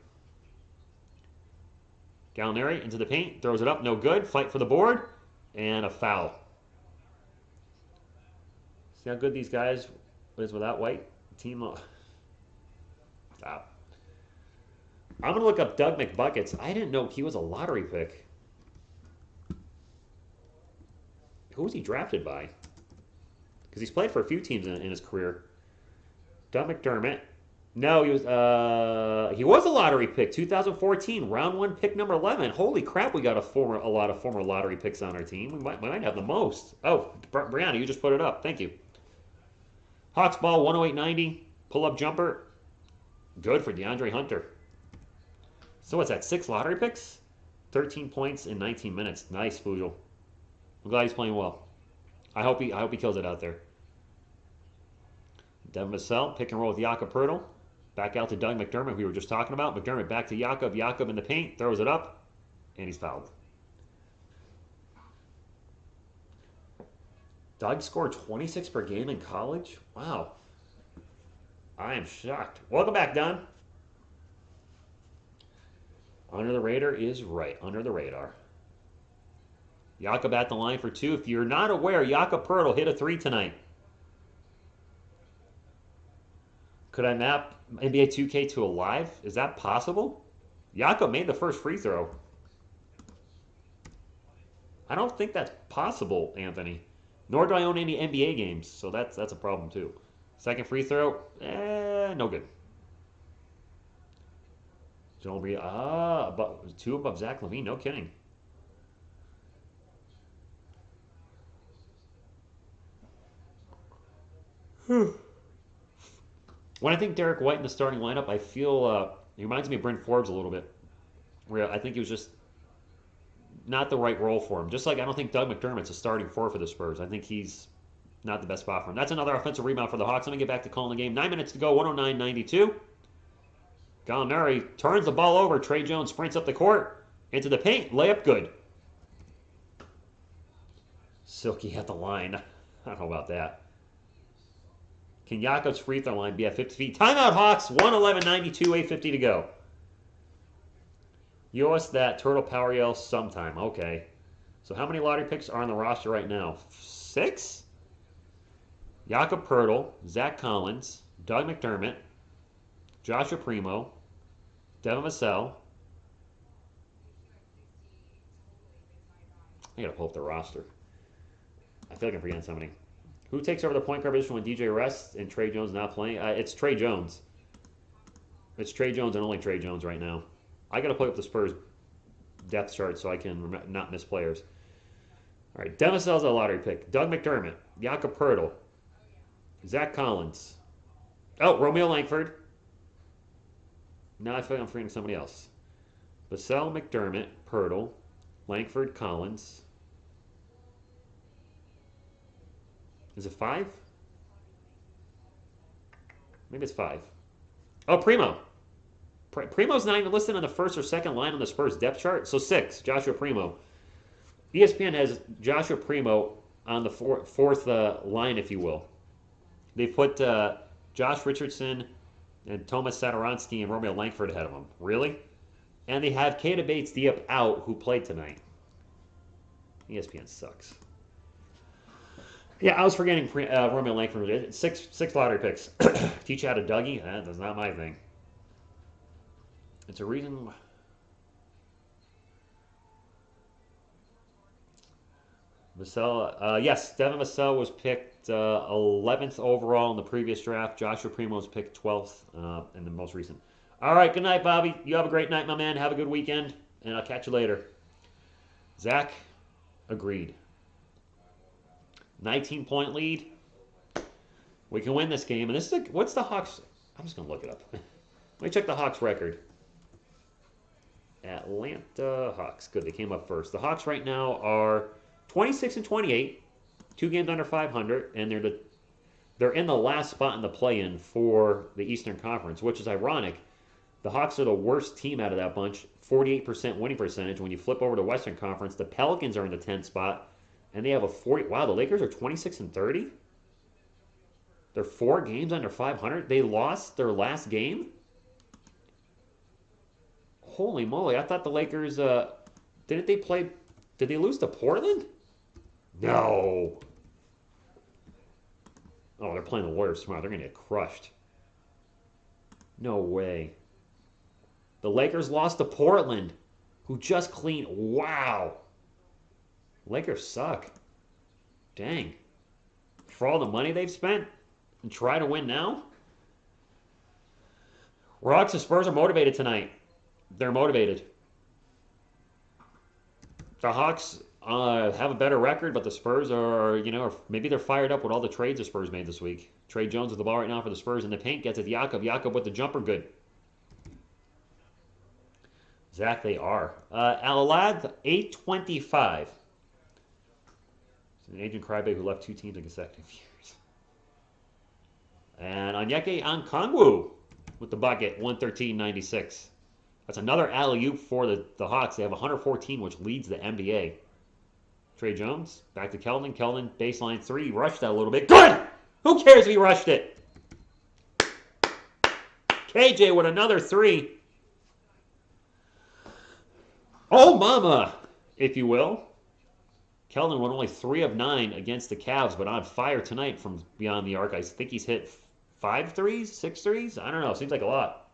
Gallinari into the paint. Throws it up. No good. Fight for the board. And a foul. See how good these guys is without White? Team. Stop. I'm going to look up Doug McBuckets. I didn't know he was a lottery pick. Who was he drafted by? Because he's played for a few teams in his career. Doug McDermott. No, he was a lottery pick. 2014, round 1, pick number 11. Holy crap, we got a lot of former lottery picks on our team. We might have the most. Oh, Brianna, you just put it up. Thank you. Hawks ball, 108.90. Pull-up jumper. Good for DeAndre Hunter. So what's that, 6 lottery picks? 13 points in 19 minutes. Nice, Fugel. I'm glad he's playing well. I hope he kills it out there. Devin Vassell, pick and roll with Jakob Poeltl. Back out to Doug McDermott, we were just talking about. McDermott back to Jakob. Jakob in the paint, throws it up, and he's fouled. Doug scored 26 per game in college? Wow. I am shocked. Welcome back, Don. Under the radar is right. Under the radar. Jakob at the line for 2. If you're not aware, Jakob Poeltl hit a 3 tonight. Could I map NBA 2K to a live? Is that possible? Jakob made the first free throw. I don't think that's possible, Anthony. Nor do I own any NBA games, so that's a problem too. Second free throw, no good. But 2 above Zach LaVine, no kidding. When I think Derek White in the starting lineup, I feel he reminds me of Bryn Forbes a little bit. Where I think he was just not the right role for him. Just like I don't think Doug McDermott's a starting 4 for the Spurs. I think he's not the best spot for him. That's another offensive rebound for the Hawks. Let me get back to calling the game. 9 minutes to go, 109-92. Gallinari turns the ball over. Trey Jones sprints up the court. Into the paint. Layup good. Silky at the line. I don't know about that. Can Jakob's free throw line be at 50 feet? Timeout, Hawks. 111-92, 8:50 to go. You owe us that Turtle Power Yell sometime. Okay. So how many lottery picks are on the roster right now? 6? Jakob Poeltl, Zach Collins, Doug McDermott, Joshua Primo, Devin Vassell. I gotta pull up the roster. I feel like I'm forgetting somebody. Who takes over the point guard position when DJ rests and Trey Jones not playing? It's Trey Jones. It's Trey Jones and only Trey Jones right now. I got to play up the Spurs depth chart so I can not miss players. All right, Devin Vassell's a lottery pick. Doug McDermott, Jakob Poeltl, Zach Collins. Oh, Romeo Langford. Now I feel like I'm forgetting somebody else. Vassell, McDermott, Poeltl, Langford, Collins. Is it 5? Maybe it's 5. Oh, Primo. Primo's not even listed on the first or second line on the Spurs depth chart. So 6, Joshua Primo. ESPN has Joshua Primo on the fourth line, if you will. They put Josh Richardson, And Thomas Satoransky and Romeo Langford ahead of him. Really? And they have Keita Bates-Diop out, who played tonight. ESPN sucks. Yeah, I was forgetting Romeo Langford. Six lottery picks. Teach you how to Dougie? That's not my thing. It's a reason. Vassell, yes, Devin Vassell was picked 11th overall in the previous draft. Joshua Primo was picked 12th in the most recent. All right, good night, Bobby. You have a great night, my man. Have a good weekend, and I'll catch you later. Zach, agreed. 19-point lead. We can win this game. And this is what's the Hawks? I'm just going to look it up. Let me check the Hawks record. Atlanta Hawks. Good, they came up first. The Hawks right now are 26 and 28, 2 games under 500, and they're in the last spot in the play-in for the Eastern Conference, which is ironic. The Hawks are the worst team out of that bunch, 48% winning percentage. When you flip over to Western Conference, the Pelicans are in the 10th spot, and they have a 40. Wow, the Lakers are 26 and 30. They're 4 games under 500. They lost their last game. Holy moly! I thought the Lakers. Didn't they play? Did they lose to Portland? No. Oh, they're playing the Warriors tomorrow. They're gonna get crushed. No way. The Lakers lost to Portland, who just cleaned. Wow. Lakers suck. Dang. For all the money they've spent and try to win now? Rocks and Spurs are motivated tonight. They're motivated. The Hawks have a better record, but the Spurs are, maybe they're fired up with all the trades the Spurs made this week. Trey Jones with the ball right now for the Spurs in the paint. Gets it to Jakob. Jakob with the jumper. Good. Zach, they are. Al-Alad, 825. It's an Agent Crybaby who left 2 teams in consecutive years. And Onyeka Okongwu with the bucket, 113.96. That's another alley-oop for the Hawks. They have 114, which leads the NBA. Trey Jones, back to Keldon. Keldon, baseline 3. Rushed that a little bit. Good! Who cares if he rushed it? KJ with another 3. Oh, mama, if you will. Keldon went only 3 of 9 against the Cavs, but on fire tonight from beyond the arc. I think he's hit 5 threes, 6 threes? I don't know. Seems like a lot.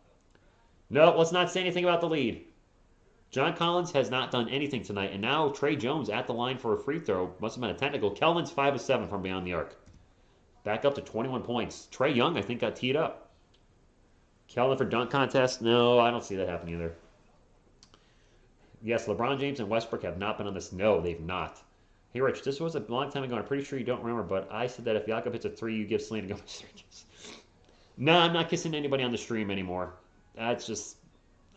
No, let's not say anything about the lead. John Collins has not done anything tonight, and now Trey Jones at the line for a free throw. Must have been a technical. Keldon's 5 of 7 from beyond the arc. Back up to 21 points. Trey Young, I think, got teed up. Keldon for dunk contest? No, I don't see that happening either. Yes, LeBron James and Westbrook have not been on this. No, they've not. Hey, Rich, this was a long time ago. I'm pretty sure you don't remember, but I said that if Jakob hits a 3, you give Selena Gomez 3. No, I'm not kissing anybody on the stream anymore. That's just,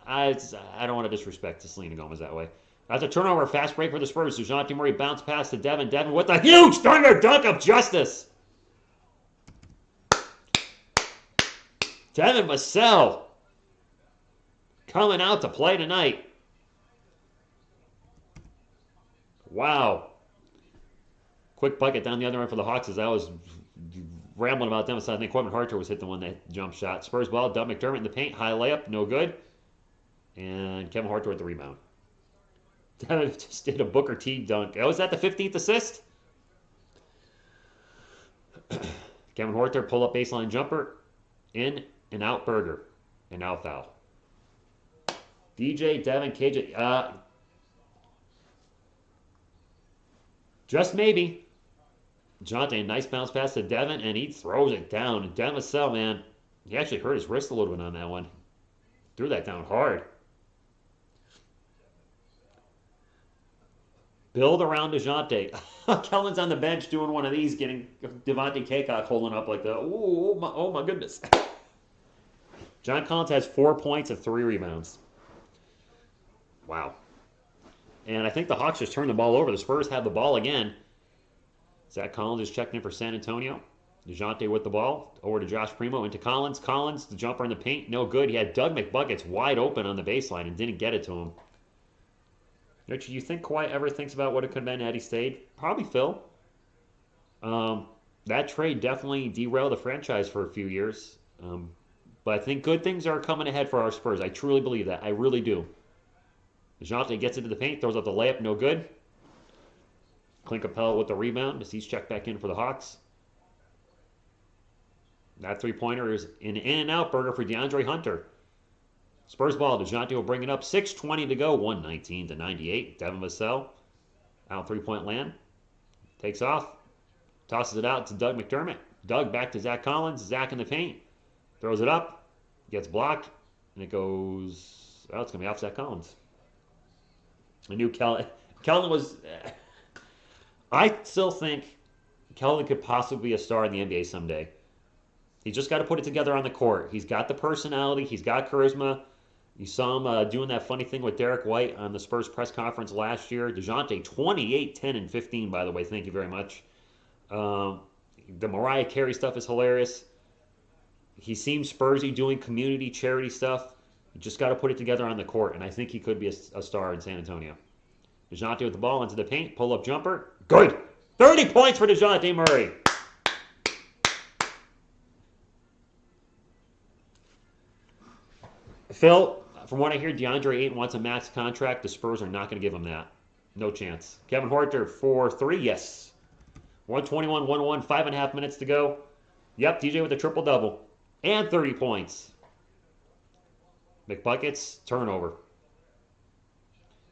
I don't want to disrespect to Selena Gomez that way. That's a turnover, fast break for the Spurs. DeJounte Murray bounced pass to Devin. Devin with a huge thunder dunk of justice. Devin Vassell coming out to play tonight. Wow. Quick bucket down the other end for the Hawks as I was rambling about them. So I think Quentin Harter was hit the one that jump shot. Spurs ball. Doug McDermott in the paint. High layup. No good. And Kevin Harter with the rebound. Devin just did a Booker T dunk. Oh, is that the 15th assist? Kevin Harter pull up baseline jumper. In and out burger. And now foul. DJ, Devin, KJ. Just maybe. Jonte, nice bounce pass to Devin, and he throws it down. And Devin Vassell, man, he actually hurt his wrist a little bit on that one. Threw that down hard. Build around DeJounte. Kellen's on the bench doing one of these, getting Devontae Kaycock holding up like the, oh my goodness. John Collins has 4 points and 3 rebounds. Wow. And I think the Hawks just turned the ball over. The Spurs have the ball again. Zach Collins is checked in for San Antonio. DeJounte with the ball. Over to Josh Primo. Into Collins. Collins, the jumper in the paint. No good. He had Doug McBuckets wide open on the baseline and didn't get it to him. Rich, do you think Kawhi ever thinks about what it could have been had he stayed? Probably Phil. That trade definitely derailed the franchise for a few years. But I think good things are coming ahead for our Spurs. I truly believe that. I really do. DeJounte gets into the paint, throws up the layup, no good. Clint Capella with the rebound as he's checked back in for the Hawks. That three-pointer is an in-and-out burger for DeAndre Hunter. Spurs ball. DeJounte will bring it up. 6:20 to go. 119-98. Devin Vassell out three-point land. Takes off. Tosses it out to Doug McDermott. Doug back to Zach Collins. Zach in the paint. Throws it up. Gets blocked. And it goes... Oh, it's going to be off Zach Collins. I knew Keldon was... I still think Keldon could possibly be a star in the NBA someday. He's just got to put it together on the court. He's got the personality. He's got charisma. You saw him doing that funny thing with Derek White on the Spurs press conference last year. DeJounte, 28, 10, and 15, by the way. Thank you very much. The Mariah Carey stuff is hilarious. He seems Spursy doing community charity stuff. You just got to put it together on the court, and I think he could be a star in San Antonio. DeJounte with the ball into the paint. Pull-up jumper. Good. 30 points for DeJounte Murray. Phil, from what I hear, DeAndre Ayton wants a max contract. The Spurs are not going to give him that. No chance. Kevin Huerter, 4-3, yes. 121, 101, 5.5 minutes to go. Yep, DJ with a triple-double. And 30 points. McBuckets, turnover.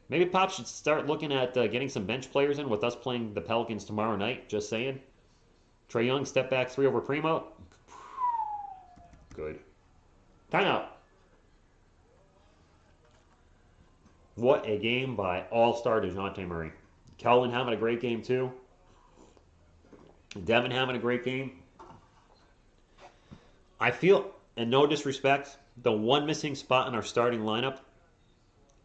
Maybe Pop should start looking at getting some bench players in with us playing the Pelicans tomorrow night. Just saying. Trae Young, step back 3 over Primo. Good. Timeout. What a game by all-star DeJounte Murray. Keldon having a great game, too. Devin having a great game. I feel, and no disrespect, the one missing spot in our starting lineup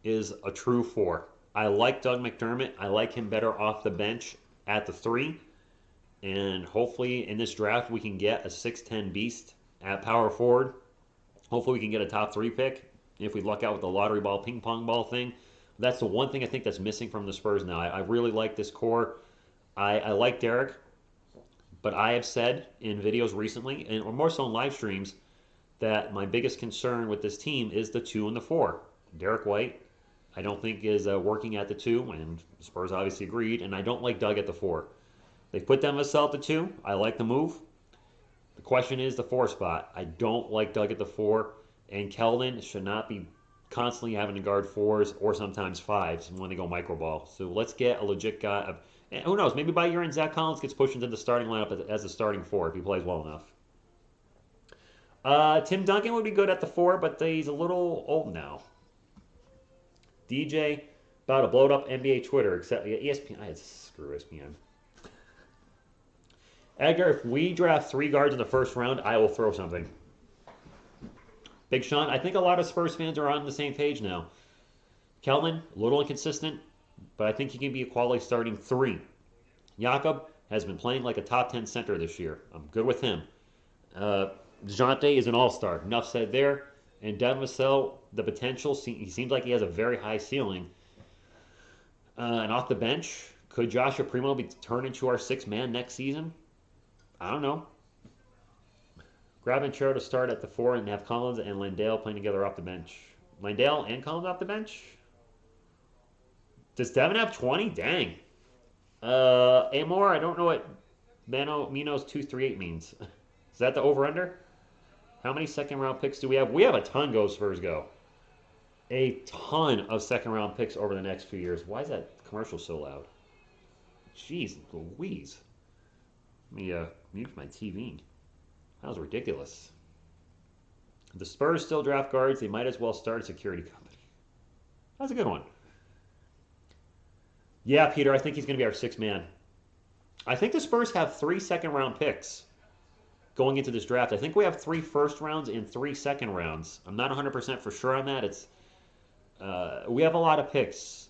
is a true 4. I like Doug McDermott. I like him better off the bench at the 3. And hopefully in this draft we can get a 6'10 beast at power forward. Hopefully we can get a top 3 pick if we luck out with the lottery ball, ping pong ball thing. That's the one thing I think that's missing from the Spurs now. I really like this core. I like Derek, but I have said in videos recently, and or more so in live streams, that my biggest concern with this team is the 2 and the 4. Derek White, I don't think is working at the 2, and the Spurs obviously agreed, and I don't like Doug at the 4. They've put Devin Vassell at the 2. I like the move. The question is the 4 spot. I don't like Doug at the 4. And Keldon should not be constantly having to guard 4s or sometimes 5s when they go micro ball. So let's get a legit guy. And who knows? Maybe by year end, Zach Collins gets pushed into the starting lineup as a starting 4 if he plays well enough. Tim Duncan would be good at the 4, but he's a little old now. DJ, about to blow up NBA Twitter, except ESPN. Screw ESPN. Edgar, if we draft 3 guards in the first round, I will throw something. Big Sean, I think a lot of Spurs fans are on the same page now. Keldon, a little inconsistent, but I think he can be a quality starting 3. Jakob has been playing like a top 10 center this year. I'm good with him. DeJounte is an all-star. Enough said there. And Devin Vassell, the potential, he seems like he has a very high ceiling. And off the bench, could Joshua Primo be turned into our 6th man next season? I don't know. Grab Banchero to start at the 4 and have Collins and Landale playing together off the bench. Landale and Collins off the bench? Does Devin have 20? Dang. Amor, I don't know what Minos 238 means. Is that the over-under? How many second-round picks do we have? We have a ton, Go Spurs Go. A ton of second-round picks over the next few years. Why is that commercial so loud? Jeez Louise. Let me mute my TV. That was ridiculous. If the Spurs still draft guards, they might as well start a security company. That's a good one. Yeah, Peter, I think he's going to be our 6th man. I think the Spurs have 3 second-round picks going into this draft. I think we have 3 first rounds and 3 second rounds. I'm not 100% for sure on that. We have a lot of picks,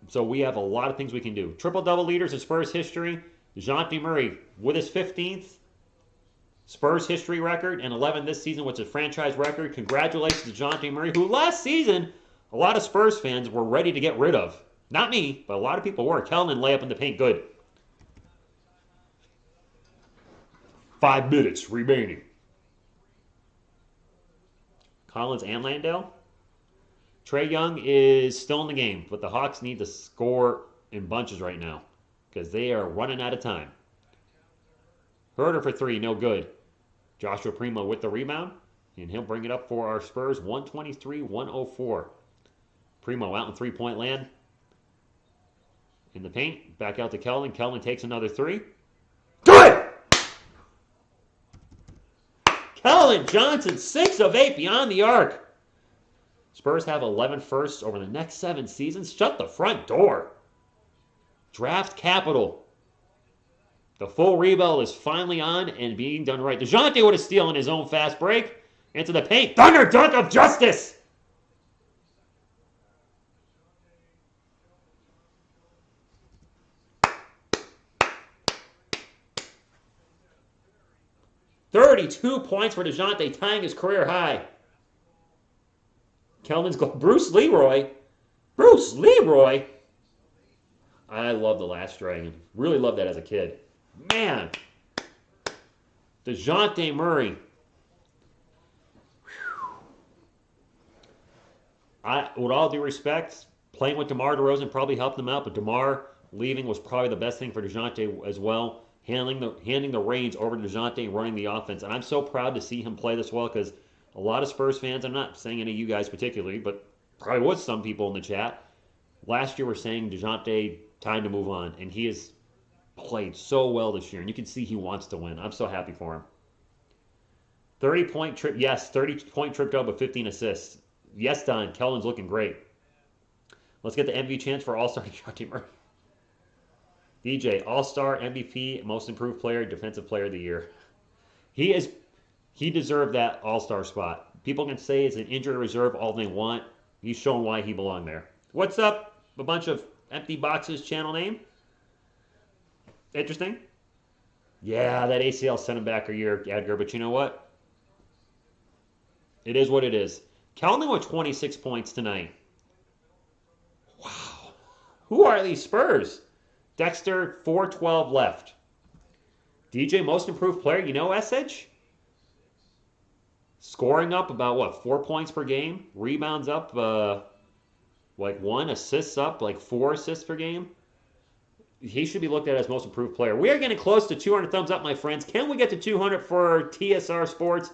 so we have a lot of things we can do. Triple-double leaders in Spurs history. DeJounte Murray with his 15th Spurs history record and 11 this season, which is a franchise record. Congratulations to DeJounte Murray, who last season a lot of Spurs fans were ready to get rid of. Not me, but a lot of people were. Keldon layup in the paint, good. 5 minutes remaining. Collins and Landale. Trae Young is still in the game, but the Hawks need to score in bunches right now because they are running out of time. Herder for 3, no good. Joshua Primo with the rebound, and he'll bring it up for our Spurs, 123-104. Primo out in three-point land. In the paint, back out to Keldon. Keldon takes another 3. Good! Keldon Johnson, 6 of 8 beyond the arc. Spurs have 11 firsts over the next 7 seasons. Shut the front door. Draft capital. The full rebuild is finally on and being done right. DeJounte with a steal in his own fast break. Into the paint. Thunder dunk of justice. .32 for DeJounte, tying his career high. Keldon's goal. Bruce Leroy. Bruce Leroy. I love The Last Dragon. Really loved that as a kid. Man. DeJounte Murray. With all due respect, playing with DeMar DeRozan probably helped them out, but DeMar leaving was probably the best thing for DeJounte as well. Handing the reins over to DeJounte and running the offense. And I'm so proud to see him play this well because a lot of Spurs fans, I'm not saying any of you guys particularly, but probably was some people in the chat, last year were saying DeJounte, time to move on. And he has played so well this year. And you can see he wants to win. I'm so happy for him. 30-point trip. Yes, 30-point trip double with 15 assists. Yes, Don. Keldon's looking great. Let's get the MVP chance for All-Star DeJounte Murray. DJ, All-Star, MVP, Most Improved Player, Defensive Player of the Year. He deserved that All-Star spot. People can say it's an injury reserve all they want. He's shown why he belonged there. What's up? A bunch of empty boxes channel name? Interesting. Yeah, that ACL sent him back a year, Edgar, but you know what? It is what it is. Keldon with 26 points tonight. Wow. Who are these Spurs? Dexter, 4:12 left. DJ, Most Improved Player. You know Essage? Scoring up about, 4 points per game? Rebounds up, 1. Assists up, 4 assists per game? He should be looked at as Most Improved Player. We are getting close to 200 thumbs up, my friends. Can we get to 200 for TSR Sports?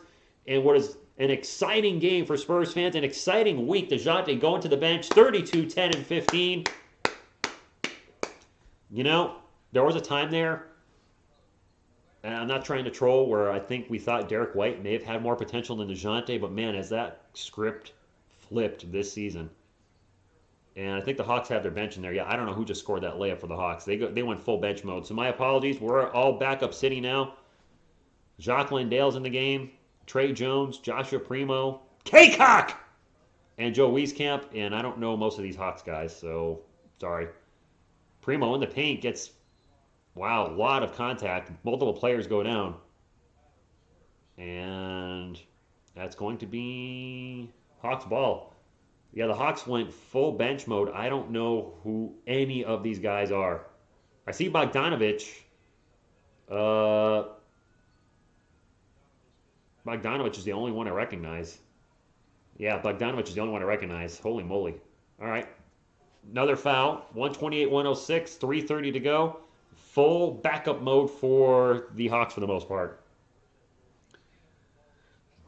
And what is an exciting game for Spurs fans, an exciting week. DeJounte going to the bench, 32, 10, and 15. You know, there was a time there, and I'm not trying to troll, where I think we thought Derek White may have had more potential than DeJounte, but man, has that script flipped this season. And I think the Hawks have their bench in there. Yeah, I don't know who just scored that layup for the Hawks. They went full bench mode. So my apologies. We're all back up city now. Jacques Landale's in the game. Trey Jones, Joshua Primo, K-Cock, and Joe Wieskamp. And I don't know most of these Hawks guys, so sorry. Primo in the paint gets, a lot of contact. Multiple players go down. And that's going to be Hawks ball. Yeah, the Hawks went full bench mode. I don't know who any of these guys are. I see Bogdanovich. Bogdanovich is the only one I recognize. Yeah, Bogdanovich is the only one I recognize. Holy moly. All right. Another foul. 128-106. 3:30 to go. Full backup mode for the Hawks for the most part.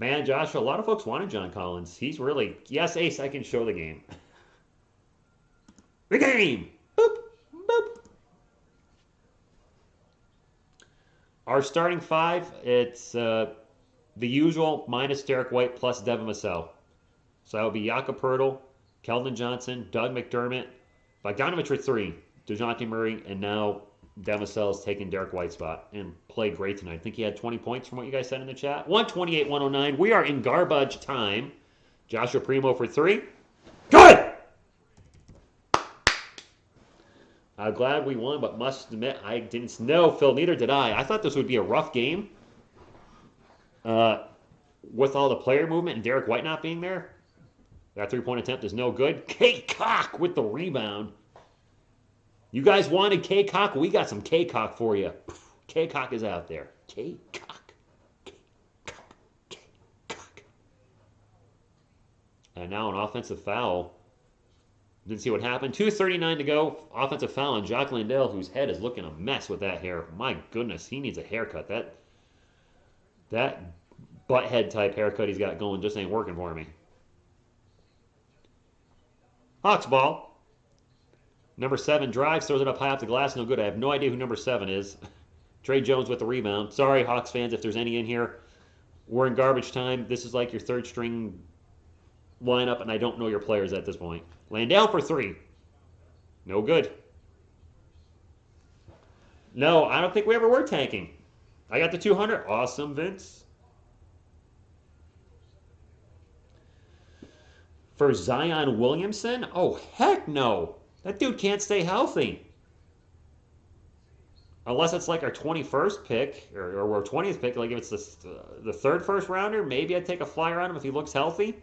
Man, Joshua, a lot of folks wanted John Collins. He's really... Yes, Ace, I can show the game. The game! Boop, boop. Our starting 5, it's the usual minus Derek White plus Devin Vassell. So that would be Jakob Poeltl, Keldon Johnson, Doug McDermott, Bogdanovich for 3, DeJounte Murray, and now Devin Vassell is taking Derek White's spot and played great tonight. I think he had 20 points from what you guys said in the chat. 128-109. We are in garbage time. Joshua Primo for 3. Good! I'm glad we won, but must admit I didn't know, Phil, neither did I. I thought this would be a rough game. With all the player movement and Derek White not being there. That three-point attempt is no good. K-Cock with the rebound. You guys wanted K-Cock? We got some K-Cock for you. K-Cock is out there. K-Cock. K-Cock. K-Cock. And now an offensive foul. Didn't see what happened. 2:39 to go. Offensive foul on Jock Landale, whose head is looking a mess with that hair. My goodness, he needs a haircut. That butthead type haircut he's got going just ain't working for me. Hawks ball. Number 7 drives, throws it up high off the glass. No good. I have no idea who number 7 is. Trey Jones with the rebound. Sorry, Hawks fans, if there's any in here. We're in garbage time. This is like your third string lineup, and I don't know your players at this point. Landale for 3. No good. No, I don't think we ever were tanking. I got the 200. Awesome, Vince. For Zion Williamson? Oh, heck no. That dude can't stay healthy. Unless it's like our 21st pick, or our 20th pick, like if it's the third first rounder, maybe I'd take a flyer on him if he looks healthy.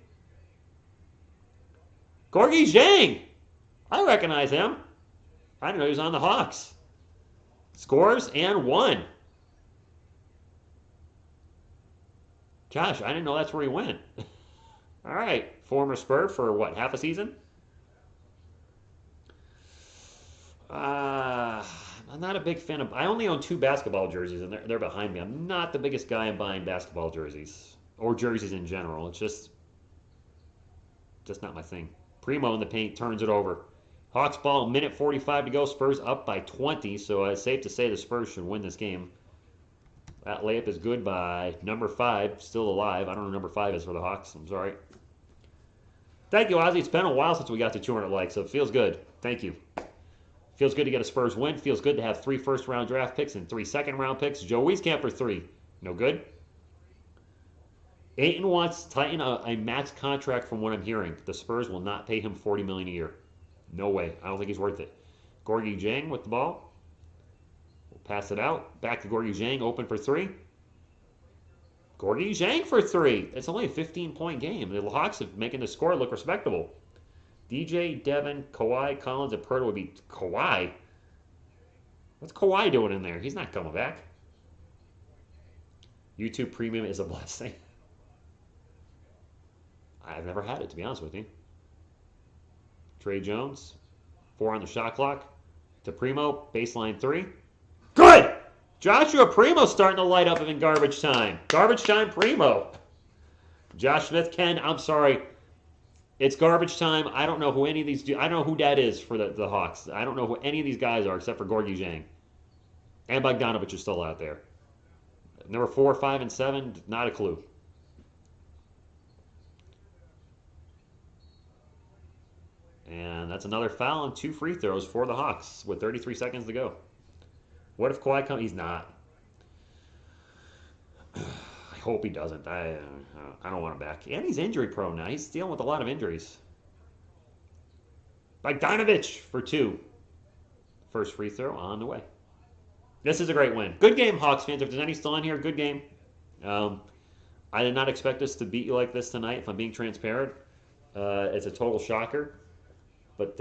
Gorgie Zhang! I recognize him. I didn't know he was on the Hawks. Scores and 1. Gosh, I didn't know that's where he went. All right. Former Spur for what, half a season? I'm not a big fan of... I only own 2 basketball jerseys, and they're behind me. I'm not the biggest guy in buying basketball jerseys. Or jerseys in general. It's just not my thing. Primo in the paint turns it over. Hawks ball, minute 45 to go. Spurs up by 20, so it's safe to say the Spurs should win this game. That layup is good by number 5, still alive. I don't know who number 5 is for the Hawks. I'm sorry. Thank you, Ozzy. It's been a while since we got to 200 likes, so it feels good. Thank you. Feels good to get a Spurs win. Feels good to have 3 first-round draft picks and 3 second-round picks. Joe Wieskamp for 3. No good. Ayton wants to tighten a max contract from what I'm hearing. The Spurs will not pay him $40 million a year. No way. I don't think he's worth it. Gorgie Zhang with the ball. We'll pass it out. Back to Gorgie Zhang. Open for 3. Gorgie Zhang for 3. It's only a 15-point game. The Hawks are making the score look respectable. DJ, Devin, Kawhi, Collins, and Pirtle would be... Kawhi? What's Kawhi doing in there? He's not coming back. YouTube Premium is a blessing. I've never had it, to be honest with you. Trey Jones, 4 on the shot clock. To Primo, baseline 3. Good! Joshua Primo starting to light up in garbage time. Garbage time Primo. Josh Smith, Ken, I'm sorry. It's garbage time. I don't know who any of these do. I don't know who that is for the Hawks. I don't know who any of these guys are except for Gorgie Zhang. And Bogdanovich is still out there. Number 4, 5, and 7, not a clue. And that's another foul and 2 free throws for the Hawks with 33 seconds to go. What if Kawhi comes? He's not. I hope he doesn't. I don't want him back. And he's injury prone now. He's dealing with a lot of injuries. Bogdanovich for 2. First free throw on the way. This is a great win. Good game, Hawks fans. If there's any still in here, good game. I did not expect us to beat you like this tonight, if I'm being transparent. It's a total shocker. But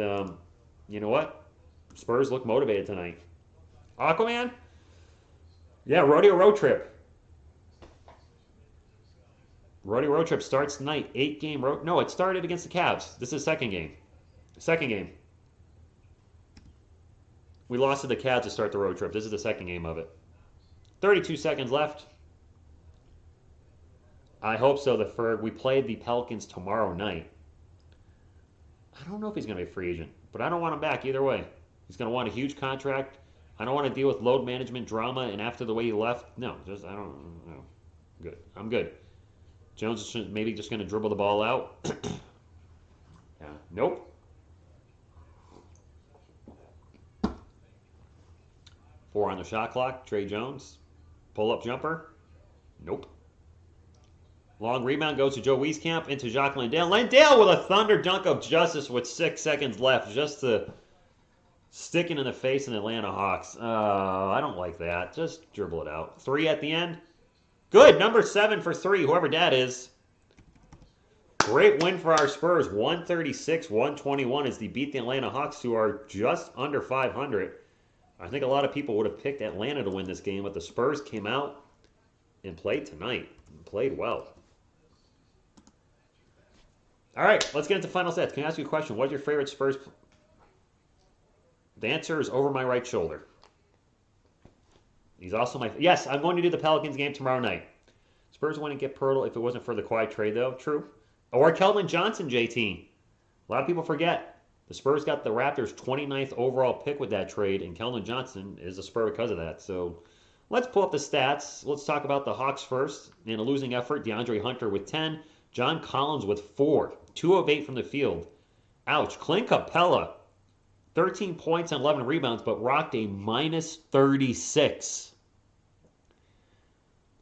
you know what? Spurs look motivated tonight. Aquaman? Yeah, Rodeo Road Trip. Rodeo Road Trip starts tonight. 8-game road. No, it started against the Cavs. This is second game. Second game. We lost to the Cavs to start the road trip. This is the second game of it. 32 seconds left. I hope so. We played the Pelicans tomorrow night. I don't know if he's going to be a free agent, but I don't want him back either way. He's going to want a huge contract. I don't want to deal with load management drama, and after the way he left, no, I don't know. Good. I'm good. Jones is maybe just going to dribble the ball out. Yeah. Nope. Four on the shot clock. Trey Jones. Pull-up jumper. Nope. Long rebound goes to Joe Wieskamp into Jacques Landale. Landale with a thunder dunk of justice with 6 seconds left just to stick it in the face of the Atlanta Hawks. I don't like that. Just dribble it out. 3 at the end. Good. Number 7 for 3, whoever that is. Great win for our Spurs. 136-121 as they beat the Atlanta Hawks, who are just under 500. I think a lot of people would have picked Atlanta to win this game, but the Spurs came out and played tonight. And played well. All right, let's get into final sets. Can I ask you a question? What's your favorite Spurs? The answer is over my right shoulder. He's also my... Yes, I'm going to do the Pelicans game tomorrow night. Spurs wouldn't get Pirtle if it wasn't for the quiet trade, though. True. Or Keldon Johnson, JT. A lot of people forget. The Spurs got the Raptors' 29th overall pick with that trade, and Keldon Johnson is a Spur because of that. So let's pull up the stats. Let's talk about the Hawks first. In a losing effort, DeAndre Hunter with 10. John Collins with 4. 2 of 8 from the field. Ouch. Clint Capella, 13 points and 11 rebounds, but rocked a minus 36.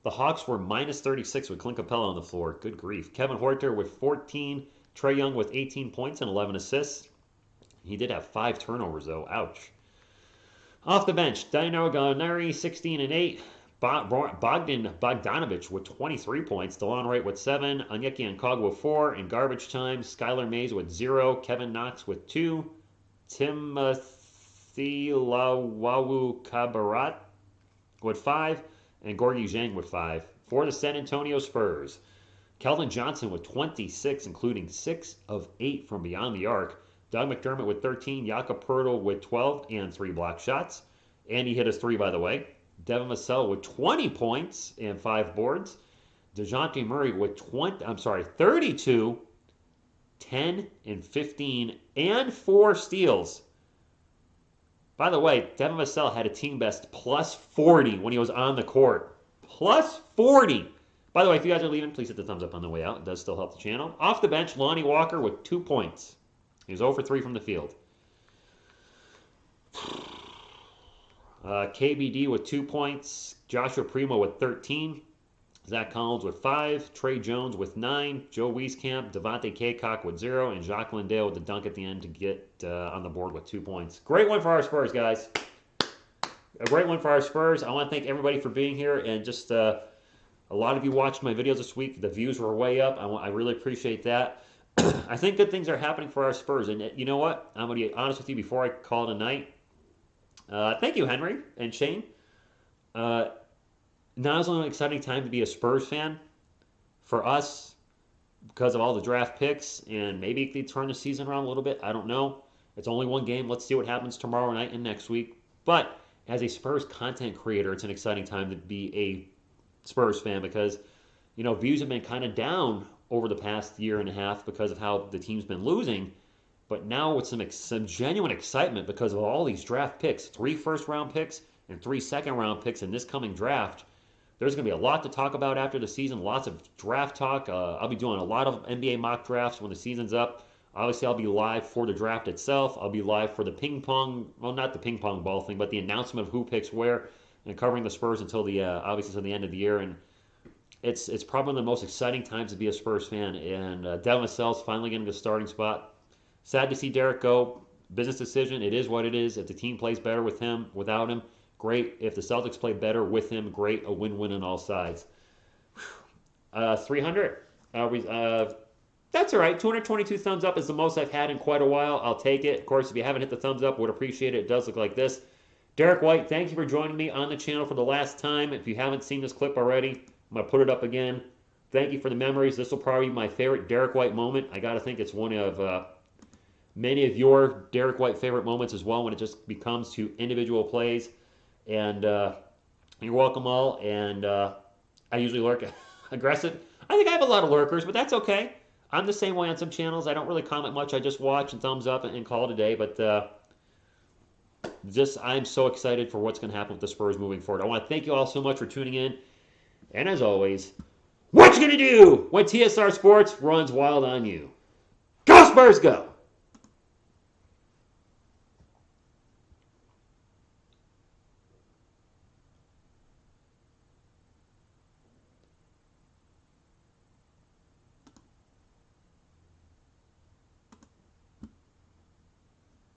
The Hawks were minus 36 with Clint Capella on the floor. Good grief. Kevin Huerter with 14. Trae Young with 18 points and 11 assists. He did have 5 turnovers, though. Ouch. Off the bench, Dino Gallinari, 16 and 8. Bogdan Bogdanovic with 23 points. DeLon Wright with 7. Onyeka Nkogwu with 4. In garbage time, Skylar Mays with 0. Kevin Knox with 2. Timothy Lawawu Kabarat with 5. And Gorgie Zhang with 5. For the San Antonio Spurs, Keldon Johnson with 26, including 6 of 8 from beyond the arc. Doug McDermott with 13. Jakob Poeltl with 12 and 3 block shots. And he hit his 3, by the way. Devin Vassell with 20 points and 5 boards. DeJounte Murray with 32, 10 and 15, and 4 steals. By the way, Devin Vassell had a team best plus 40 when he was on the court. Plus 40. By the way, if you guys are leaving, please hit the thumbs up on the way out. It does still help the channel. Off the bench, Lonnie Walker with 2 points. He was 0 for 3 from the field. KBD with 2 points. Joshua Primo with 13. Zach Collins with 5. Trey Jones with 9. Joe Wieskamp, Devontae Kaycock with 0. And Jacques Landale with the dunk at the end to get on the board with 2 points. Great one for our Spurs, guys. A great one for our Spurs. I want to thank everybody for being here. And just a lot of you watched my videos this week. The views were way up. I really appreciate that. I think good things are happening for our Spurs. And you know what? I'm going to be honest with you before I call it a night. Thank you, Henry and Shane. Now is only an exciting time to be a Spurs fan for us because of all the draft picks, and maybe they turn the season around a little bit. I don't know. It's only one game. Let's see what happens tomorrow night and next week. But as a Spurs content creator, it's an exciting time to be a Spurs fan because, you know, views have been kind of down over the past year and a half because of how the team's been losing. But now with some genuine excitement because of all these draft picks, 3 first-round picks and 3 second-round picks in this coming draft, there's going to be a lot to talk about after the season, lots of draft talk. I'll be doing a lot of NBA mock drafts when the season's up. Obviously, I'll be live for the draft itself. I'll be live for the ping pong, well, not the ping pong ball thing, but the announcement of who picks where, and covering the Spurs until obviously until the end of the year. And it's probably one of the most exciting times to be a Spurs fan. And Devin Vassell's finally getting the starting spot. Sad to see Derek go. Business decision. It is what it is. If the team plays better with him, without him, great. If the Celtics play better with him, great. A win-win on all sides. 300. That's all right. 222 thumbs up is the most I've had in quite a while. I'll take it. Of course, if you haven't hit the thumbs up, would appreciate it. It does look like this. Derek White, thank you for joining me on the channel for the last time. If you haven't seen this clip already, I'm going to put it up again. Thank you for the memories. This will probably be my favorite Derek White moment. I got to think it's one of many of your Derek White favorite moments as well when it just becomes to individual plays. And you're welcome all. And I usually lurk aggressive. I think I have a lot of lurkers, but that's okay. I'm the same way on some channels. I don't really comment much. I just watch and thumbs up and call it a day. But I'm so excited for what's going to happen with the Spurs moving forward. I want to thank you all so much for tuning in. And as always, what you going to do when TSR Sports runs wild on you? Go Spurs, go!